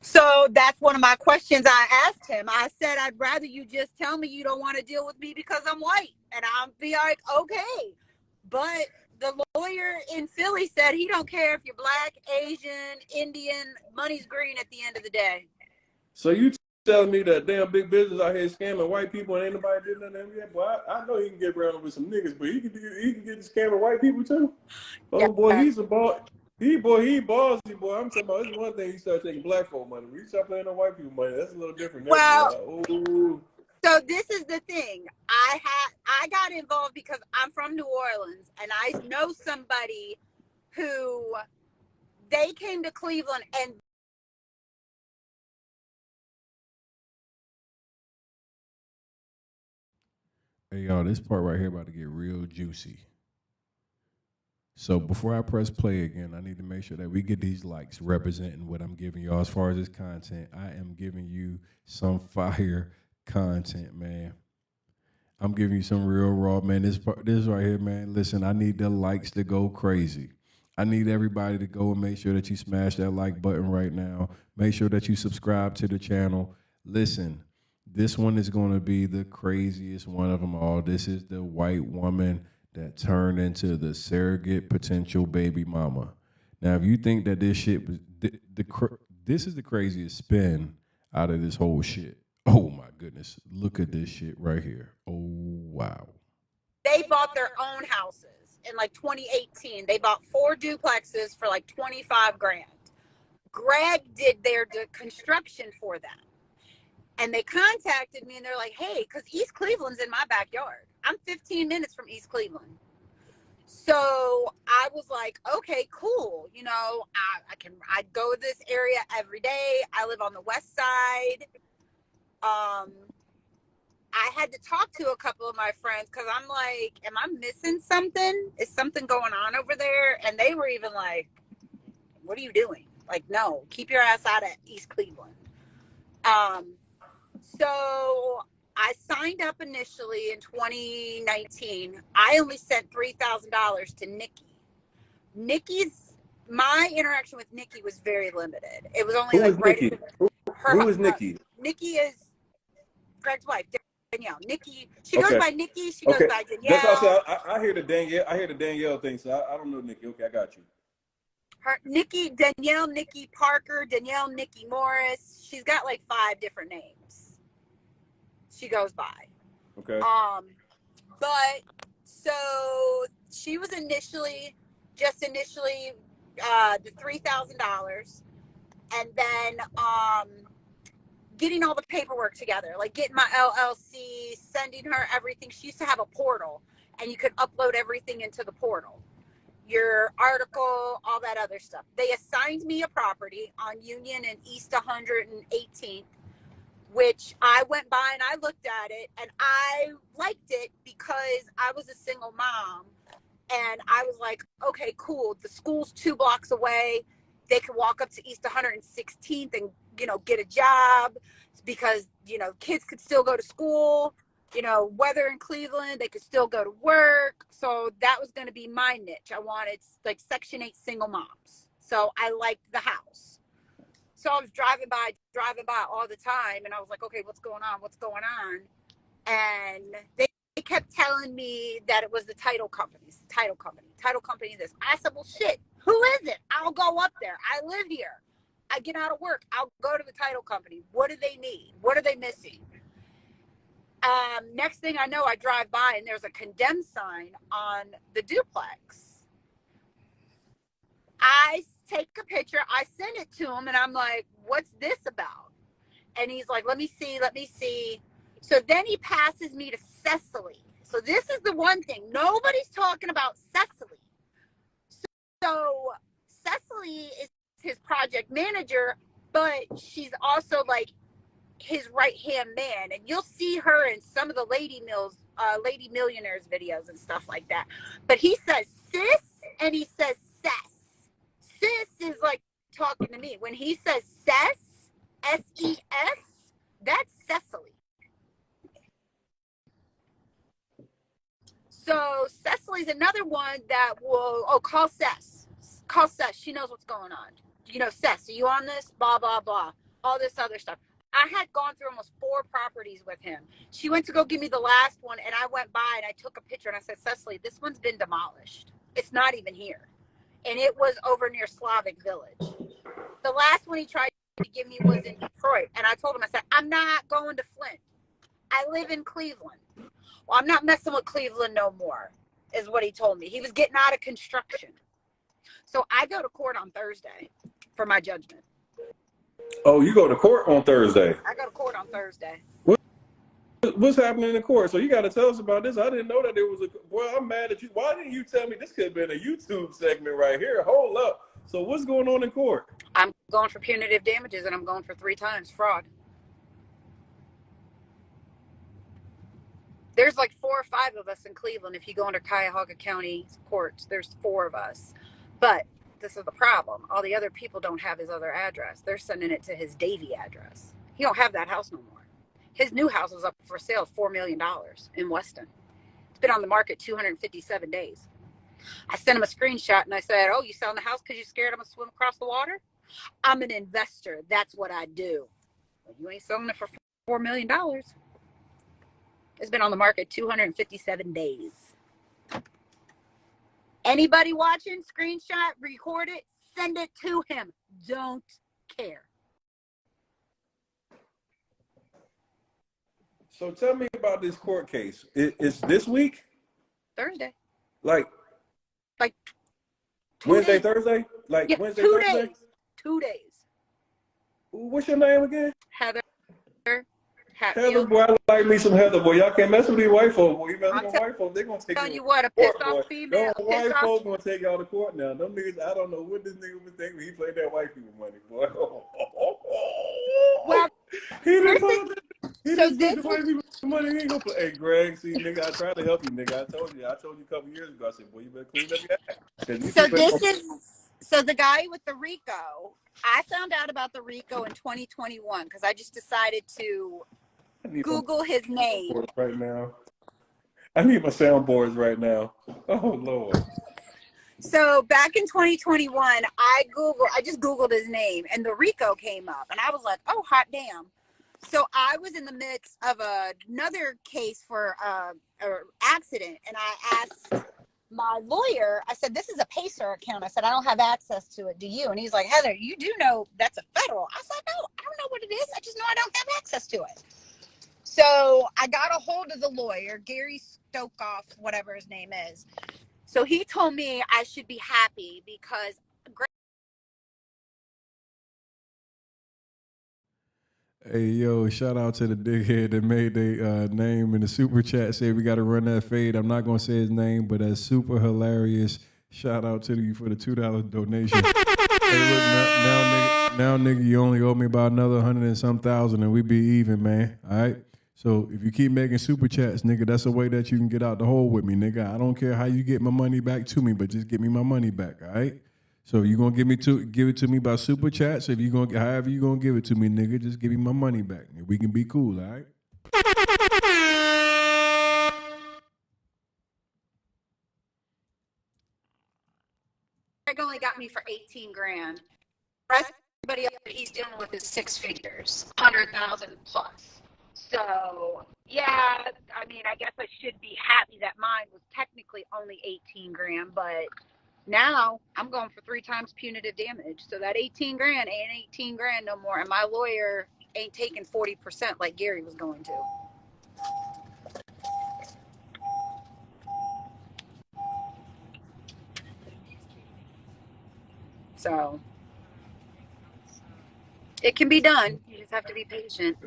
So that's one of my questions I asked him. I said, I'd rather you just tell me you don't want to deal with me because I'm white. And I'll be like, okay. But the lawyer in Philly said he don't care if you're black, Asian, Indian, money's green at the end of the day. So you telling me that damn big business out here scamming white people and ain't nobody did nothing to him yet. Boy, I know he can get around with some niggas, but he can get scamming white people too. Oh Yeah. boy, he's a ball. He ballsy, boy. I'm talking about. It's one thing he started taking black folk money. When you start playing on white people money, that's a little different. Well, Ooh. so this is the thing. I got involved because I'm from New Orleans, and I know somebody who they came to Cleveland and Hey y'all, this part right here about to get real juicy. So before I press play again, I need to make sure that we get these likes representing what I'm giving y'all as far as this content. I am giving you some fire content, man. I'm giving you some real raw, man. This right here, man. Listen, I need the likes to go crazy. I need everybody to go and make sure that you smash that like button right now. Make sure that you subscribe to the channel. Listen, this one is going to be the craziest one of them all. This is the white woman that turned into the surrogate potential baby mama. Now, if you think that this shit was this is the craziest spin out of this whole shit. Oh my goodness. Look at this shit right here. Oh wow. they bought their own houses in like 2018. They bought 4 duplexes for like 25 grand. Greg did their construction for them. And they contacted me and they're like, hey, because East Cleveland's in my backyard. I'm 15 minutes from East Cleveland. So I was like, okay, cool. You know, I go to this area every day. I live on the west side. I had to talk to a couple of my friends because I'm like, am I missing something? Is something going on over there? And they were even like, what are you doing? Like, no, keep your ass out of East Cleveland. So I signed up initially in 2019. I only sent $3,000 to Nikki. My interaction with Nikki was very limited. It was only Who like is Nikki? Who is Nikki? Nikki is Greg's wife, Danielle. Nikki, she goes by Nikki. She goes by Danielle. That's also I hear the Danielle. I hear the Danielle thing. So I don't know Nikki. Okay, I got you. Danielle, Nikki Parker, Danielle, Nikki Morris. She's got like 5 different names she goes by. Okay. But so she was initially the $3,000, and then getting all the paperwork together, like getting my LLC, sending her everything. She used to have a portal, and you could upload everything into the portal. Your article, all that other stuff. They assigned me a property on Union and East 118th, which I went by and I looked at it and I liked it because I was a single mom and I was like, okay, cool. The school's 2 blocks away. They could walk up to East 116th and, you know, get a job because, you know, kids could still go to school. You know, weather in Cleveland, they could still go to work. So that was going to be my niche. I wanted like Section 8 single moms. So I liked the house. So I was driving by all the time. And I was like, okay, what's going on? And they kept telling me that it was the title company this. I said, well, shit, who is it? I'll go up there. I live here. I get out of work. I'll go to the title company. What do they need? What are they missing? Next thing I know, I drive by and there's a condemned sign on the duplex. I take a picture, I send it to him, and I'm like, what's this about? And he's like, let me see. So then he passes me to Cecily. So this is the one thing. Nobody's talking about Cecily. So Cecily is his project manager, but she's also like his right-hand man, and you'll see her in some of the Lady Millionaires videos and stuff like that. But he says sis and he says Cess. Sis is like talking to me. When he says Cess, S-E-S, that's Cecily. So Cecily's another one that will, call Cess. Call Cess. She knows what's going on. You know, Cess, are you on this? Blah, blah, blah. All this other stuff. I had gone through almost 4 properties with him. She went to go give me the last one, and I went by and I took a picture and I said, Cecily, this one's been demolished. It's not even here. And it was over near Slavic Village. The last one he tried to give me was in Detroit. And I told him, I said, I'm not going to Flint. I live in Cleveland. Well, I'm not messing with Cleveland no more, is what he told me. He was getting out of construction. So I go to court on Thursday for my judgment. Oh, you go to court on Thursday? I go to court on Thursday. What's happening in court? So you got to tell us about this. I didn't know that there was a. Boy, I'm mad at you. Why didn't you tell me this could have been a YouTube segment right here? Hold up. So what's going on in court? I'm going for punitive damages, and I'm going for 3 times fraud. There's like 4 or 5 of us in Cleveland. If you go under Cuyahoga County courts, there's 4 of us. But this is the problem. All the other people don't have his other address. They're sending it to his Davie address. He don't have that house no more. His new house is up for sale, $4 million in Weston. It's been on the market 257 days. I sent him a screenshot and I said, oh, you selling the house because you're scared I'm going to swim across the water? I'm an investor. That's what I do. Well, you ain't selling it for $4 million. It's been on the market 257 days. Anybody watching, screenshot, record it, send it to him. Don't care. So tell me about this court case. It's this week? Thursday. Like Two Wednesday, days. Thursday? Like Yeah, Wednesday, 2 Thursday? days. 2 days. What's your name again? Heather. Heather, boy, I like me some Heather, boy. Y'all can't mess with these white folks, boy. You mess with I'm them white folks, they gonna take telling you you what, a to court, pissed off boy. female. Them white folks gonna take y'all to court now. Them niggas, I don't know what this nigga was thinking when he played that white people money, boy. Well, he didn't this put that. He so didn't this put the white people money. He ain't gonna play. Hey, Greg, see, nigga, I tried to help you, nigga. I told you a couple years ago. I said, boy, you better clean up your act. So this is so the guy with the RICO. I found out about the RICO in 2021 because I just decided to Google his name. Right now, I need my soundboards right now. Oh Lord. So back in 2021, I just Googled his name and the RICO came up and I was like, oh, hot damn. So I was in the midst of another case for an accident and I asked my lawyer, I said, this is a Pacer account. I said, I don't have access to it. Do you? And he's like, Heather, you do know that's a federal. I said, no, I don't know what it is. I just know I don't have access to it. So I got a hold of the lawyer, Gary Stokoff, whatever his name is. So he told me I should be happy because Hey, yo, shout out to the dighead that made their name in the super chat. Said we got to run that fade. I'm not going to say his name, but that's super hilarious. Shout out to you for the $2 donation. Hey, look, now, nigga, you only owe me about another 100 and some thousand and we be even, man. All right? So if you keep making super chats, nigga, that's a way that you can get out the hole with me, nigga. I don't care how you get my money back to me, but just get me my money back, all right? So you gonna give it to me by super chats. If you gonna, however you gonna give it to me, nigga, just give me my money back. We can be cool, all right? Greg only got me for 18 grand. Everybody else that he's dealing with is 6 figures, 100,000 plus. So yeah, I mean, I guess I should be happy that mine was technically only 18 grand, but now I'm going for 3 times punitive damage. So that 18 grand ain't 18 grand no more. And my lawyer ain't taking 40% like Gary was going to. So it can be done. You just have to be patient.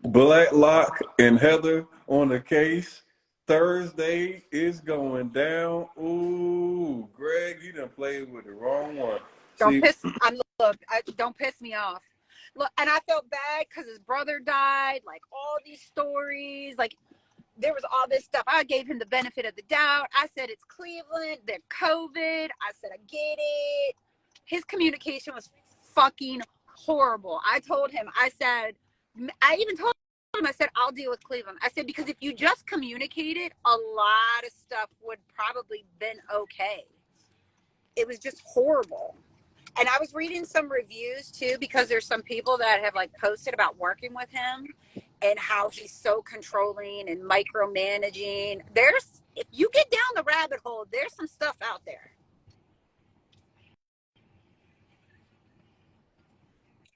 Blacklock and Heather on the case. Thursday is going down. Ooh, Greg, you done played with the wrong one. Don't piss me off. Look, and I felt bad because his brother died. Like all these stories, like there was all this stuff. I gave him the benefit of the doubt. I said it's Cleveland, they're COVID. I said I get it. His communication was fucking horrible. I told him. I even told him. I said I'll deal with Cleveland. I said because if you just communicated, a lot of stuff would probably been okay. It was just horrible. And I was reading some reviews too, because there's some people that have like posted about working with him and how he's so controlling and micromanaging. If you get down the rabbit hole, there's some stuff out there.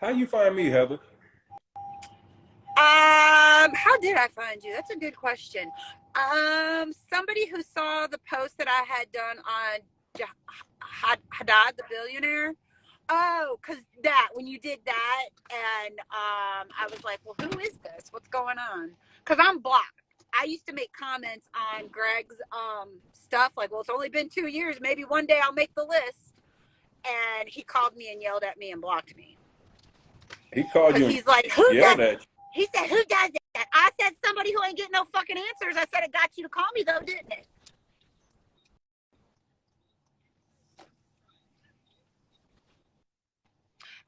How you find me, Heather? How did I find you? That's a good question. Somebody who saw the post that I had done on Haddad the billionaire. Oh, cause when you did that, and I was like, well, who is this? What's going on? Cause I'm blocked. I used to make comments on Greg's stuff like, well, it's only been 2 years. Maybe one day I'll make the list. And he called me and yelled at me and blocked me. He called you. He's like, who yelled does? At you. He said, who does that? I said, somebody who ain't getting no fucking answers. I said, it got you to call me though, didn't it?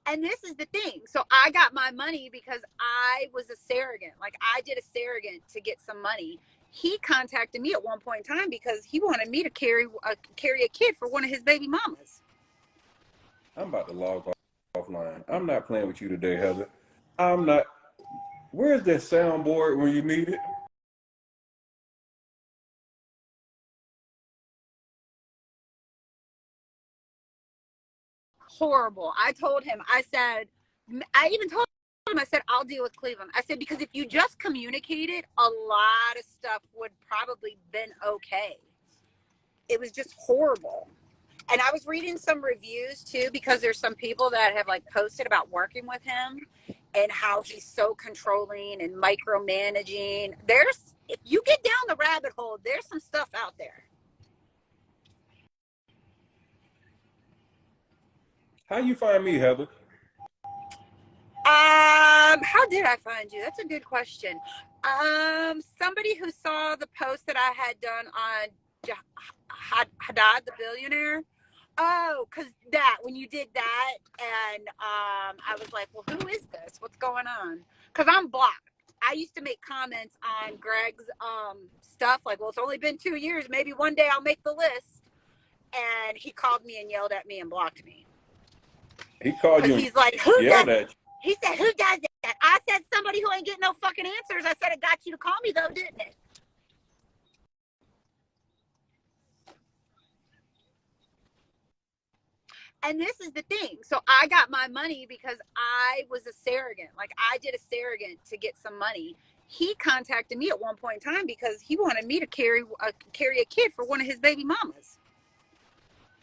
And this is the thing. So I got my money because I was a surrogate. Like I did a surrogate to get some money. He contacted me at one point in time because he wanted me to carry a kid for one of his baby mamas. I'm about to log offline. I'm not playing with you today, Heather. I'm not. Where's that soundboard when you need it? Horrible. I told him, I even told him, I said, I'll deal with Cleveland. I said, because if you just communicated, a lot of stuff would probably been okay. It was just horrible. And I was reading some reviews too, because there's some people that have like posted about working with him and how he's so controlling and micromanaging. If you get down the rabbit hole, there's some stuff out there. How you find me, Heather? How did I find you? That's a good question. Somebody who saw the post that I had done on Haddad the billionaire. Oh, cause when you did that, and I was like, well, who is this? What's going on? Cause I'm blocked. I used to make comments on Greg's stuff like, well, it's only been 2 years. Maybe one day I'll make the list. And he called me and yelled at me and blocked me. He called you. He's like, who yelled does? At you. He said, who does that? I said, somebody who ain't getting no fucking answers. I said, it got you to call me though, didn't it? And this is the thing. So I got my money because I was a surrogate. Like I did a surrogate to get some money. He contacted me at one point in time because he wanted me to carry a kid for one of his baby mamas.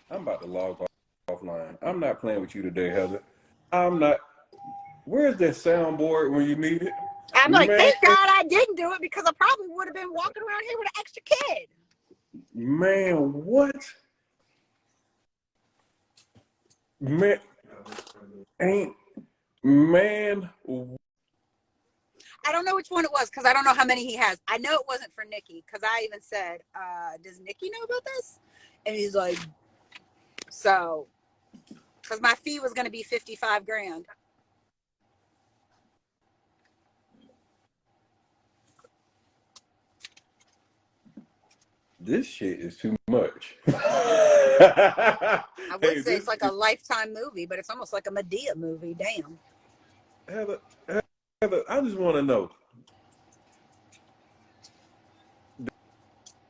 I'm about to log offline. I'm not playing with you today, Heather. I'm not. Where's that soundboard when you need it? I'm like, thank God I didn't do it because I probably would have been walking around here with an extra kid. Man, what? Man, I don't know which one it was because I don't know how many he has. I know it wasn't for Nikki because I even said, does Nikki know about this? And he's like, so, because my fee was going to be $55,000. This shit is too much. I would say it's like a Lifetime movie, but it's almost like a Medea movie. Damn. Heather, I just want to know.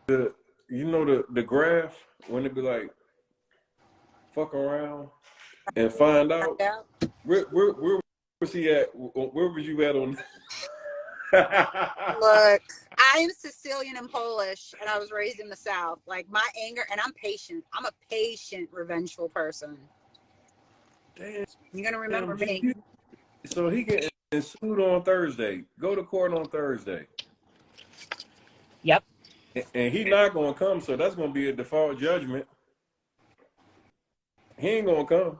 The graph when it be like fuck around and find out where was he at? Where was you at on? Look, I am Sicilian and Polish, and I was raised in the South. Like my anger, and I'm patient. I'm a patient, revengeful person. Damn, you're gonna remember me. So he getting sued on Thursday. Go to court on Thursday. Yep. And he not gonna come, so that's gonna be a default judgment. He ain't gonna come.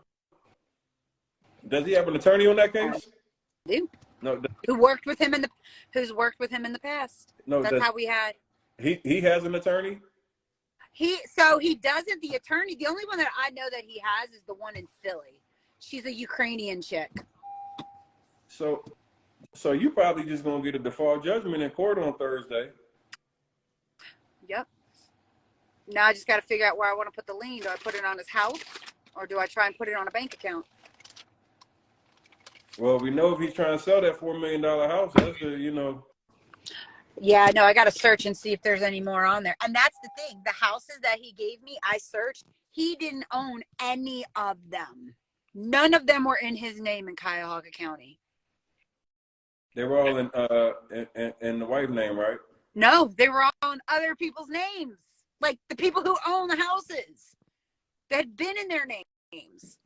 Does he have an attorney on that case? I do. No. Who's worked with him in the past? No, that's how we had. He has an attorney. He doesn't. The attorney, the only one that I know that he has is the one in Philly. She's a Ukrainian chick. So you probably just gonna get a default judgment in court on Thursday. Yep. Now I just got to figure out where I want to put the lien. Do I put it on his house, or do I try and put it on a bank account? Well, we know if he's trying to sell that $4 million house, that's Yeah, no, I got to search and see if there's any more on there. And that's the thing. The houses that he gave me, I searched. He didn't own any of them. None of them were in his name in Cuyahoga County. They were all in the wife name, right? No, they were all on other people's names. Like the people who own the houses. They had been in their names.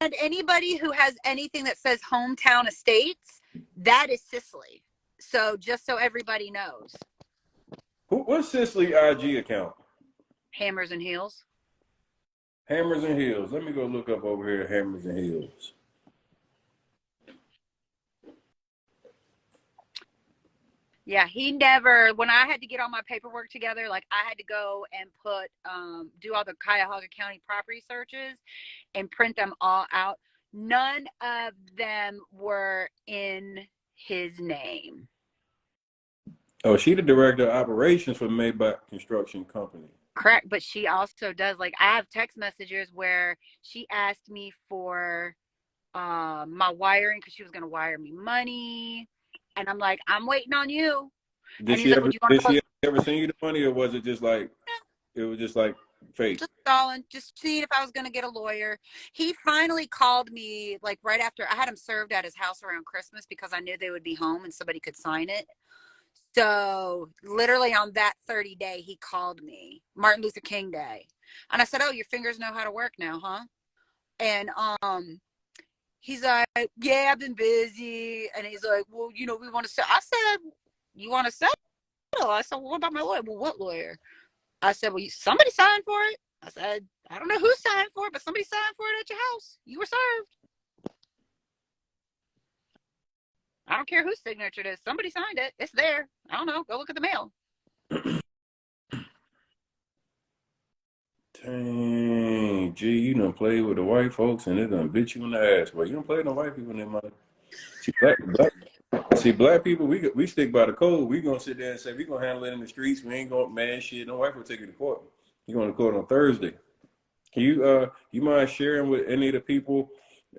And anybody who has anything that says hometown estates, that is Cicely. So just so everybody knows. What's Cicely IG account? Hammers and Heels. Hammers and Heels. Let me go look up over here at Hammers and Heels. Yeah, he never, when I had to get all my paperwork together, like I had to go and put, do all the Cuyahoga County property searches and print them all out. None of them were in his name. Oh, she the director of operations for Maybach Construction Company. Correct, but she also does, like, I have text messages where she asked me for my wiring because she was going to wire me money. And I'm like, I'm waiting on you. Did she ever send you the money, or was it just like, it was just like fake? Just stalling, just seeing if I was going to get a lawyer. He finally called me like right after I had him served at his house around Christmas because I knew they would be home and somebody could sign it. So literally on that 30 day, he called me, Martin Luther King Day. And I said, oh, your fingers know how to work now, huh? And he's like, yeah, I've been busy. And he's like, well, you know, we want to settle. I said, you want to settle? I said, well, what about my lawyer? Well, what lawyer? I said, well, somebody signed for it. I said, I don't know who signed for it, but somebody signed for it at your house. You were served. I don't care whose signature it is. Somebody signed it. It's there. I don't know. Go look at the mail. Dang, G, you done played with the white folks and they done bit you in the ass. Well, you don't play with no white people in their money. Black people, we stick by the code. We gonna sit there and say we gonna handle it in the streets. We ain't gonna, man, shit. No white will take you to court. You going to court on Thursday? Can you mind sharing with any of the people,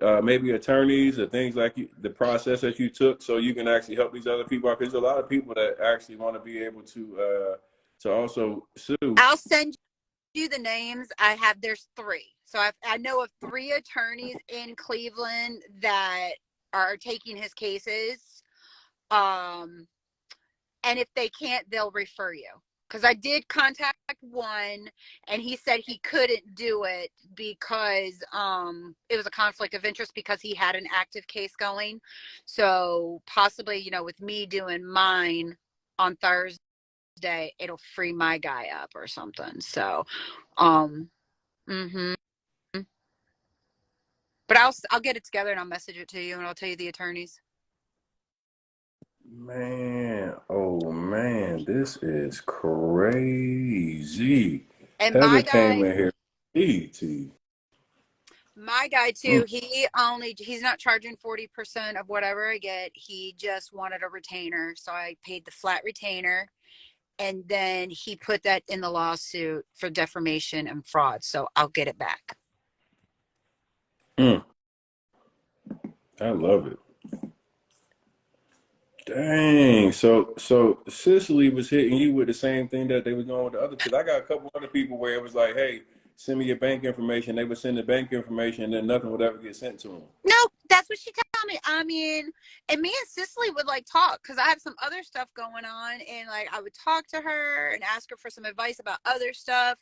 maybe attorneys or things like the process that you took, so you can actually help these other people out? Because there's a lot of people that actually want to be able to also sue. I'll send you the names. There's 3. So I know of 3 attorneys in Cleveland that are taking his cases. And if they can't, they'll refer you. Because I did contact one, and he said he couldn't do it because it was a conflict of interest because he had an active case going. So possibly, you know, with me doing mine on Thursday, it'll free my guy up or something. So, but I'll get it together and I'll message it to you and I'll tell you the attorneys. Man, oh man, this is crazy. And Heather came in here. My guy too, he's not charging 40% of whatever I get. He just wanted a retainer. So I paid the flat retainer. And then he put that in the lawsuit for defamation and fraud. So I'll get it back. I love it. Dang. So Cicely was hitting you with the same thing that they was doing with the other, because I got a couple other people where it was like, hey, send me your bank information. They would send the bank information and then nothing would ever get sent to them. No, that's what she told me. I mean, and me and Cicely would like talk because I have some other stuff going on, and like I would talk to her and ask her for some advice about other stuff.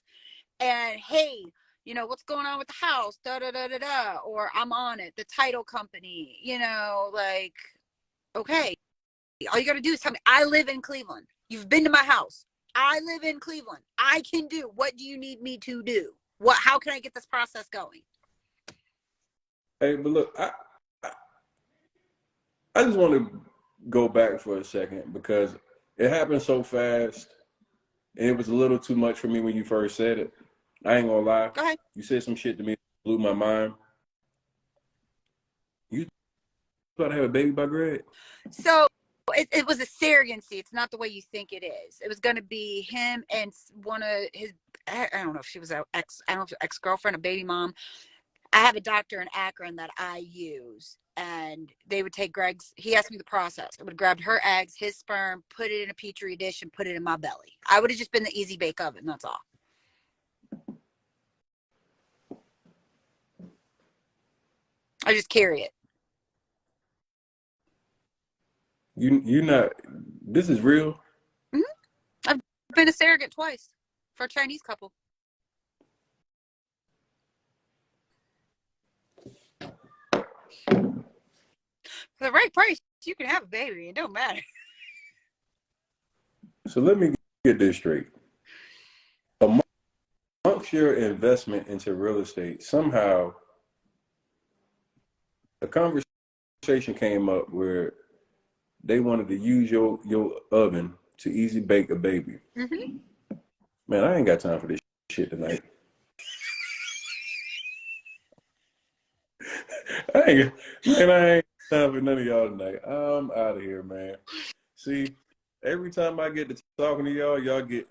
And hey, you know, what's going on with the house? Da da da da da. Or I'm on it. The title company. You know, like, okay, all you got to do is tell me. I live in Cleveland. You've been to my house. I live in Cleveland. I can do. What do you need me to do? How can I get this process going? Hey, but look, I just want to go back for a second because it happened so fast and it was a little too much for me when you first said it. I ain't gonna lie. Go ahead. You said some shit to me that blew my mind. You about to have a baby by Greg? So it was a surrogacy. It's not the way you think it is. It was going to be him and one of his, I don't know if she was an ex-girlfriend, a baby mom. I have a doctor in Akron that I use, and they would take he asked me the process. I would have grabbed her eggs, his sperm, put it in a petri dish, and put it in my belly. I would have just been the easy bake oven. That's all. I just carry it. You not. This is real. Mm-hmm. I've been a surrogate twice for a Chinese couple. For the right price, you can have a baby. It don't matter. So let me get this straight. Amongst your investment into real estate, somehow a conversation came up where they wanted to use your oven to easy bake a baby. Mm-hmm. Man, I ain't got time for this shit tonight. I ain't got time for none of y'all tonight. I'm out of here, man. See, every time I get to talking to y'all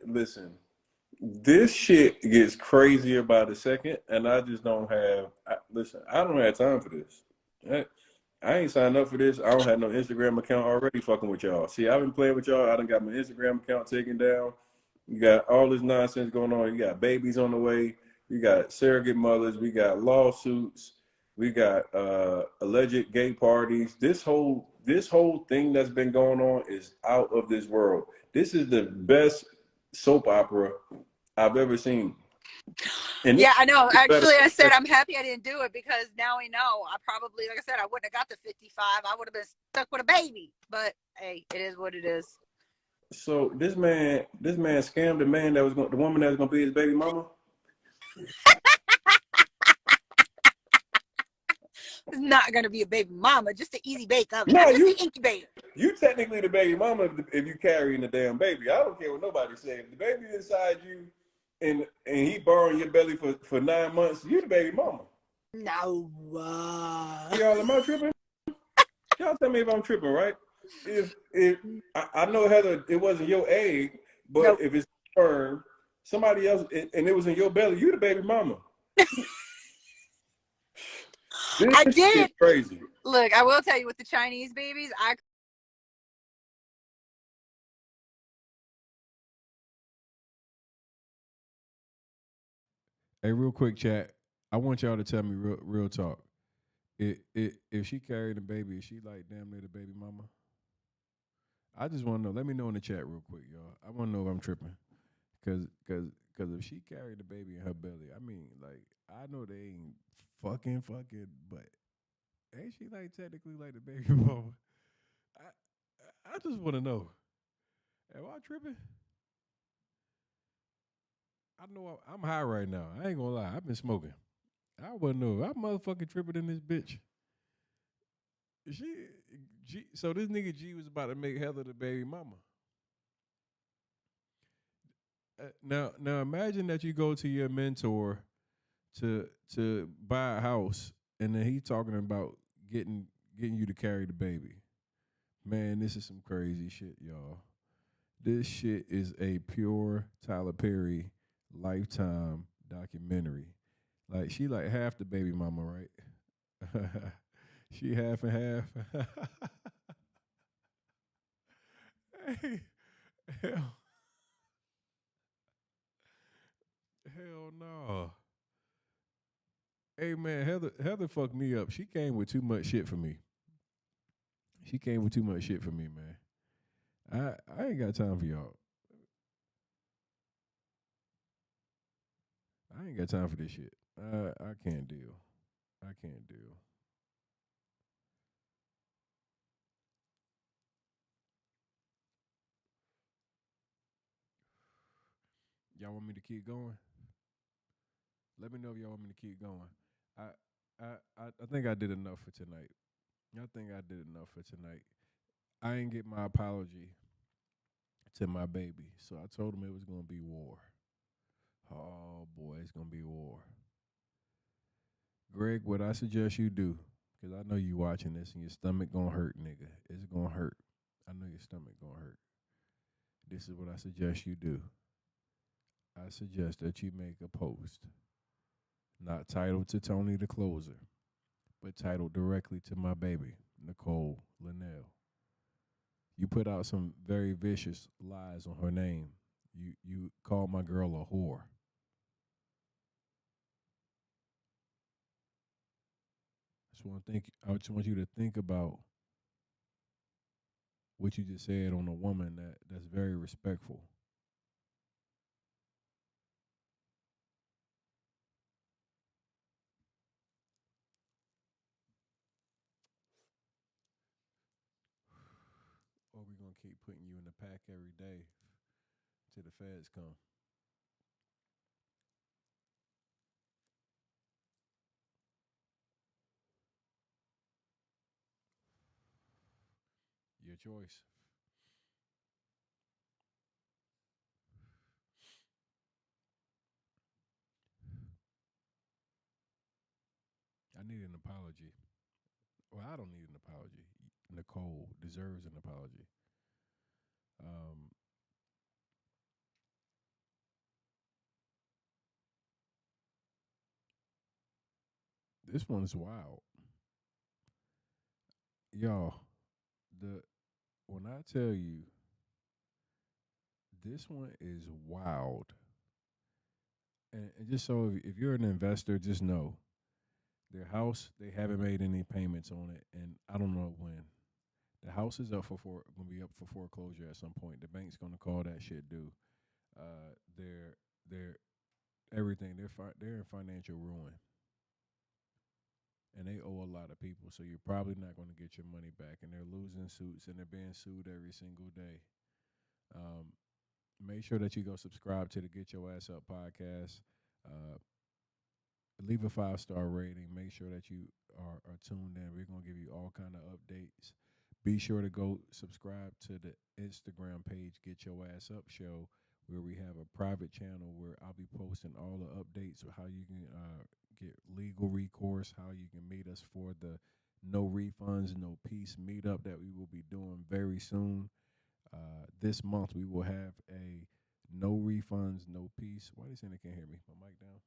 listen. This shit gets crazier by the second, and I just don't have. Listen, I don't have time for this. I ain't signed up for this. I don't have no Instagram account already. Fucking with y'all. See, I've been playing with y'all. I done got my Instagram account taken down. You got all this nonsense going on. You got babies on the way. You got surrogate mothers. We got lawsuits. We got alleged gay parties. This whole thing that's been going on is out of this world. This is the best soap opera I've ever seen. And yeah, I know. Actually, I said I'm happy I didn't do it because now we know. I probably, like I said, I wouldn't have got to 55. I would have been stuck with a baby. But hey, it is what it is. So this man scammed the man the woman that was gonna be his baby mama. It's not gonna be a baby mama, just an easy bake oven. No, I'm just an incubator. You technically the baby mama if you carrying the damn baby. I don't care what nobody says. If the baby inside you and he borrowing your belly for 9 months, you the baby mama. No. Y'all, am I tripping? Y'all tell me if I'm tripping, right? If I know, Heather, it wasn't your egg, but nope. If it's sperm, somebody else, and it was in your belly, you the baby mama. I did. Crazy. Look, I will tell you, with the Chinese babies, Hey, real quick, chat. I want y'all to tell me real talk. If she carried a baby, is she like damn near the baby mama? I just want to know. Let me know in the chat real quick, y'all. I want to know if I'm tripping. Cause if she carried the baby in her belly, I mean, like, I know they ain't fucking, but ain't she like technically like the baby mama? I just want to know. Am I tripping? I know I'm high right now. I ain't gonna lie. I've been smoking. I wouldn't know. I'm motherfucking tripping in this bitch. So this nigga G was about to make Heather the baby mama. Now imagine that you go to your mentor to buy a house, and then he talking about getting you to carry the baby. Man, this is some crazy shit, y'all. This shit is a pure Tyler Perry Lifetime documentary. Like, she like half the baby mama, right? She half and half. Hey, hell no. Hey man, Heather fucked me up. She came with too much shit for me. Man. I ain't got time for y'all. I ain't got time for this shit. I can't deal. Y'all want me to keep going? Let me know if y'all want me to keep going. I think I did enough for tonight. I ain't get my apology to my baby, so I told him it was gonna be war. Oh boy, it's gonna be war. Greg, what I suggest you do, because I know you watching this and your stomach gonna hurt, nigga. It's gonna hurt. I know your stomach gonna hurt. This is what I suggest you do. I suggest that you make a post, not titled to Tony the Closer, but titled directly to my baby, Nicole Linnell. You put out some very vicious lies on her name. You call my girl a whore. I just want you to think about what you just said on a woman that's very respectful. Or we gonna keep putting you in the pack every day till the feds come. Your choice. I need an apology. Well, I don't need an apology. Nicole deserves an apology. Um, this one's wild, y'all. The When I tell you this one is wild, and just so if you're an investor, just know their house they haven't made any payments on it, and I don't know when. The house is up gonna be up for foreclosure at some point. The bank's gonna call that shit due. They're everything. They're in financial ruin, and they owe a lot of people. So you're probably not gonna get your money back, and they're losing suits, and they're being sued every single day. Um, Make sure that you go subscribe to the Get Your Ass Up podcast. Uh, Leave a 5-star rating. Make sure that you are tuned in. We're gonna give you all kind of updates. Be sure to go subscribe to the Instagram page Get Your Ass Up Show, where we have a private channel where I'll be posting all the updates of how you can get legal recourse, how you can meet us for the no refunds, no peace meetup that we will be doing very soon. This month we will have a no refunds, no peace. Why are they saying they can't hear me? My mic down?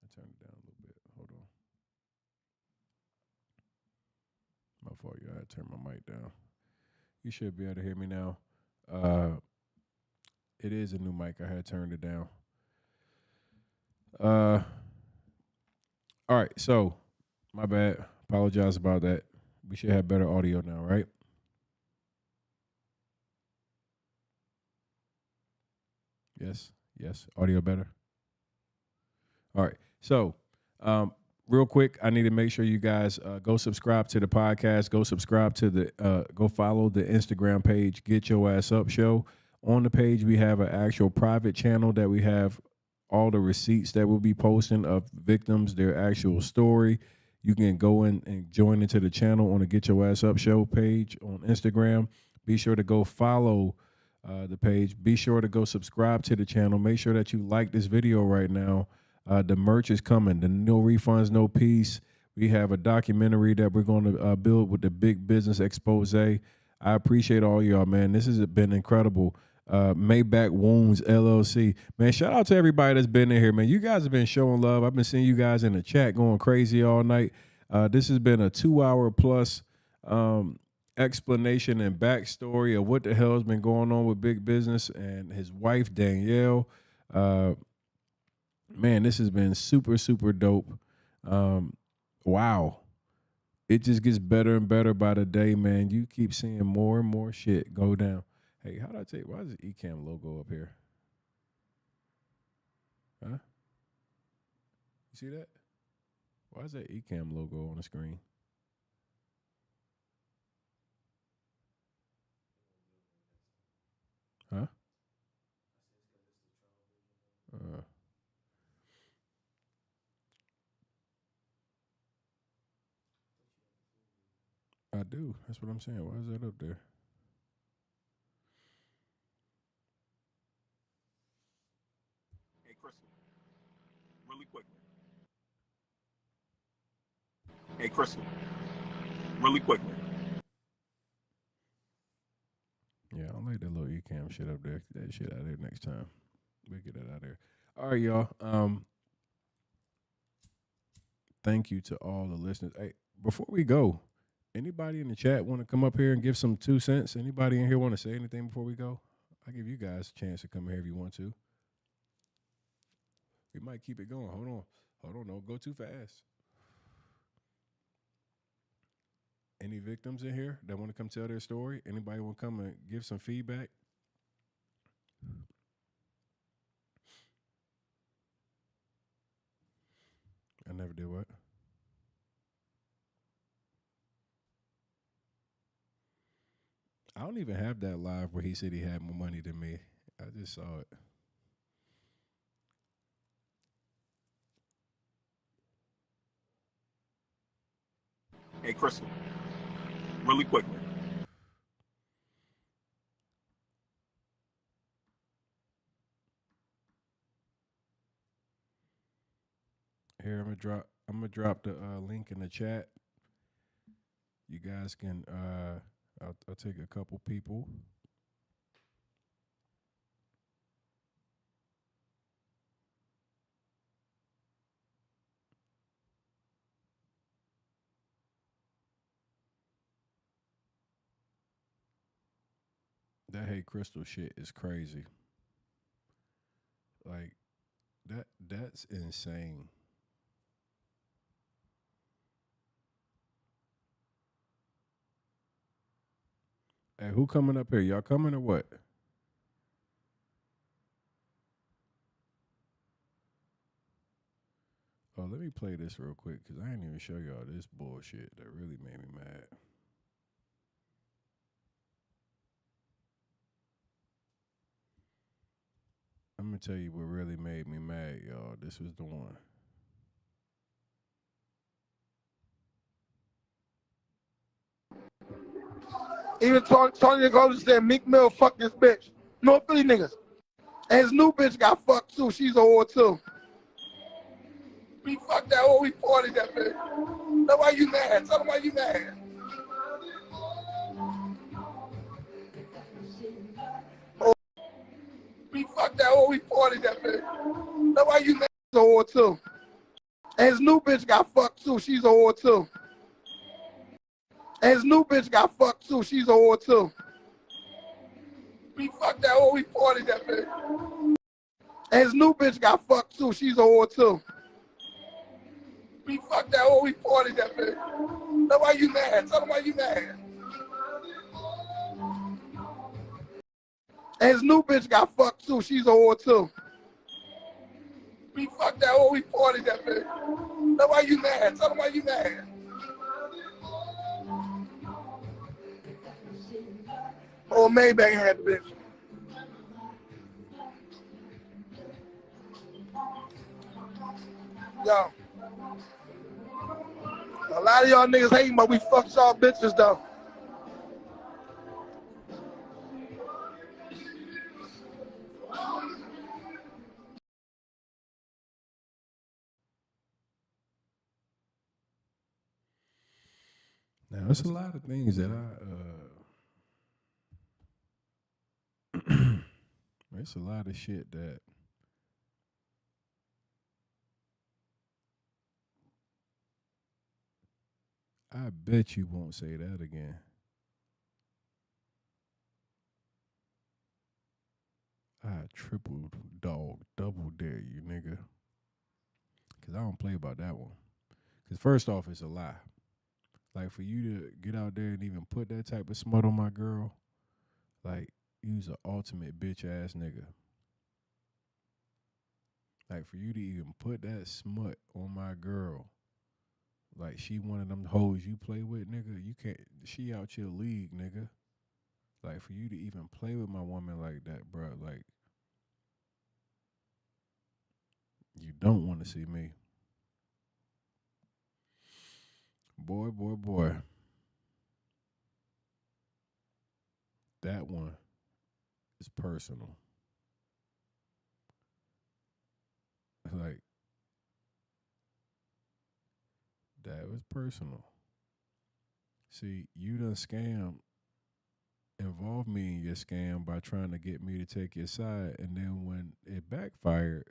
I turned it down a little bit. Hold on. My fault, y'all. I turned my mic down. You should be able to hear me now. It is a new mic. I had turned it down. All right. So, my bad. Apologize about that. We should have better audio now, right? Yes. Yes. Audio better. All right. So, real quick, I need to make sure you guys go subscribe to the podcast. Go subscribe to go follow the Instagram page, Get Your Ass Up Show. On the page, we have an actual private channel that we have all the receipts that we'll be posting of victims, their actual story. You can go in and join into the channel on the Get Your Ass Up Show page on Instagram. Be sure to go follow the page. Be sure to go subscribe to the channel. Make sure that you like this video right now. The merch is coming. The no refunds, no peace. We have a documentary that we're going to build with the big business expose. I appreciate all y'all, man. This has been incredible. Maybach Wounds LLC. Man, shout out to everybody that's been in here, man. You guys have been showing love. I've been seeing you guys in the chat going crazy all night. This has been a 2-hour plus explanation and backstory of what the hell has been going on with Big Bizzness and his wife, Danielle. Man, this has been super, super dope. Wow. It just gets better and better by the day, man. You keep seeing more and more shit go down. Hey, how do I tell you? Why is the Ecamm logo up here? Huh? You see that? Why is that Ecamm logo on the screen? Huh? I do. That's what I'm saying. Why is that up there? Hey, Crystal, really quickly. Hey, Crystal, really quickly. Yeah, I don't like that little Ecamm shit up there. Get that shit out of there next time. We'll get that out of there. All right, y'all. Thank you to all the listeners. Hey, before we go, anybody in the chat want to come up here and give some 2 cents? Anybody in here want to say anything before we go? I'll give you guys a chance to come here if you want to. We might keep it going. Hold on. Don't go too fast. Any victims in here that want to come tell their story? Anybody want to come and give some feedback? I never did what? I don't even have that live where he said he had more money than me. I just saw it. Hey, Crystal, really quickly. Here, I'm gonna drop the link in the chat. You guys can I'll take a couple people. That Hey Crystal shit is crazy. Like that's insane. Hey, who coming up here? Y'all coming or what? Oh, let me play this real quick because I ain't even show y'all this bullshit that really made me mad. I'm gonna tell you what really made me mad, y'all. This was the one. Even Tony Golden said Meek Mill fucked this bitch. No Philly niggas. And his new bitch got fucked too. She's a whore too. We fucked that whore, we partied that bitch. That's why you mad. Tell them why you mad. Oh, we fucked that whore, we partied that bitch. That's why you mad. She's a whore too. And his new bitch got fucked too. She's a whore too. And his new bitch got fucked too. She's a whore too. We fucked that whore, we partied that bitch. And his new bitch got fucked too. She's a whore too. We fucked that whore, we partied that bitch. That's why you mad. Tell them why you mad. And his new bitch got fucked too. She's a whore too. We fucked that whore, we partied that bitch. That's why you mad. Tell them why you mad. Oh, Maybach had the bitch. Yo. A lot of y'all niggas hating, but we fucked y'all bitches though. Now, there's a lot of things that there's a lot of shit that I bet you won't say that again. I triple dog double dare you, nigga. Cause I don't play about that one. Cause first off, it's a lie. Like for you to get out there and even put that type of smut on my girl, like you's an ultimate bitch ass nigga. Like for you to even put that smut on my girl, like she one of them hoes you play with, nigga. You can't. She out your league, nigga. Like for you to even play with my woman like that, bro. Like you don't want to see me, boy, boy, boy. That one is personal. Like that was personal. See, you done scam, involved me in your scam by trying to get me to take your side, and then when it backfired,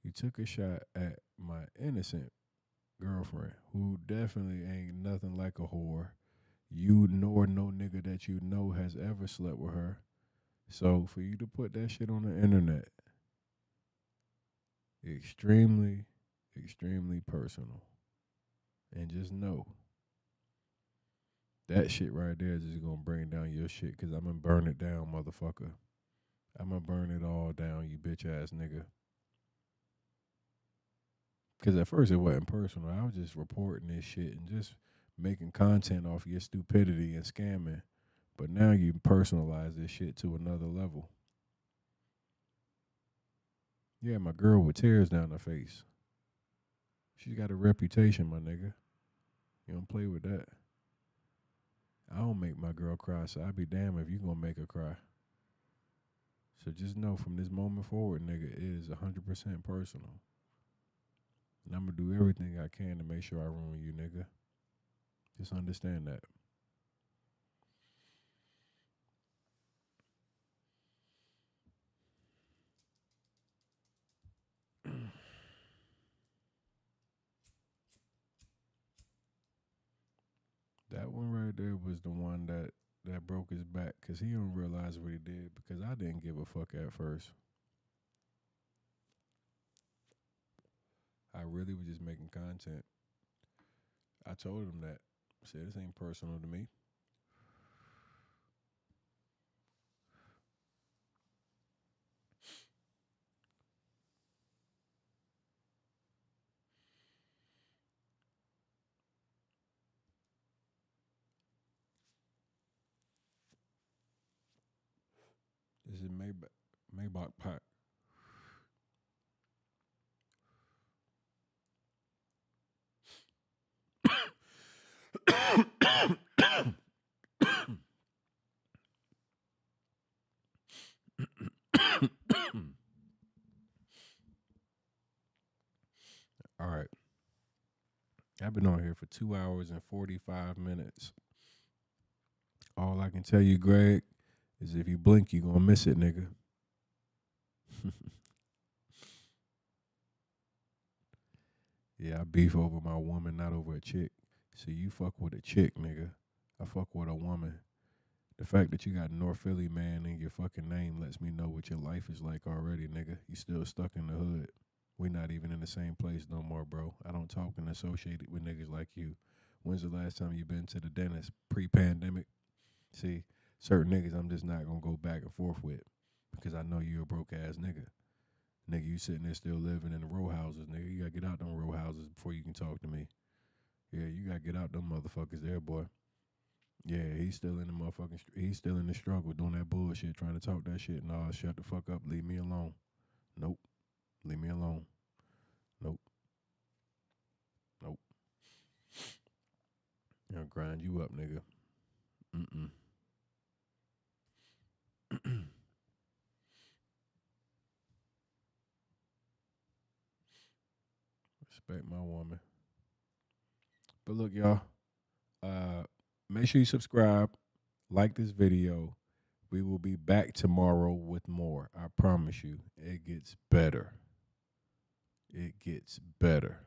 you took a shot at my innocent girlfriend, who definitely ain't nothing like a whore. You nor no nigga that you know has ever slept with her. So for you to put that shit on the internet, extremely, extremely personal. And just know That shit right there is just gonna bring down your shit, cause I'm gonna burn it down, motherfucker. I'm gonna burn it all down, you bitch ass nigga. Cause at first it wasn't personal. I was just reporting this shit and just making content off your stupidity and scamming. But now you personalize this shit to another level. Yeah, my girl with tears down her face. She's got a reputation, my nigga. You don't play with that. I don't make my girl cry, so I'd be damned if you gonna make her cry. So just know from this moment forward, nigga, it is 100% personal. And I'm gonna do everything I can to make sure I ruin you, nigga. Just understand that. That one right there was the one that broke his back, because he don't realize what he did, because I didn't give a fuck at first. I really was just making content. I told him that. I said, this ain't personal to me. This is Maybach Pot. All right. I've been on here for 2 hours and 45 minutes. All I can tell you, Greg, is if you blink, you gonna miss it, nigga. Yeah, I beef over my woman, not over a chick. So you fuck with a chick, nigga. I fuck with a woman. The fact that you got North Philly man in your fucking name lets me know what your life is like already, nigga. You still stuck in the hood. We not even in the same place no more, bro. I don't talk and associate it with niggas like you. When's the last time you been to the dentist pre-pandemic? See, certain niggas I'm just not gonna go back and forth with, because I know you a broke ass nigga. Nigga, you sitting there still living in the row houses, nigga. You gotta get out them row houses before you can talk to me. Yeah, you gotta get out them motherfuckers there, boy. Yeah, he's still in the motherfucking, he's still in the struggle, doing that bullshit, trying to talk that shit. Nah, shut the fuck up, leave me alone. Nope, leave me alone. Nope. Nope. I'll grind you up, nigga. Mm-mm. Respect my woman. But look, y'all, make sure you subscribe, like this video. We will be back tomorrow with more. I promise you, it gets better. It gets better.